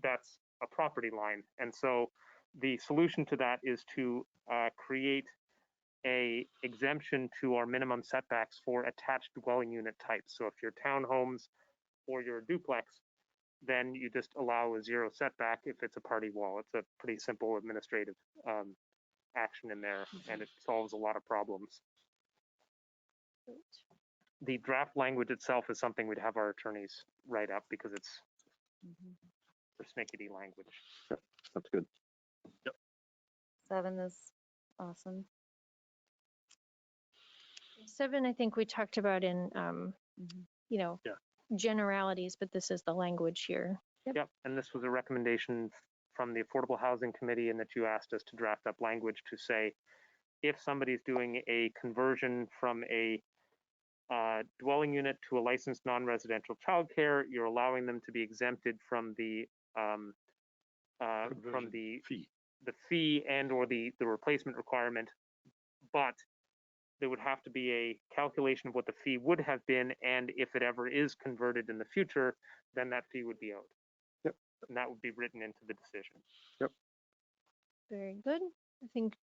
that's a property line. And so the solution to that is to create a exemption to our minimum setbacks for attached dwelling unit types. So if you're townhomes or you're a duplex, then you just allow a 0 setback if it's a party wall. It's a pretty simple administrative action in there, and it solves a lot of problems. The draft language itself is something we'd have our attorneys write up because it's persnickety language. Yep, that's good. Yep. 7 is awesome. 7, I think we talked about in, you know, generalities, but this is the language here. Yep, and this was a recommendation from the Affordable Housing Committee, and that you asked us to draft up language to say, if somebody's doing a conversion from a dwelling unit to a licensed non-residential childcare, you're allowing them to be exempted from the fee and or the replacement requirement, but there would have to be a calculation of what the fee would have been, and if it ever is converted in the future, then that fee would be owed. Yep. And that would be written into the decision. Yep. Very good. I think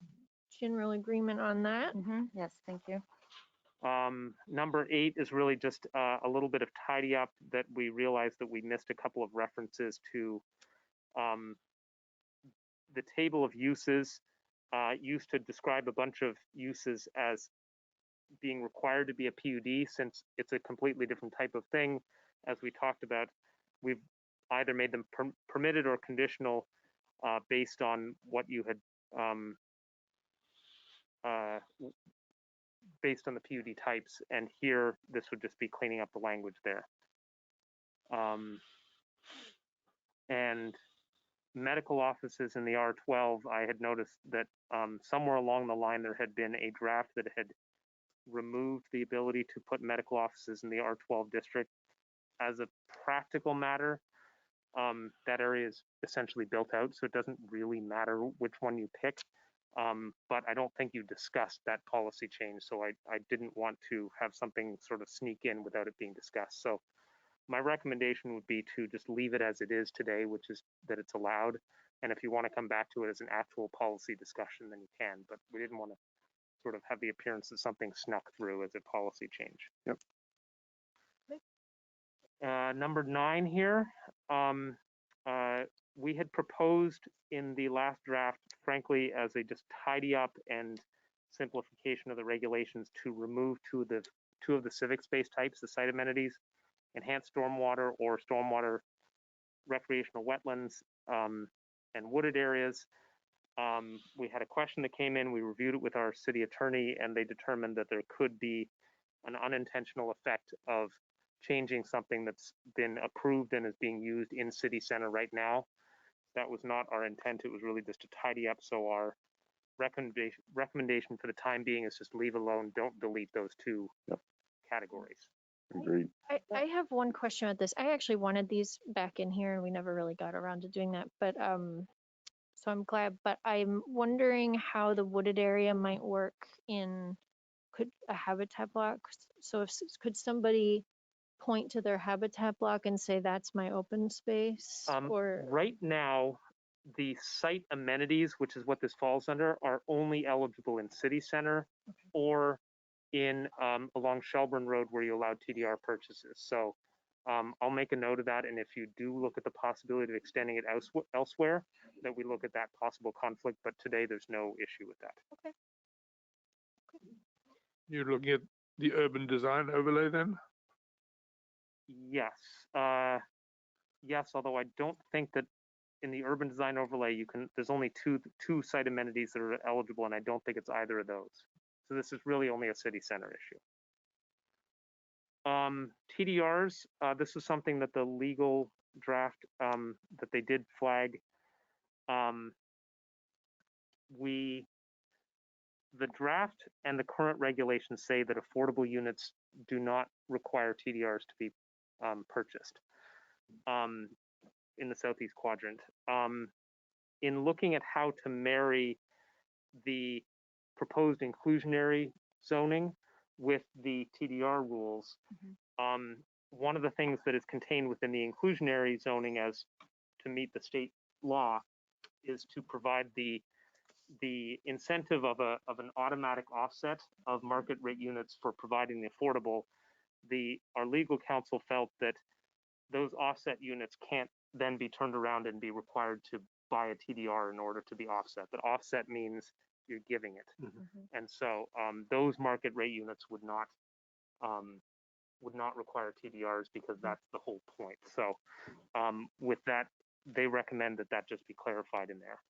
general agreement on that. Yes, thank you. Number 8 is really just a little bit of tidy up that we realized that we missed a couple of references to the table of uses used to describe a bunch of uses as being required to be a PUD. Since it's a completely different type of thing, as we talked about, we've either made them permitted or conditional based on what you had based on the PUD types, and here this would just be cleaning up the language there. And medical offices in the R12, I had noticed that somewhere along the line there had been a draft that had removed the ability to put medical offices in the R12 district. As a practical matter, that area is essentially built out, so it doesn't really matter which one you pick. But I don't think you discussed that policy change, so I didn't want to have something sort of sneak in without it being discussed. So my recommendation would be to just leave it as it is today, which is that it's allowed. And if you want to come back to it as an actual policy discussion, then you can. But we didn't want to sort of have the appearance of something snuck through as a policy change. Yep. Number 9 here, we had proposed in the last draft, frankly, as a just tidy up and simplification of the regulations, to remove two of the civic space types, the site amenities, enhanced stormwater or stormwater recreational wetlands, and wooded areas. We had a question that came in, we reviewed it with our city attorney, and they determined that there could be an unintentional effect of changing something that's been approved and is being used in city center right now. That was not our intent. It was really just to tidy up. So our recommendation for the time being is just leave alone. Don't delete those two categories. Agreed. I have one question about this. I actually wanted these back in here and we never really got around to doing that, but so I'm glad, but I'm wondering how the wooded area might work in a habitat block. So if could somebody point to their habitat block and say that's my open space? Or right now, the site amenities, which is what this falls under, are only eligible in city center or in along Shelburne Road where you allow TDR purchases. So I'll make a note of that, and if you do look at the possibility of extending it elsewhere, that we look at that possible conflict, but today there's no issue with that. Okay. You're looking at the urban design overlay then? Yes. Yes, although I don't think that in the urban design overlay there's only two site amenities that are eligible, and I don't think it's either of those. So this is really only a city center issue. TDRs, this is something that the legal draft that they did flag. The draft and the current regulations say that affordable units do not require TDRs to be purchased in the southeast quadrant. In looking at how to marry the proposed inclusionary zoning with the TDR rules, one of the things that is contained within the inclusionary zoning as to meet the state law is to provide the incentive of an automatic offset of market rate units for providing the affordable. Our legal counsel felt that those offset units can't then be turned around and be required to buy a TDR in order to be offset. That offset means you're giving it. And so those market rate units would not require TDRs because that's the whole point. So with that, they recommend that just be clarified in there.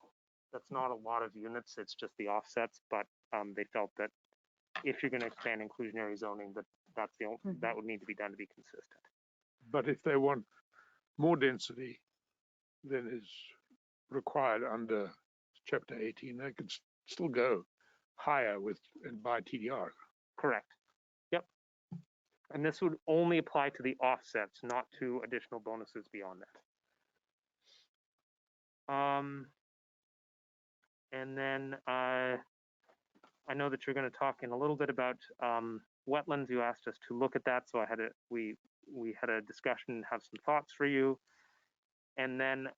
That's not a lot of units, it's just the offsets, but they felt that if you're going to expand inclusionary zoning, that would need to be done to be consistent. But if they want more density than is required under Chapter 18, they could still go higher and buy TDR. Correct. Yep. And this would only apply to the offsets, not to additional bonuses beyond that. And then I know that you're going to talk in a little bit about wetlands. You asked us to look at that, so we had a discussion and have some thoughts for you. And then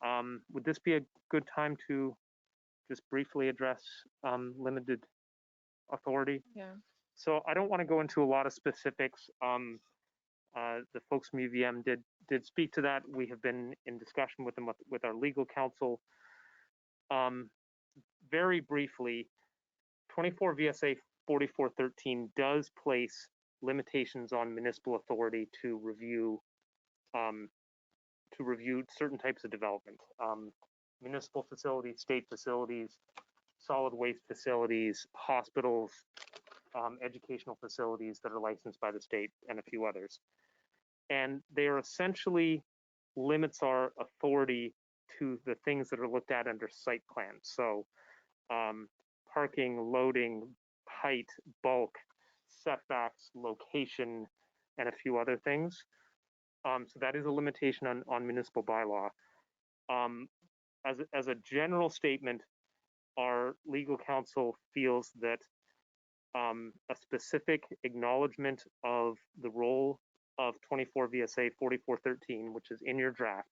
would this be a good time to just briefly address limited authority? Yeah. So I don't want to go into a lot of specifics. The folks from UVM did speak to that. We have been in discussion with them with our legal counsel. Very briefly, 24 VSA 4413 does place limitations on municipal authority to review certain types of development. Municipal facilities, state facilities, solid waste facilities, hospitals, educational facilities that are licensed by the state, and a few others. And they are essentially limits our authority to the things that are looked at under site plans. So parking, loading, height, bulk, setbacks, location, and a few other things. So that is a limitation on municipal bylaw. As a general statement, our legal counsel feels that a specific acknowledgement of the role of 24 VSA 4413, which is in your draft,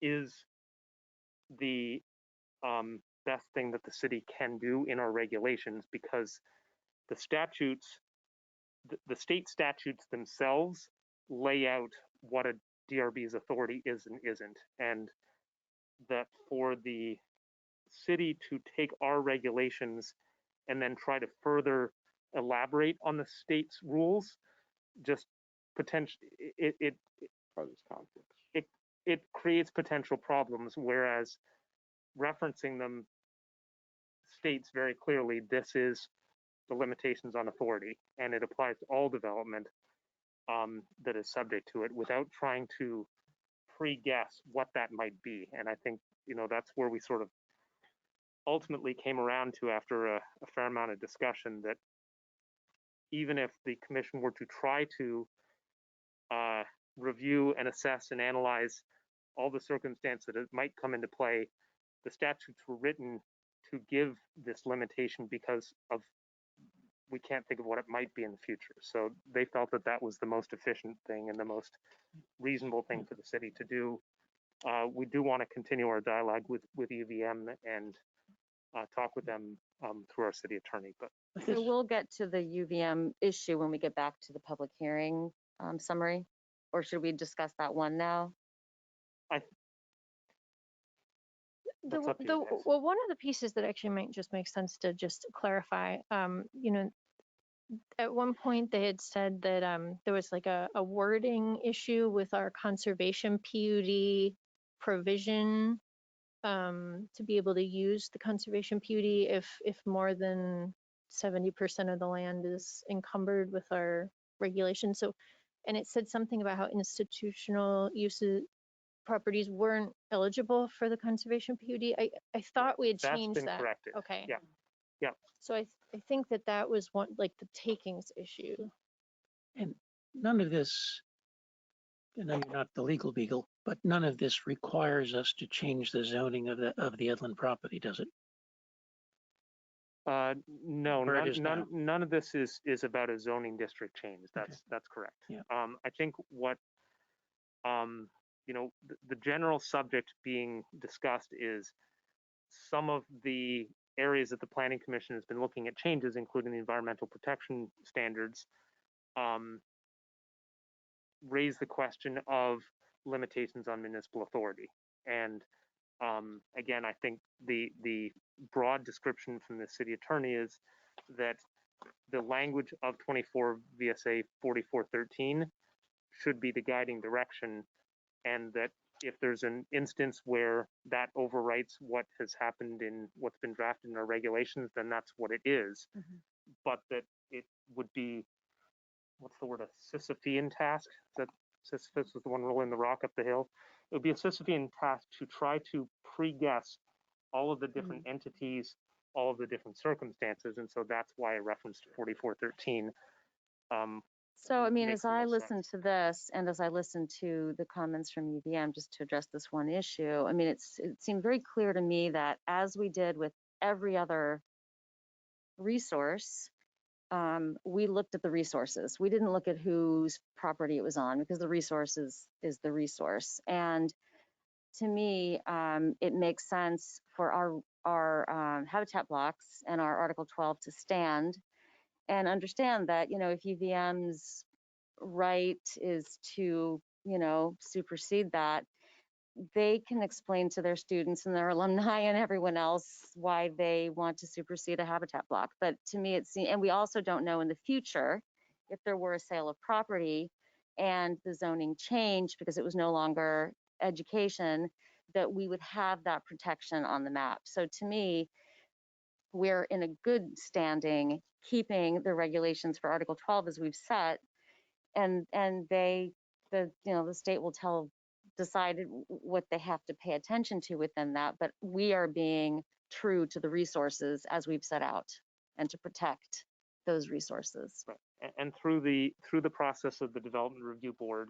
is the best thing that the city can do in our regulations, because the statutes, the state statutes themselves lay out what a DRB's authority is and isn't. And that for the city to take our regulations and then try to further elaborate on the state's rules, just potentially, it creates potential problems, whereas referencing them states very clearly this is the limitations on authority, and it applies to all development that is subject to it, without trying to pre-guess what that might be. And I think, you know, that's where we sort of ultimately came around to, after a fair amount of discussion, that even if the commission were to try to review and assess and analyze all the circumstances that might come into play, the statutes were written to give this limitation because of, we can't think of what it might be in the future. So they felt that that was the most efficient thing and the most reasonable thing for the city to do. We do want to continue our dialogue with UVM and talk with them through our city attorney. But so we'll get to the UVM issue when we get back to the public hearing summary, or should we discuss that one now? Well, one of the pieces that actually might just make sense to just clarify, you know, at one point they had said that there was like a wording issue with our conservation PUD provision to be able to use the conservation PUD if more than 70% of the land is encumbered with our regulations. So, and it said something about how institutional uses properties weren't eligible for the conservation PUD. I thought we had changed that. That's been corrected. Okay. Yeah. Yeah. So I think that was one, like the takings issue. And none of this, I know you're not the legal beagle, but none of this requires us to change the zoning of the Edlin property, does it? No, none of this is about a zoning district change. That's correct. Yeah. I think what you know, the general subject being discussed is some of the areas that the Planning Commission has been looking at changes, including the environmental protection standards, raise the question of limitations on municipal authority. And again, I think the broad description from the city attorney is that the language of 24 VSA 4413 should be the guiding direction, and that if there's an instance where that overwrites what has happened in what's been drafted in our regulations, then that's what it is. Mm-hmm. But that it would be, what's the word, a Sisyphean task? That Sisyphus was the one rolling the rock up the hill. It would be a Sisyphean task to try to pre-guess all of the different entities, all of the different circumstances, and so that's why I referenced 4413. So, I mean, as I listen to this and as I listen to the comments from UVM, just to address this one issue, I mean, it seemed very clear to me that as we did with every other resource, we looked at the resources. We didn't look at whose property it was on, because the resource is the resource. And to me, it makes sense for our habitat blocks and our Article 12 to stand, and understand that, you know, if UVM's right is to, you know, supersede that, they can explain to their students and their alumni and everyone else why they want to supersede a habitat block. But to me, and we also don't know in the future, if there were a sale of property and the zoning changed because it was no longer education, that we would have that protection on the map. So to me, we're in a good standing keeping the regulations for Article 12 as we've set, and the state will decide what they have to pay attention to within that, but we are being true to the resources as we've set out and to protect those resources. Right. And through the process of the Development Review Board,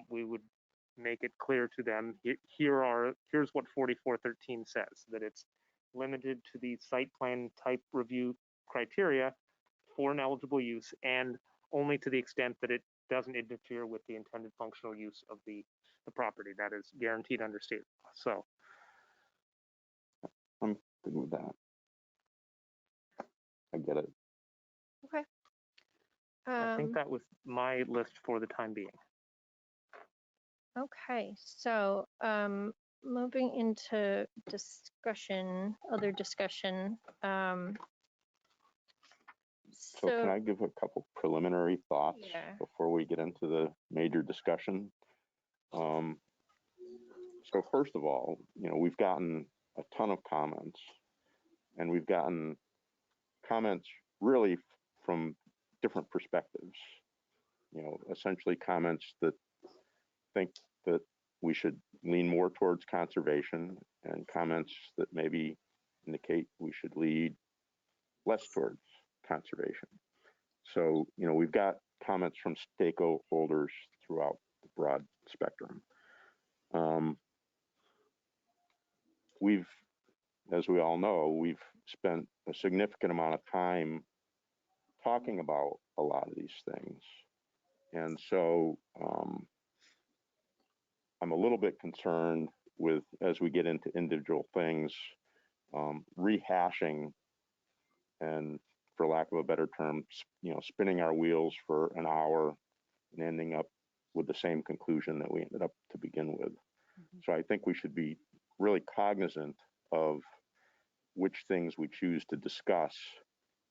we would make it clear to them, here's what 4413 says, that it's limited to the site plan type review criteria for an eligible use, and only to the extent that it doesn't interfere with the intended functional use of the property that is guaranteed under state law. So I'm good with that. I get it. Okay. I think that was my list for the time being. Okay, so moving into discussion, other discussion. So can I give a couple preliminary thoughts before we get into the major discussion? So first of all, we've gotten a ton of comments, and we've gotten comments really from different perspectives. Essentially comments that think that we should lean more towards conservation, and comments that maybe indicate we should lead less towards conservation. So, we've got comments from stakeholders throughout the broad spectrum. As we all know, we've spent a significant amount of time talking about a lot of these things. And so I'm a little bit concerned with, as we get into individual things, rehashing and, for lack of a better term, spinning our wheels for an hour and ending up with the same conclusion that we ended up to begin with. So I think we should be really cognizant of which things we choose to discuss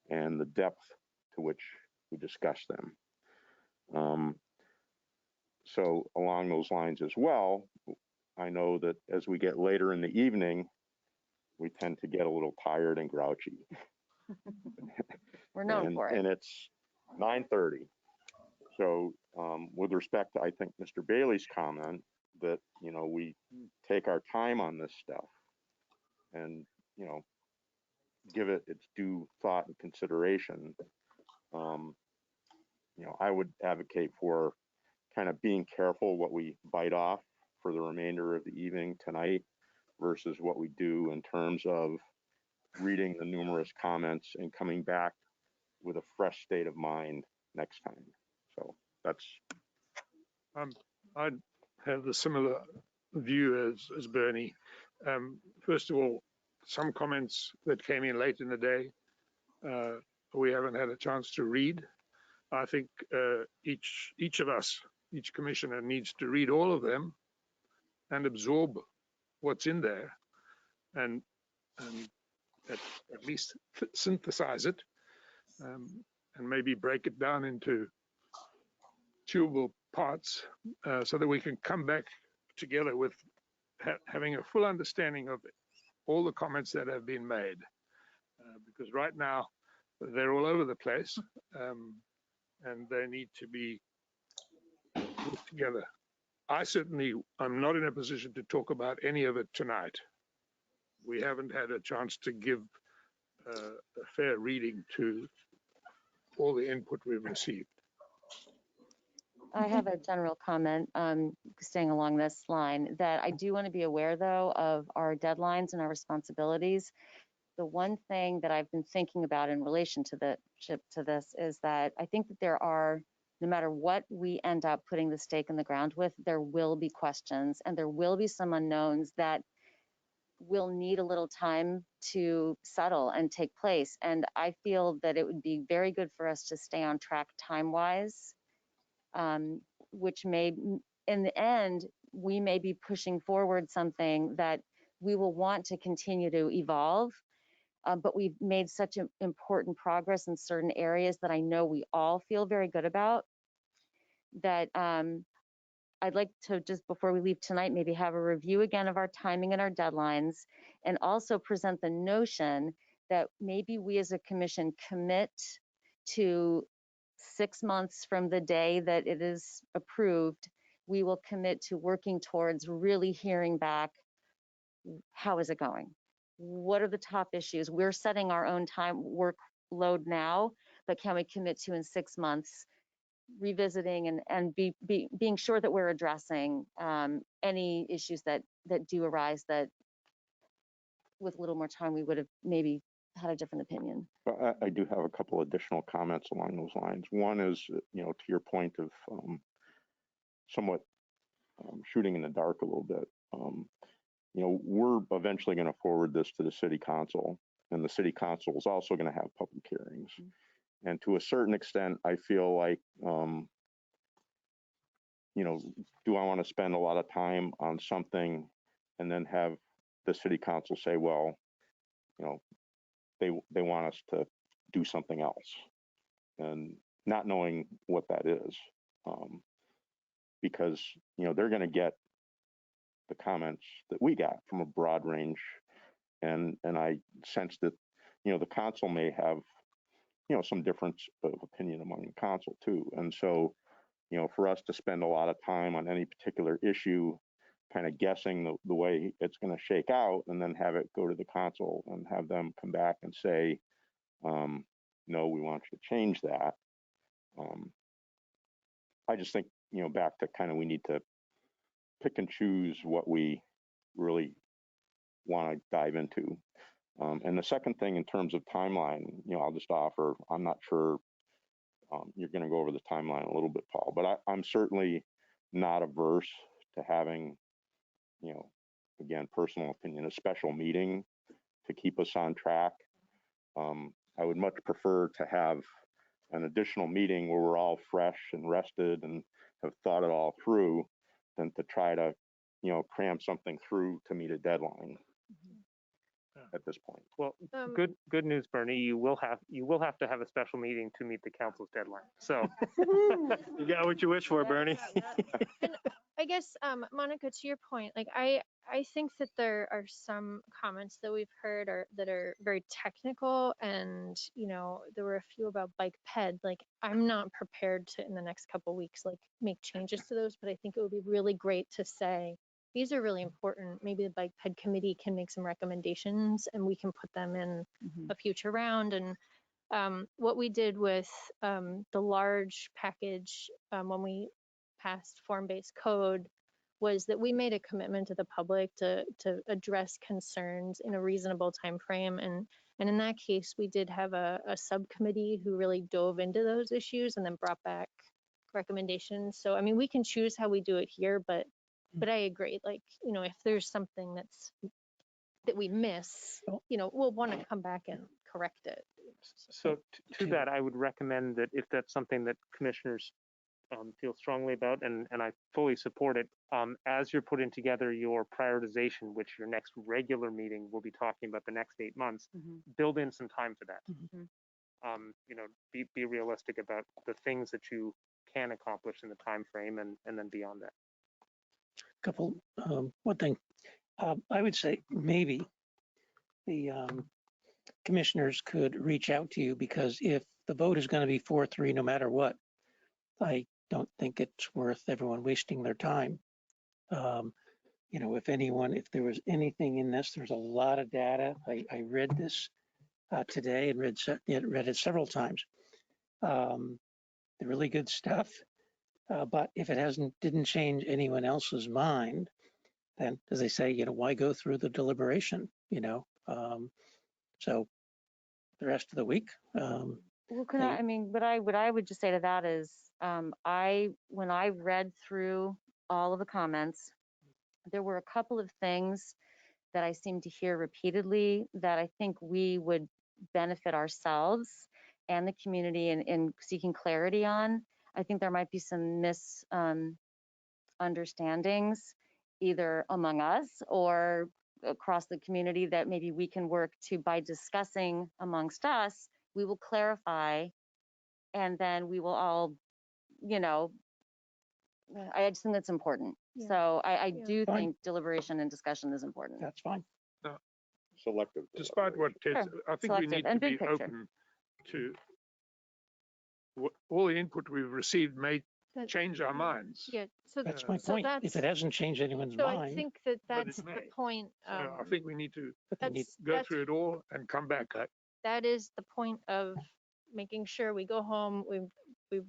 and the depth to which we discuss them. So along those lines as well, I know that as we get later in the evening, we tend to get a little tired and grouchy. We're known for it. And it's 9:30. So with respect to, I think, Mr. Bailey's comment that, we take our time on this stuff and, give it its due thought and consideration, I would advocate for kind of being careful what we bite off for the remainder of the evening tonight versus what we do in terms of reading the numerous comments and coming back with a fresh state of mind next time. So that's. I have the similar view as Bernie. First of all, some comments that came in late in the day, we haven't had a chance to read. I think each of us, each commissioner needs to read all of them and absorb what's in there, and at least synthesize it, and maybe break it down into chewable parts, so that we can come back together with having a full understanding of all the comments that have been made, because right now they're all over the place, and they need to be put together. I certainly am not in a position to talk about any of it tonight. We haven't had a chance to give a fair reading to all the input we've received. I have a general comment, staying along this line, that I do want to be aware, though, of our deadlines and our responsibilities. The one thing that I've been thinking about in relation to this is that I think that there are, no matter what we end up putting the stake in the ground with, there will be questions and there will be some unknowns that will need a little time to settle and take place. And I feel that it would be very good for us to stay on track time-wise, which may, in the end, we may be pushing forward something that we will want to continue to evolve. But we've made such important progress in certain areas that I know we all feel very good about, that I'd like to, just before we leave tonight, maybe have a review again of our timing and our deadlines, and also present the notion that maybe we as a commission commit to 6 months from the day that it is approved, we will commit to working towards really hearing back, how is it going? What are the top issues? We're setting our own time workload now, but can we commit to in 6 months revisiting and being sure that we're addressing any issues that do arise that with a little more time we would have maybe had a different opinion. I do have a couple additional comments along those lines. One is, to your point of somewhat shooting in the dark a little bit. We're eventually going to forward this to the city council, and the city council is also going to have public hearings. Mm-hmm. And to a certain extent, I feel like, do I want to spend a lot of time on something and then have the city council say, well, you know, they want us to do something else, and not knowing what that is, because, you know, they're going to get the comments that we got from a broad range, and I sense that, you know, the council may have, you know, some difference of opinion among the council too, and so, you know, for us to spend a lot of time on any particular issue, kind of guessing the way it's going to shake out, and then have it go to the council and have them come back and say, no, we want you to change that. I just think, you know, back to kind of, we need to pick and choose what we really want to dive into. And the second thing, in terms of timeline, you know, I'll just offer, I'm not sure you're going to go over the timeline a little bit, Paul, but I'm certainly not averse to having, you know, again, personal opinion, a special meeting to keep us on track. I would much prefer to have an additional meeting where we're all fresh and rested and have thought it all through, than to try to, you know, cram something through to meet a deadline at this point. Well, good news, Bernie. You will have to have a special meeting to meet the council's deadline. So you got what you wish for, Bernie. And I guess, Monica, to your point, like I think that there are some comments that we've heard that are very technical, and, you know, there were a few about bike ped. Like, I'm not prepared to, in the next couple of weeks, like, make changes to those, but I think it would be really great to say, these are really important. Maybe the bike ped committee can make some recommendations and we can put them in a future round. And what we did with the large package when we passed form-based code was that we made a commitment to the public to address concerns in a reasonable time frame. And in that case, we did have a subcommittee who really dove into those issues and then brought back recommendations. So, I mean, we can choose how we do it here, but I agree, like, you know, if there's something that we miss, you know, we'll want to come back and correct it. So to that, I would recommend that if that's something that commissioners feel strongly about, and I fully support it, as you're putting together your prioritization, which your next regular meeting will be talking about the next 8 months, build in some time for that. You know, be realistic about the things that you can accomplish in the time frame, and then beyond that. One thing, I would say maybe the commissioners could reach out to you, because if the vote is going to be 4-3 no matter what, I don't think it's worth everyone wasting their time. You know, if there was anything in this, there's a lot of data. I read this today and read it several times. The really good stuff. But if it didn't change anyone else's mind, then, as they say, you know, why go through the deliberation, you know? So the rest of the week. Well, I mean, what I would just say to that is, when I read through all of the comments, there were a couple of things that I seemed to hear repeatedly that I think we would benefit ourselves and the community in seeking clarity on. I think there might be some misunderstandings either among us or across the community that maybe we can work to, by discussing amongst us, we will clarify, and then we will all, you know, I just think that's important. Yeah. So I do think deliberation and discussion is important. That's fine. Selective. Despite what Ted, I think we need to be open to all the input we've received may change our minds. Yeah, so that's my point. If it hasn't changed anyone's mind. I think that's the point. I think we need to go through it all and come back. That is the point of making sure we go home, we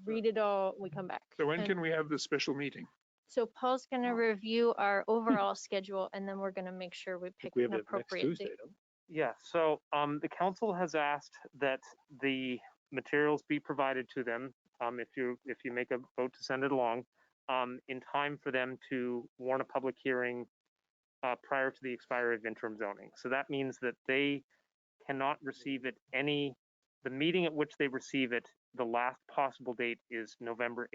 read it all, we come back. So when can we have the special meeting? So Paul's going to review our overall schedule, and then we're going to make sure we pick an appropriate date. Yeah, so the council has asked that the materials be provided to them if you make a vote to send it along in time for them to warn a public hearing prior to the expiry of interim zoning. So that means that they cannot receive it the meeting at which they receive it, the last possible date is November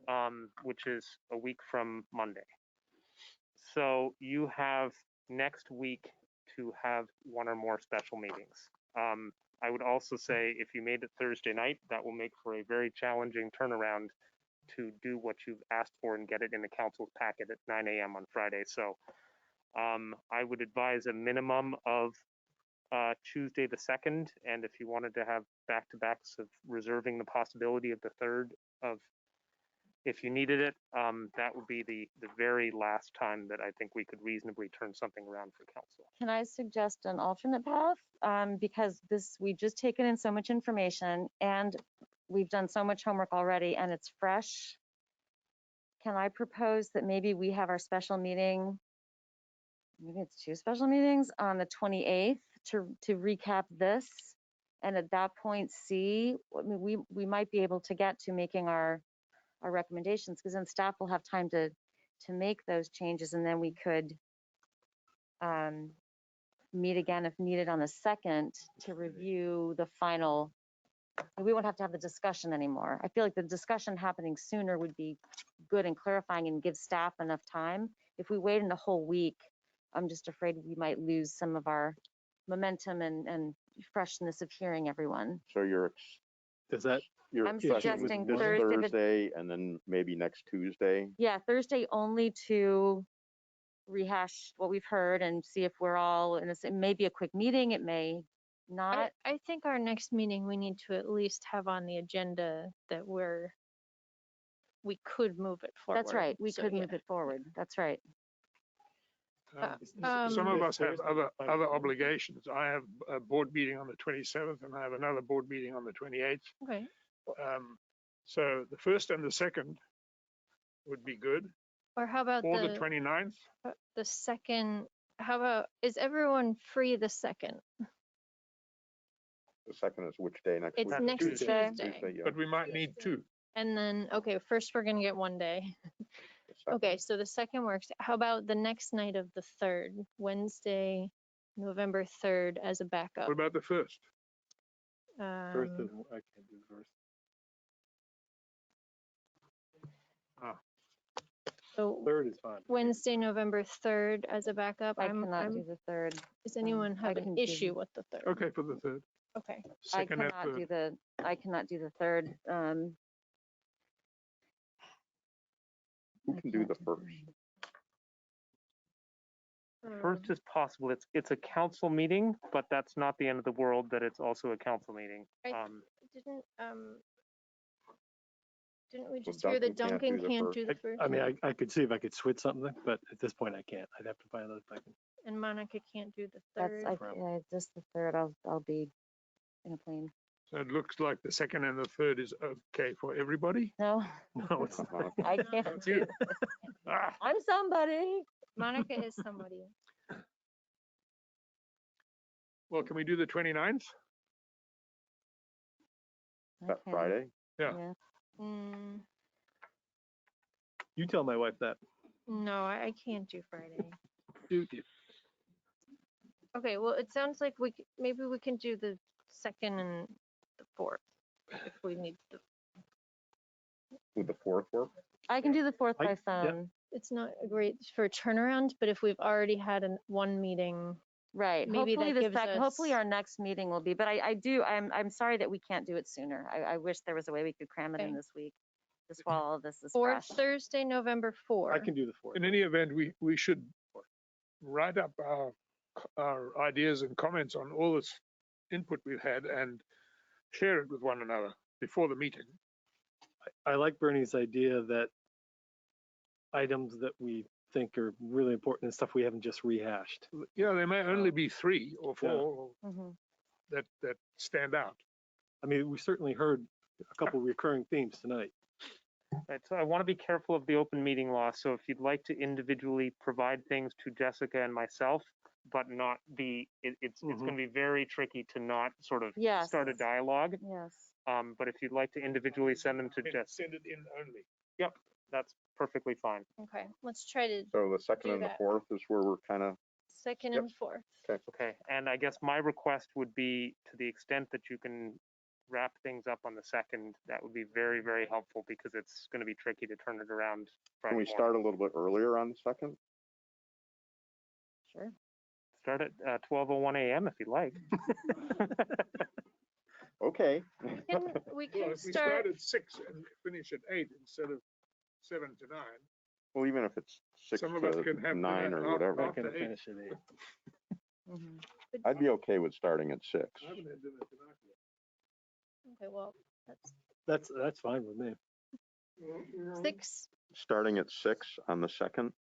8th, which is a week from Monday. So you have next week to have one or more special meetings. I would also say if you made it Thursday night, that will make for a very challenging turnaround to do what you've asked for and get it in the council's packet at 9 a.m. on Friday. So I would advise a minimum of Tuesday the 2nd, and if you wanted to have back-to-backs of reserving the possibility of the 3rd of, if you needed it, that would be the very last time that I think we could reasonably turn something around for council. Can I suggest an alternate path? Because we've just taken in so much information and we've done so much homework already and it's fresh. Can I propose that maybe we have our special meeting, maybe it's 2 special meetings on the 28th to recap this, and at that point see, I mean, we might be able to get to making our recommendations, because then staff will have time to make those changes, and then we could meet again if needed on the 2nd to review the final. We won't have to have the discussion anymore. I feel like the discussion happening sooner would be good and clarifying and give staff enough time. If we wait in a whole week, I'm just afraid we might lose some of our momentum and freshness of hearing everyone. So I'm suggesting this Thursday and then maybe next Tuesday. Yeah, Thursday only to rehash what we've heard and see if we're all in it may be a quick meeting, it may not. I think our next meeting, we need to at least have on the agenda that we could move it forward. That's right, we could move it forward. That's right. Some of us have other obligations. I have a board meeting on the 27th and I have another board meeting on the 28th. Okay. So the 1st and the 2nd would be good. Or how about the 29th? The 2nd, how about, is everyone free the 2nd? The 2nd is which day next week? It's next Tuesday. Yeah. But we might need 2. And then, okay, first we're gonna get 1 day. Okay, so the 2nd works. How about the next night of the 3rd, Wednesday, November 3rd as a backup? What about the 1st? First is, I can't do the 1st. So 3rd is fine. Wednesday, November 3rd as a backup. I cannot do the 3rd. Does anyone have an issue with the 3rd? Okay, for the 3rd. Okay. I cannot do the 3rd. Who can do the 1st? First is possible. It's a council meeting, but that's not the end of the world that it's also a council meeting. Didn't we just hear that Duncan can't do the 1st? I mean, I could see if I could switch something, but at this point I can't. I'd have to find another second. And Monica can't do the 3rd. Just the 3rd, I'll be in a plane. So it looks like the 2nd and the 3rd is okay for everybody? No. No, it's not. I can't do I'm somebody. Monica is somebody. Well, can we do the 29th? That Friday? Yeah. You tell my wife that. No, I can't do Friday. Do. Okay, well, it sounds like maybe we can do the 2nd and the 4th if we need the. Would the 4th work? I can do the 4th by phone. Yep. It's not great for a turnaround, but if we've already had one meeting. Right. Maybe Hopefully our next meeting will be, but I'm sorry that we can't do it sooner. I wish there was a way we could cram it in this week, just while all this is fresh. Thursday, November 4th. I can do the 4th. In any event, we should write up our ideas and comments on all this input we've had and share it with one another before the meeting. I like Bernie's idea that items that we think are really important and stuff we haven't just rehashed. Yeah, there may only be 3 or 4 that stand out. I mean, we certainly heard a couple recurring themes tonight. Right, so I want to be careful of the open meeting law. So if you'd like to individually provide things to Jessica and myself, but not it's going to be very tricky to not sort of start a dialogue. Yes. But if you'd like to individually send them to Jessica. Send it in only. Yep, that's perfectly fine. Okay, let's try to. So the 2nd and the 4th is where we're kind of. 2nd and 4th. Okay, and I guess my request would be, to the extent that you can wrap things up on the 2nd, that would be very, very helpful, because it's going to be tricky to turn it around Friday Can we start a little bit earlier on the 2nd? Sure. Start at 12:01 a.m. if you'd like. Okay. We Well, can if we start, start at 6 and finish at 8 instead of 7 to 9. Well, even if it's 6 Some of us to can have 9 dinner or whatever. after 8. Finish at 8. I'd be okay with starting at 6. I haven't had dinner tonight yet. okay, well, that's That's fine with me. 6. Starting at 6 on the 2nd.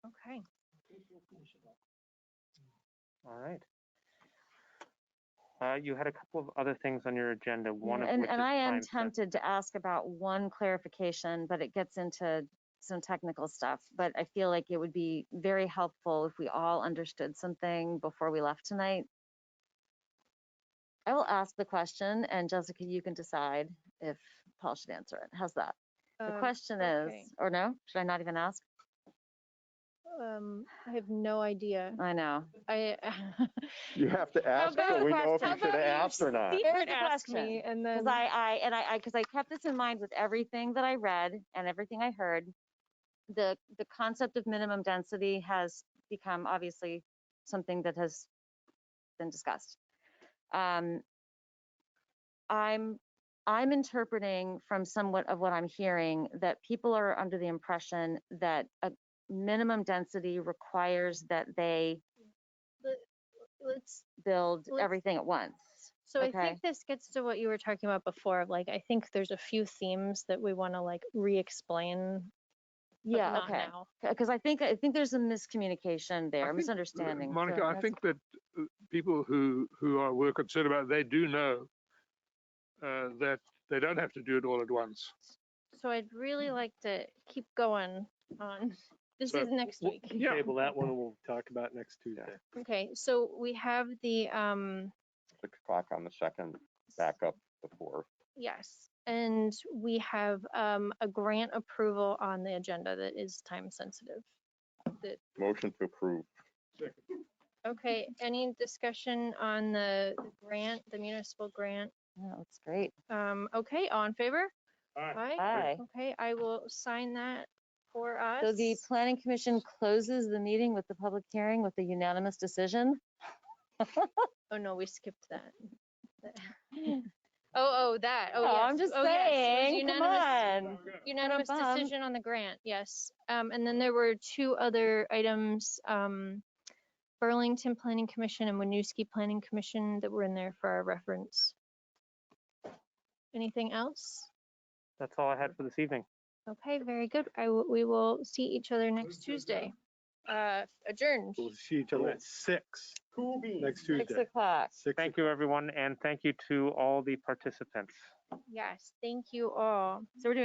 Okay. All right. You had a couple of other things on your agenda, one Yeah, of which and is I am time sensitive. tempted to ask about one clarification, but it gets into some technical stuff. But I feel like it would be very helpful if we all understood something before we left tonight. I will ask the question, and Jessica, you can decide if Paul should answer it. How's that? The question okay. is, or no, should I not even ask? I have no idea. I know. You have to ask about so the we know if you question? should have asked or not. Here's the ask question. me, and then Because I kept this in mind with everything that I read and everything I heard. The concept of minimum density has become obviously something that has been discussed. I'm interpreting from somewhat of what I'm hearing that people are under the impression that a minimum density requires that they let's build let's- everything at once. So I Okay. think this gets to what you were talking about before. Like, I think there's a few themes that we want to like re-explain. but Yeah, not okay. now. Because I think there's a miscommunication there, I think, misunderstanding. Monica, So I that's- think that people who were concerned about it, they do know that they don't have to do it all at once. So I'd really like to keep going on. This So is next We'll week. Yeah. table that one and we'll talk about next Tuesday. Okay, so we have the 6 o'clock on the 2nd, back up the 4th. yes, and we have a grant approval on the agenda that is time sensitive. That Motion to approve. okay, any discussion on the grant, the municipal grant? Yeah, that's great. Okay, all in favor? Aye. Aye. Okay, I will sign that for us. So the planning commission closes the meeting with the public hearing with a unanimous decision. Oh no, we skipped that. Oh, that. Oh, No, yes. I'm just Oh, yes. It was saying, come unanimous Ba-dum-bum. decision on the grant. Yes. And then there were 2 other items, Burlington Planning Commission and Winooski Planning Commission that were in there for our reference. Anything else? That's all I had for this evening. Okay, very good. We will see each other next Tuesday. Adjourned. We'll see each other at 6 next Tuesday. 6 o'clock. Thank you, everyone, and thank you to all the participants. Yes, thank you all. So we're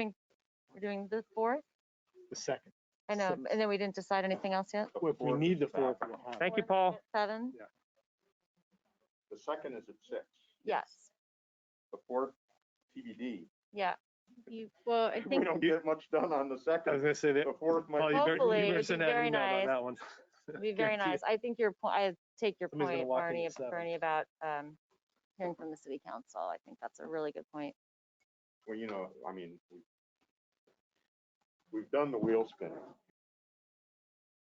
doing the 4th? The 2nd. I know, and then we didn't decide anything else yet? If we need the 4th, we'll have it. Thank you, Paul. 7? Yeah. The 2nd is at 6. Yes. The 4th, TBD. Yeah. Well, I We think don't get much done on the 2nd. I was gonna say that. The 4th might Paul, be. you better- Hopefully, you better it'd send be out an very email about nice. that one. It'd be very Guarantee nice. it. I think I take your Somebody's gonna point, walk in Bernie, at 7. Bernie, about hearing from the city council. I think that's a really good point. Well, I mean, we've done the wheel spinning.